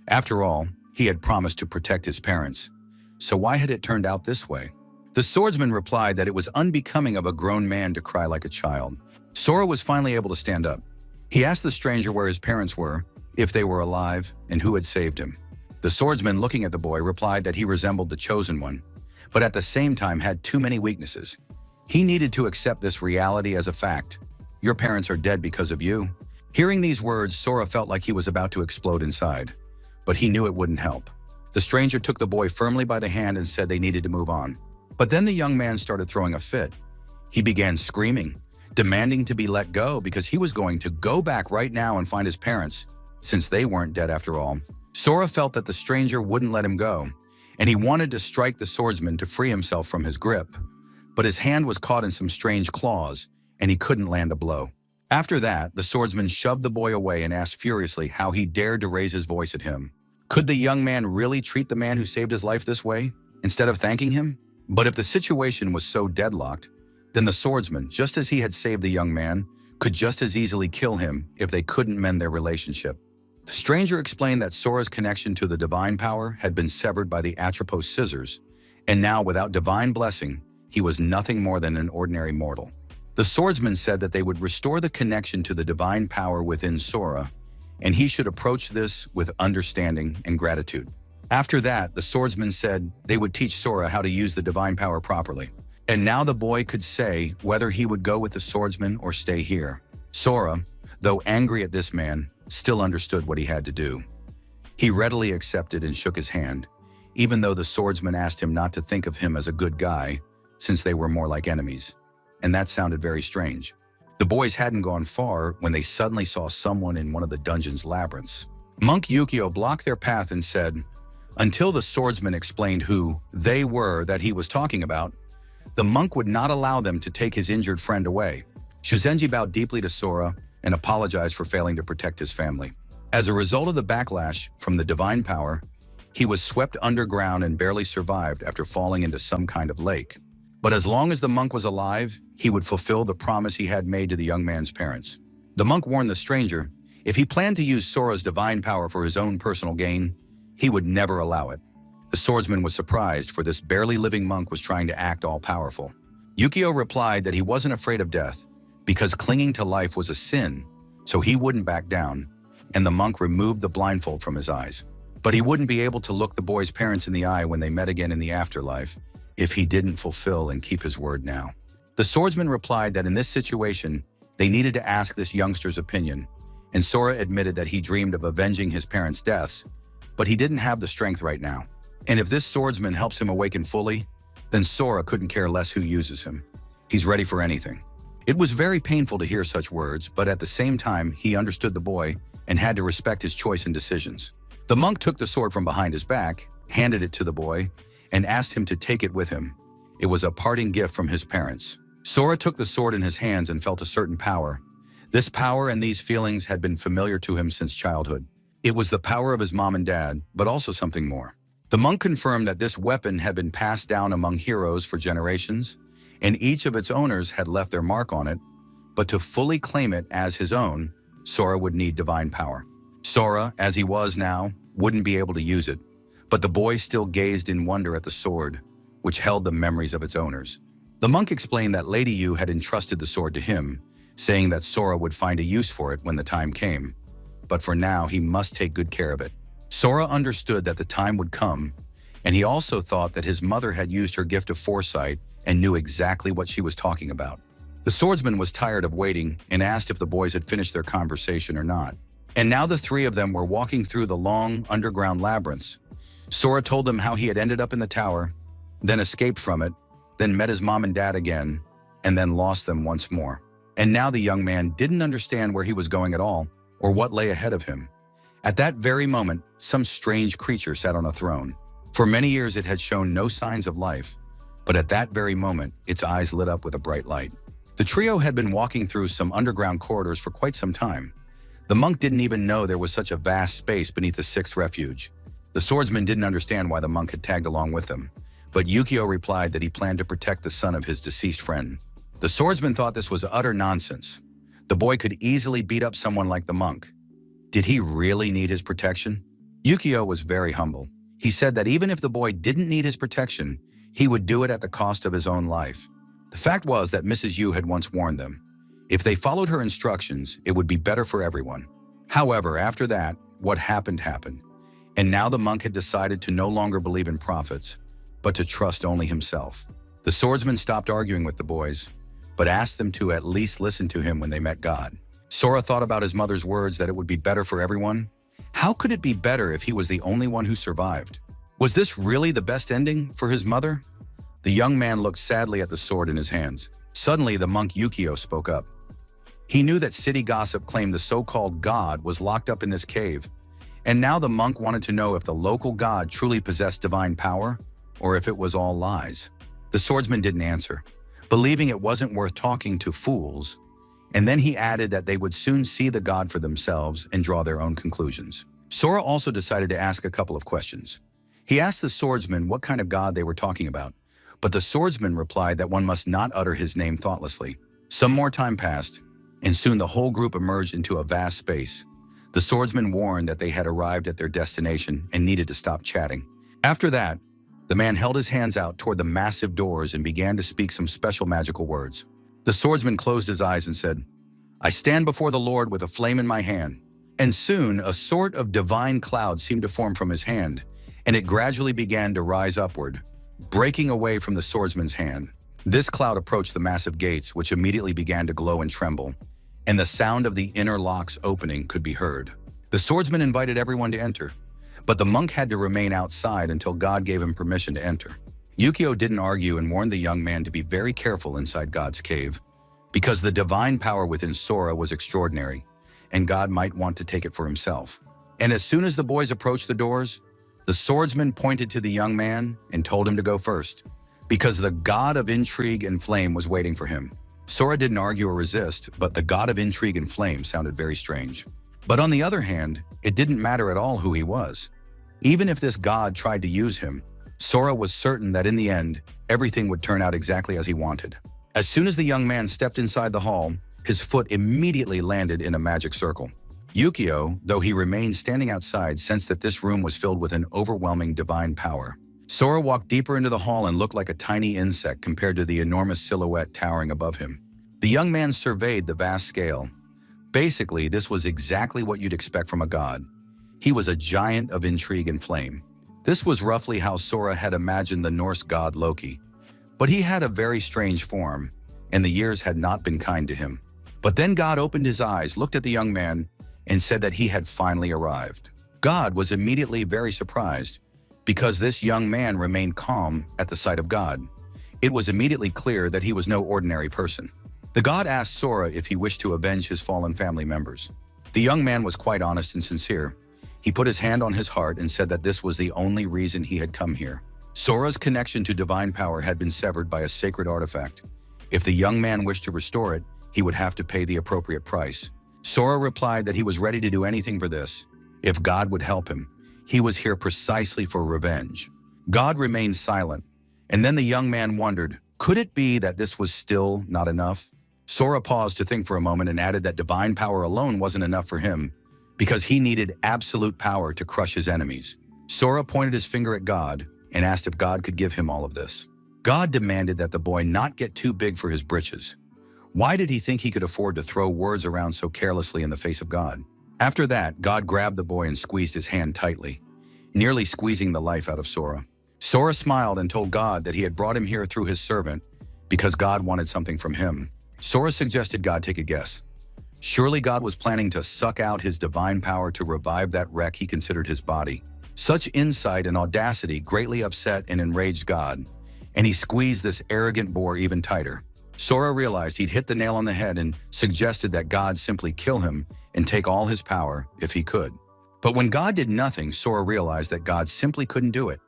After all, he had promised to protect his parents. So why had it turned out this way? The swordsman replied that it was unbecoming of a grown man to cry like a child. Sora was finally able to stand up. He asked the stranger where his parents were, if they were alive, and who had saved him. The swordsman, looking at the boy, replied that he resembled the chosen one, but at the same time had too many weaknesses. He needed to accept this reality as a fact. Your parents are dead because of you. Hearing these words, Sora felt like he was about to explode inside, but he knew it wouldn't help. The stranger took the boy firmly by the hand and said they needed to move on. But then the young man started throwing a fit. He began screaming, demanding to be let go because he was going to go back right now and find his parents, since they weren't dead after all. Sora felt that the stranger wouldn't let him go, and he wanted to strike the swordsman to free himself from his grip. But his hand was caught in some strange claws, and he couldn't land a blow. After that, the swordsman shoved the boy away and asked furiously how he dared to raise his voice at him. Could the young man really treat the man who saved his life this way, instead of thanking him? But if the situation was so deadlocked, then the swordsman, just as he had saved the young man, could just as easily kill him if they couldn't mend their relationship. The stranger explained that Sora's connection to the divine power had been severed by the Atropos scissors, and now without divine blessing, he was nothing more than an ordinary mortal. The swordsman said that they would restore the connection to the divine power within Sora, and he should approach this with understanding and gratitude. After that, the swordsman said they would teach Sora how to use the divine power properly. And now the boy could say whether he would go with the swordsman or stay here. Sora, though angry at this man, still understood what he had to do. He readily accepted and shook his hand, even though the swordsman asked him not to think of him as a good guy, since they were more like enemies. And that sounded very strange. The boys hadn't gone far when they suddenly saw someone in one of the dungeon's labyrinths. Monk Yukio blocked their path and said, until the swordsman explained who they were that he was talking about, the monk would not allow them to take his injured friend away. Shuzenji bowed deeply to Sora and apologized for failing to protect his family. As a result of the backlash from the divine power, he was swept underground and barely survived after falling into some kind of lake. But as long as the monk was alive, he would fulfill the promise he had made to the young man's parents. The monk warned the stranger, if he planned to use Sora's divine power for his own personal gain, he would never allow it. The swordsman was surprised, for this barely living monk was trying to act all-powerful. Yukio replied that he wasn't afraid of death, because clinging to life was a sin, so he wouldn't back down, and the monk removed the blindfold from his eyes. But he wouldn't be able to look the boy's parents in the eye when they met again in the afterlife, if he didn't fulfill and keep his word now. The swordsman replied that in this situation, they needed to ask this youngster's opinion, and Sora admitted that he dreamed of avenging his parents' deaths, but he didn't have the strength right now. And if this swordsman helps him awaken fully, then Sora couldn't care less who uses him. He's ready for anything. It was very painful to hear such words, but at the same time, he understood the boy and had to respect his choice and decisions. The monk took the sword from behind his back, handed it to the boy, and asked him to take it with him. It was a parting gift from his parents. Sora took the sword in his hands and felt a certain power. This power and these feelings had been familiar to him since childhood. It was the power of his mom and dad, but also something more. The monk confirmed that this weapon had been passed down among heroes for generations, and each of its owners had left their mark on it, but to fully claim it as his own, Sora would need divine power. Sora, as he was now, wouldn't be able to use it, but the boy still gazed in wonder at the sword, which held the memories of its owners. The monk explained that Lady Yu had entrusted the sword to him, saying that Sora would find a use for it when the time came, but for now he must take good care of it. Sora understood that the time would come, and he also thought that his mother had used her gift of foresight and knew exactly what she was talking about. The swordsman was tired of waiting and asked if the boys had finished their conversation or not. And now the three of them were walking through the long underground labyrinths. Sora told them how he had ended up in the tower, then escaped from it, then met his mom and dad again, and then lost them once more. And now the young man didn't understand where he was going at all, or what lay ahead of him. At that very moment, some strange creature sat on a throne. For many years it had shown no signs of life, but at that very moment, its eyes lit up with a bright light. The trio had been walking through some underground corridors for quite some time. The monk didn't even know there was such a vast space beneath the sixth refuge. The swordsman didn't understand why the monk had tagged along with them, but Yukio replied that he planned to protect the son of his deceased friend. The swordsman thought this was utter nonsense. The boy could easily beat up someone like the monk. Did he really need his protection? Yukio was very humble. He said that even if the boy didn't need his protection, he would do it at the cost of his own life. The fact was that Mrs. Yu had once warned them. If they followed her instructions, it would be better for everyone. However, after that, what happened happened. And now the monk had decided to no longer believe in prophets, but to trust only himself. The swordsman stopped arguing with the boys, but asked them to at least listen to him when they met God. Sora thought about his mother's words that it would be better for everyone. How could it be better if he was the only one who survived? Was this really the best ending for his mother? The young man looked sadly at the sword in his hands. Suddenly, the monk Yukio spoke up. He knew that city gossip claimed the so-called god was locked up in this cave, and now the monk wanted to know if the local god truly possessed divine power, or if it was all lies. The swordsman didn't answer, believing it wasn't worth talking to fools, and then he added that they would soon see the god for themselves and draw their own conclusions. Sora also decided to ask a couple of questions. He asked the swordsman what kind of god they were talking about, but the swordsman replied that one must not utter his name thoughtlessly. Some more time passed, and soon the whole group emerged into a vast space. The swordsman warned that they had arrived at their destination and needed to stop chatting. After that, the man held his hands out toward the massive doors and began to speak some special magical words. The swordsman closed his eyes and said, "I stand before the Lord with a flame in my hand." And soon a sort of divine cloud seemed to form from his hand, and it gradually began to rise upward, breaking away from the swordsman's hand. This cloud approached the massive gates, which immediately began to glow and tremble, and the sound of the inner locks opening could be heard. The swordsman invited everyone to enter, but the monk had to remain outside until God gave him permission to enter. Yukio didn't argue and warned the young man to be very careful inside God's cave, because the divine power within Sora was extraordinary, and God might want to take it for himself. And as soon as the boys approached the doors, the swordsman pointed to the young man and told him to go first, because the god of intrigue and flame was waiting for him. Sora didn't argue or resist, but the god of intrigue and flame sounded very strange. But on the other hand, it didn't matter at all who he was. Even if this god tried to use him, Sora was certain that in the end, everything would turn out exactly as he wanted. As soon as the young man stepped inside the hall, his foot immediately landed in a magic circle. Yukio, though he remained standing outside, sensed that this room was filled with an overwhelming divine power. Sora walked deeper into the hall and looked like a tiny insect compared to the enormous silhouette towering above him. The young man surveyed the vast scale. Basically, this was exactly what you'd expect from a god. He was a giant of intrigue and flame. This was roughly how Sora had imagined the Norse god Loki. But he had a very strange form, and the years had not been kind to him. But then God opened his eyes, looked at the young man, and said that he had finally arrived. God was immediately very surprised, because this young man remained calm at the sight of God. It was immediately clear that he was no ordinary person. The god asked Sora if he wished to avenge his fallen family members. The young man was quite honest and sincere. He put his hand on his heart and said that this was the only reason he had come here. Sora's connection to divine power had been severed by a sacred artifact. If the young man wished to restore it, he would have to pay the appropriate price. Sora replied that he was ready to do anything for this. If God would help him, he was here precisely for revenge. God remained silent, and then the young man wondered, could it be that this was still not enough? Sora paused to think for a moment and added that divine power alone wasn't enough for him, because he needed absolute power to crush his enemies. Sora pointed his finger at God and asked if God could give him all of this. God demanded that the boy not get too big for his britches. Why did he think he could afford to throw words around so carelessly in the face of God? After that, God grabbed the boy and squeezed his hand tightly, nearly squeezing the life out of Sora. Sora smiled and told God that he had brought him here through his servant because God wanted something from him. Sora suggested God take a guess. Surely God was planning to suck out his divine power to revive that wreck he considered his body. Such insight and audacity greatly upset and enraged God, and he squeezed this arrogant boar even tighter. Sora realized he'd hit the nail on the head and suggested that God simply kill him and take all his power if he could. But when God did nothing, Sora realized that God simply couldn't do it,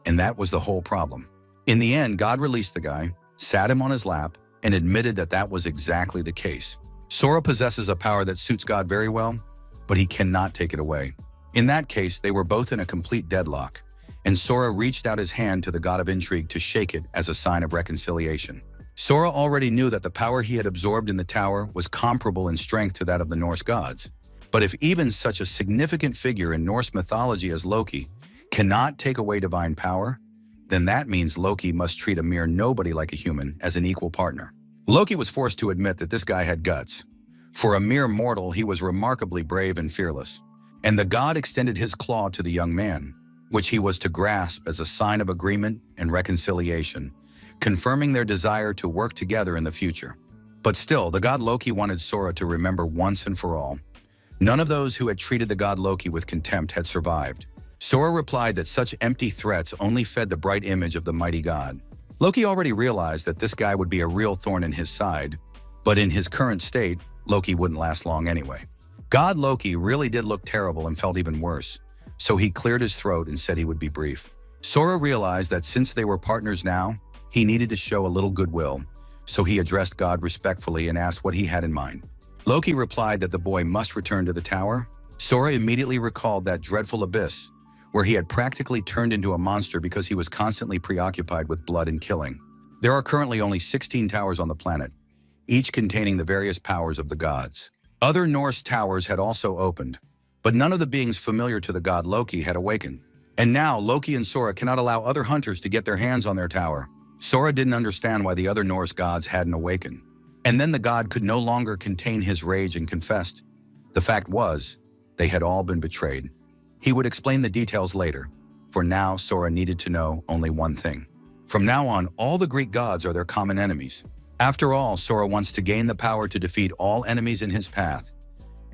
and that was the whole problem. In the end, God released the guy, sat him on his lap, and admitted that that was exactly the case. Sora possesses a power that suits God very well, but he cannot take it away. In that case, they were both in a complete deadlock, and Sora reached out his hand to the god of intrigue to shake it as a sign of reconciliation. Sora already knew that the power he had absorbed in the tower was comparable in strength to that of the Norse gods. But if even such a significant figure in Norse mythology as Loki cannot take away divine power, then that means Loki must treat a mere nobody like a human as an equal partner. Loki was forced to admit that this guy had guts. For a mere mortal, he was remarkably brave and fearless. And the god extended his claw to the young man, which he was to grasp as a sign of agreement and reconciliation, confirming their desire to work together in the future. But still, the god Loki wanted Sora to remember once and for all, none of those who had treated the god Loki with contempt had survived. Sora replied that such empty threats only fed the bright image of the mighty god. Loki already realized that this guy would be a real thorn in his side, but in his current state, Loki wouldn't last long anyway. God Loki really did look terrible and felt even worse, so he cleared his throat and said he would be brief. Sora realized that since they were partners now, he needed to show a little goodwill, so he addressed God respectfully and asked what he had in mind. Loki replied that the boy must return to the tower. Sora immediately recalled that dreadful abyss, where he had practically turned into a monster because he was constantly preoccupied with blood and killing. There are currently only 16 towers on the planet, each containing the various powers of the gods. Other Norse towers had also opened, but none of the beings familiar to the god Loki had awakened. And now Loki and Sora cannot allow other hunters to get their hands on their tower. Sora didn't understand why the other Norse gods hadn't awakened. And then the god could no longer contain his rage and confessed. The fact was, they had all been betrayed. He would explain the details later. For now, Sora needed to know only one thing. From now on, all the Greek gods are their common enemies. After all, Sora wants to gain the power to defeat all enemies in his path.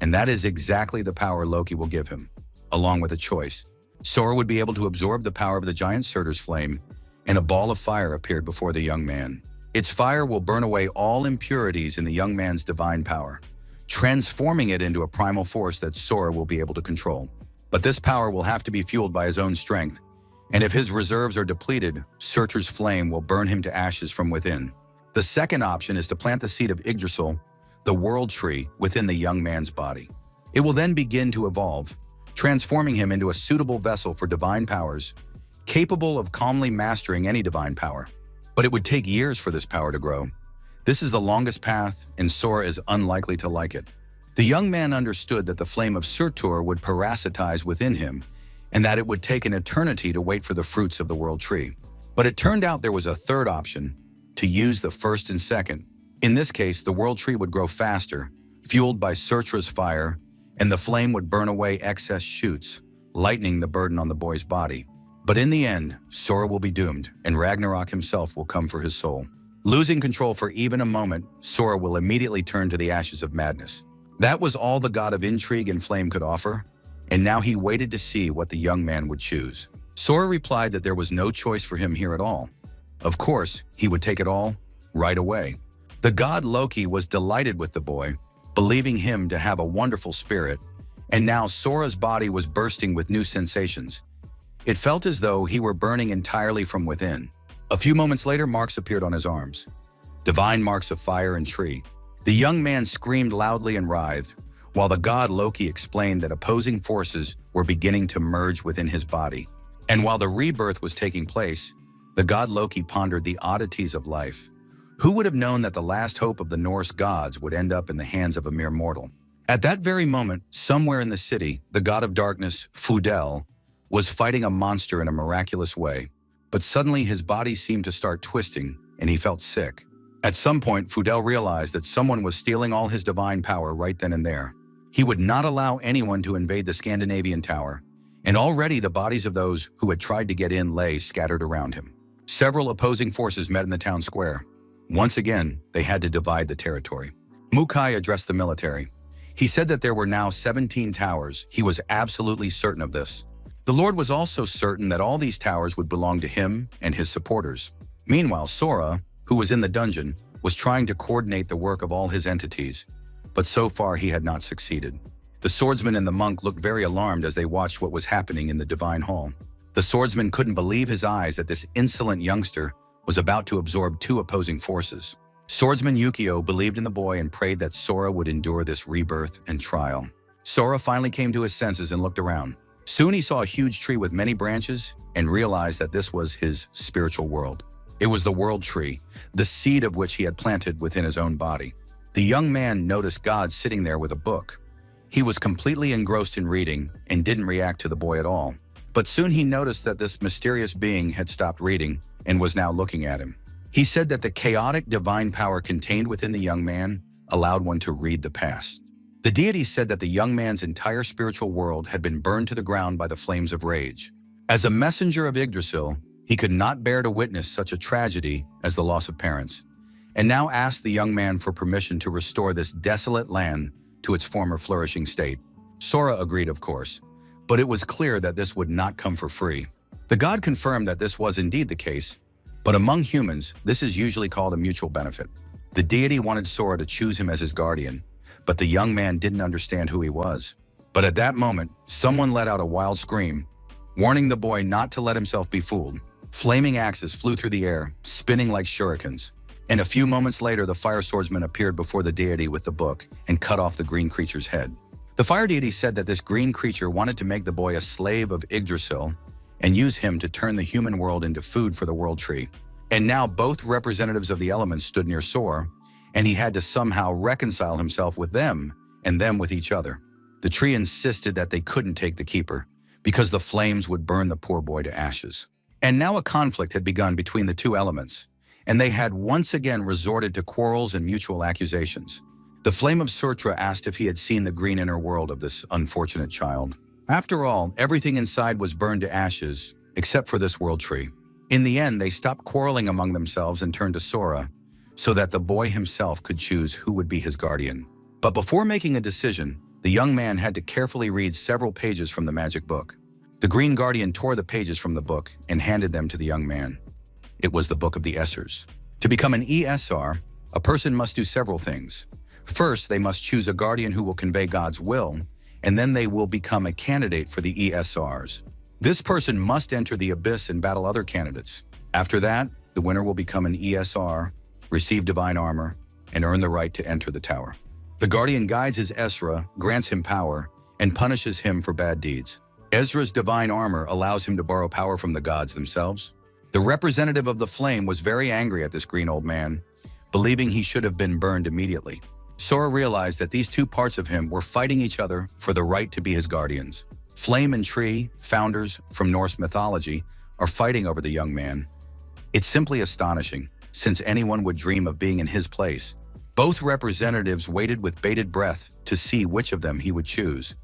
And that is exactly the power Loki will give him, along with a choice. Sora would be able to absorb the power of the giant Surtur's flame, and a ball of fire appeared before the young man. Its fire will burn away all impurities in the young man's divine power, transforming it into a primal force that Sora will be able to control. But this power will have to be fueled by his own strength, and if his reserves are depleted, Surtur's flame will burn him to ashes from within. The second option is to plant the seed of Yggdrasil, the world tree, within the young man's body. It will then begin to evolve, transforming him into a suitable vessel for divine powers, capable of calmly mastering any divine power. But it would take years for this power to grow. This is the longest path, and Sora is unlikely to like it. The young man understood that the flame of Surtur would parasitize within him, and that it would take an eternity to wait for the fruits of the world tree. But it turned out there was a third option, to use the first and second. In this case, the world tree would grow faster, fueled by Surtur's fire, and the flame would burn away excess shoots, lightening the burden on the boy's body. But in the end, Sora will be doomed, and Ragnarok himself will come for his soul. Losing control for even a moment, Sora will immediately turn to the ashes of madness. That was all the god of intrigue and flame could offer, and now he waited to see what the young man would choose. Sora replied that there was no choice for him here at all. Of course, he would take it all, right away. The god Loki was delighted with the boy, believing him to have a wonderful spirit, and now Sora's body was bursting with new sensations. It felt as though he were burning entirely from within. A few moments later, marks appeared on his arms. Divine marks of fire and tree. The young man screamed loudly and writhed, while the god Loki explained that opposing forces were beginning to merge within his body. And while the rebirth was taking place, the god Loki pondered the oddities of life. Who would have known that the last hope of the Norse gods would end up in the hands of a mere mortal? At that very moment, somewhere in the city, the god of darkness, Fudel, was fighting a monster in a miraculous way. But suddenly his body seemed to start twisting, and he felt sick. At some point, Fudel realized that someone was stealing all his divine power right then and there. He would not allow anyone to invade the Scandinavian tower, and already the bodies of those who had tried to get in lay scattered around him. Several opposing forces met in the town square. Once again, they had to divide the territory. Mukai addressed the military. He said that there were now 17 towers. He was absolutely certain of this. The Lord was also certain that all these towers would belong to him and his supporters. Meanwhile, Sora, who was in the dungeon, was trying to coordinate the work of all his entities, but so far he had not succeeded. The swordsman and the monk looked very alarmed as they watched what was happening in the divine hall. The swordsman couldn't believe his eyes that this insolent youngster was about to absorb two opposing forces. Swordsman Yukio believed in the boy and prayed that Sora would endure this rebirth and trial. Sora finally came to his senses and looked around. Soon he saw a huge tree with many branches and realized that this was his spiritual world. It was the world tree, the seed of which he had planted within his own body. The young man noticed God sitting there with a book. He was completely engrossed in reading and didn't react to the boy at all. But soon he noticed that this mysterious being had stopped reading and was now looking at him. He said that the chaotic divine power contained within the young man allowed one to read the past. The deity said that the young man's entire spiritual world had been burned to the ground by the flames of rage. As a messenger of Yggdrasil, he could not bear to witness such a tragedy as the loss of parents, and now asked the young man for permission to restore this desolate land to its former flourishing state. Sora agreed, of course, but it was clear that this would not come for free. The god confirmed that this was indeed the case, but among humans, this is usually called a mutual benefit. The deity wanted Sora to choose him as his guardian, but the young man didn't understand who he was. But at that moment, someone let out a wild scream, warning the boy not to let himself be fooled. Flaming axes flew through the air, spinning like shurikens. And a few moments later, the fire swordsman appeared before the deity with the book and cut off the green creature's head. The fire deity said that this green creature wanted to make the boy a slave of Yggdrasil and use him to turn the human world into food for the world tree. And now both representatives of the elements stood near Sora, and he had to somehow reconcile himself with them and them with each other. The tree insisted that they couldn't take the keeper because the flames would burn the poor boy to ashes. And now a conflict had begun between the two elements, and they had once again resorted to quarrels and mutual accusations. The Flame of Surtra asked if he had seen the green inner world of this unfortunate child. After all, everything inside was burned to ashes, except for this world tree. In the end, they stopped quarreling among themselves and turned to Sora, so that the boy himself could choose who would be his guardian. But before making a decision, the young man had to carefully read several pages from the magic book. The green guardian tore the pages from the book and handed them to the young man. It was the Book of the Essers. To become an ESR, a person must do several things. First, they must choose a guardian who will convey God's will, and then they will become a candidate for the ESRs. This person must enter the abyss and battle other candidates. After that, the winner will become an ESR, receive divine armor, and earn the right to enter the tower. The guardian guides his Esra, grants him power, and punishes him for bad deeds. Ezra's divine armor allows him to borrow power from the gods themselves. The representative of the flame was very angry at this green old man, believing he should have been burned immediately. Sora realized that these two parts of him were fighting each other for the right to be his guardians. Flame and tree, founders from Norse mythology, are fighting over the young man. It's simply astonishing, since anyone would dream of being in his place. Both representatives waited with bated breath to see which of them he would choose.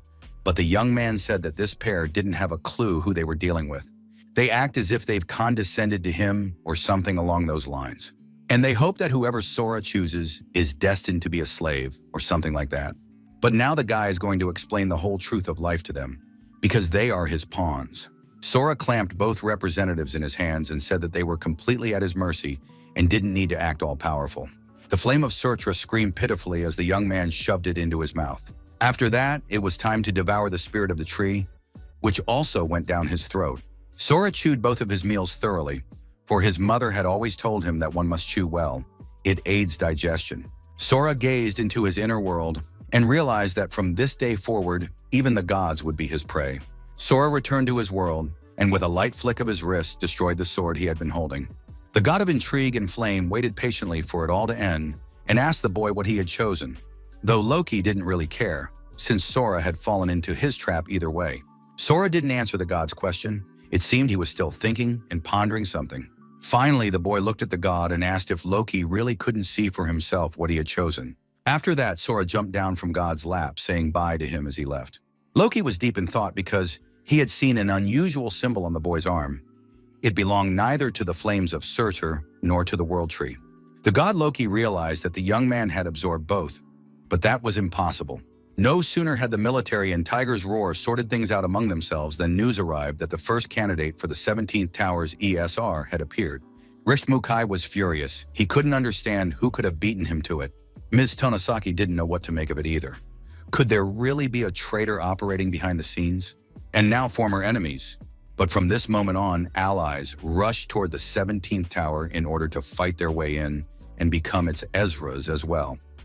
But the young man said that this pair didn't have a clue who they were dealing with. They act as if they've condescended to him or something along those lines. And they hope that whoever Sora chooses is destined to be a slave or something like that. But now the guy is going to explain the whole truth of life to them, because they are his pawns. Sora clamped both representatives in his hands and said that they were completely at his mercy and didn't need to act all powerful. The Flame of Surtra screamed pitifully as the young man shoved it into his mouth. After that, it was time to devour the spirit of the tree, which also went down his throat. Sora chewed both of his meals thoroughly, for his mother had always told him that one must chew well. It aids digestion. Sora gazed into his inner world and realized that from this day forward, even the gods would be his prey. Sora returned to his world and with a light flick of his wrist destroyed the sword he had been holding. The god of intrigue and flame waited patiently for it all to end and asked the boy what he had chosen, though Loki didn't really care, since Sora had fallen into his trap either way. Sora didn't answer the god's question. It seemed he was still thinking and pondering something. Finally, the boy looked at the god and asked if Loki really couldn't see for himself what he had chosen. After that, Sora jumped down from God's lap, saying bye to him as he left. Loki was deep in thought because he had seen an unusual symbol on the boy's arm. It belonged neither to the flames of Surtur nor to the World Tree. The god Loki realized that the young man had absorbed both, but that was impossible. No sooner had the military and Tiger's Roar sorted things out among themselves than news arrived that the first candidate for the 17th Tower's ESR had appeared. Rishmukai was furious. He couldn't understand who could have beaten him to it. Ms. Tonosaki didn't know what to make of it either. Could there really be a traitor operating behind the scenes? And now former enemies. But from this moment on, allies rushed toward the 17th Tower in order to fight their way in and become its Ezras as well.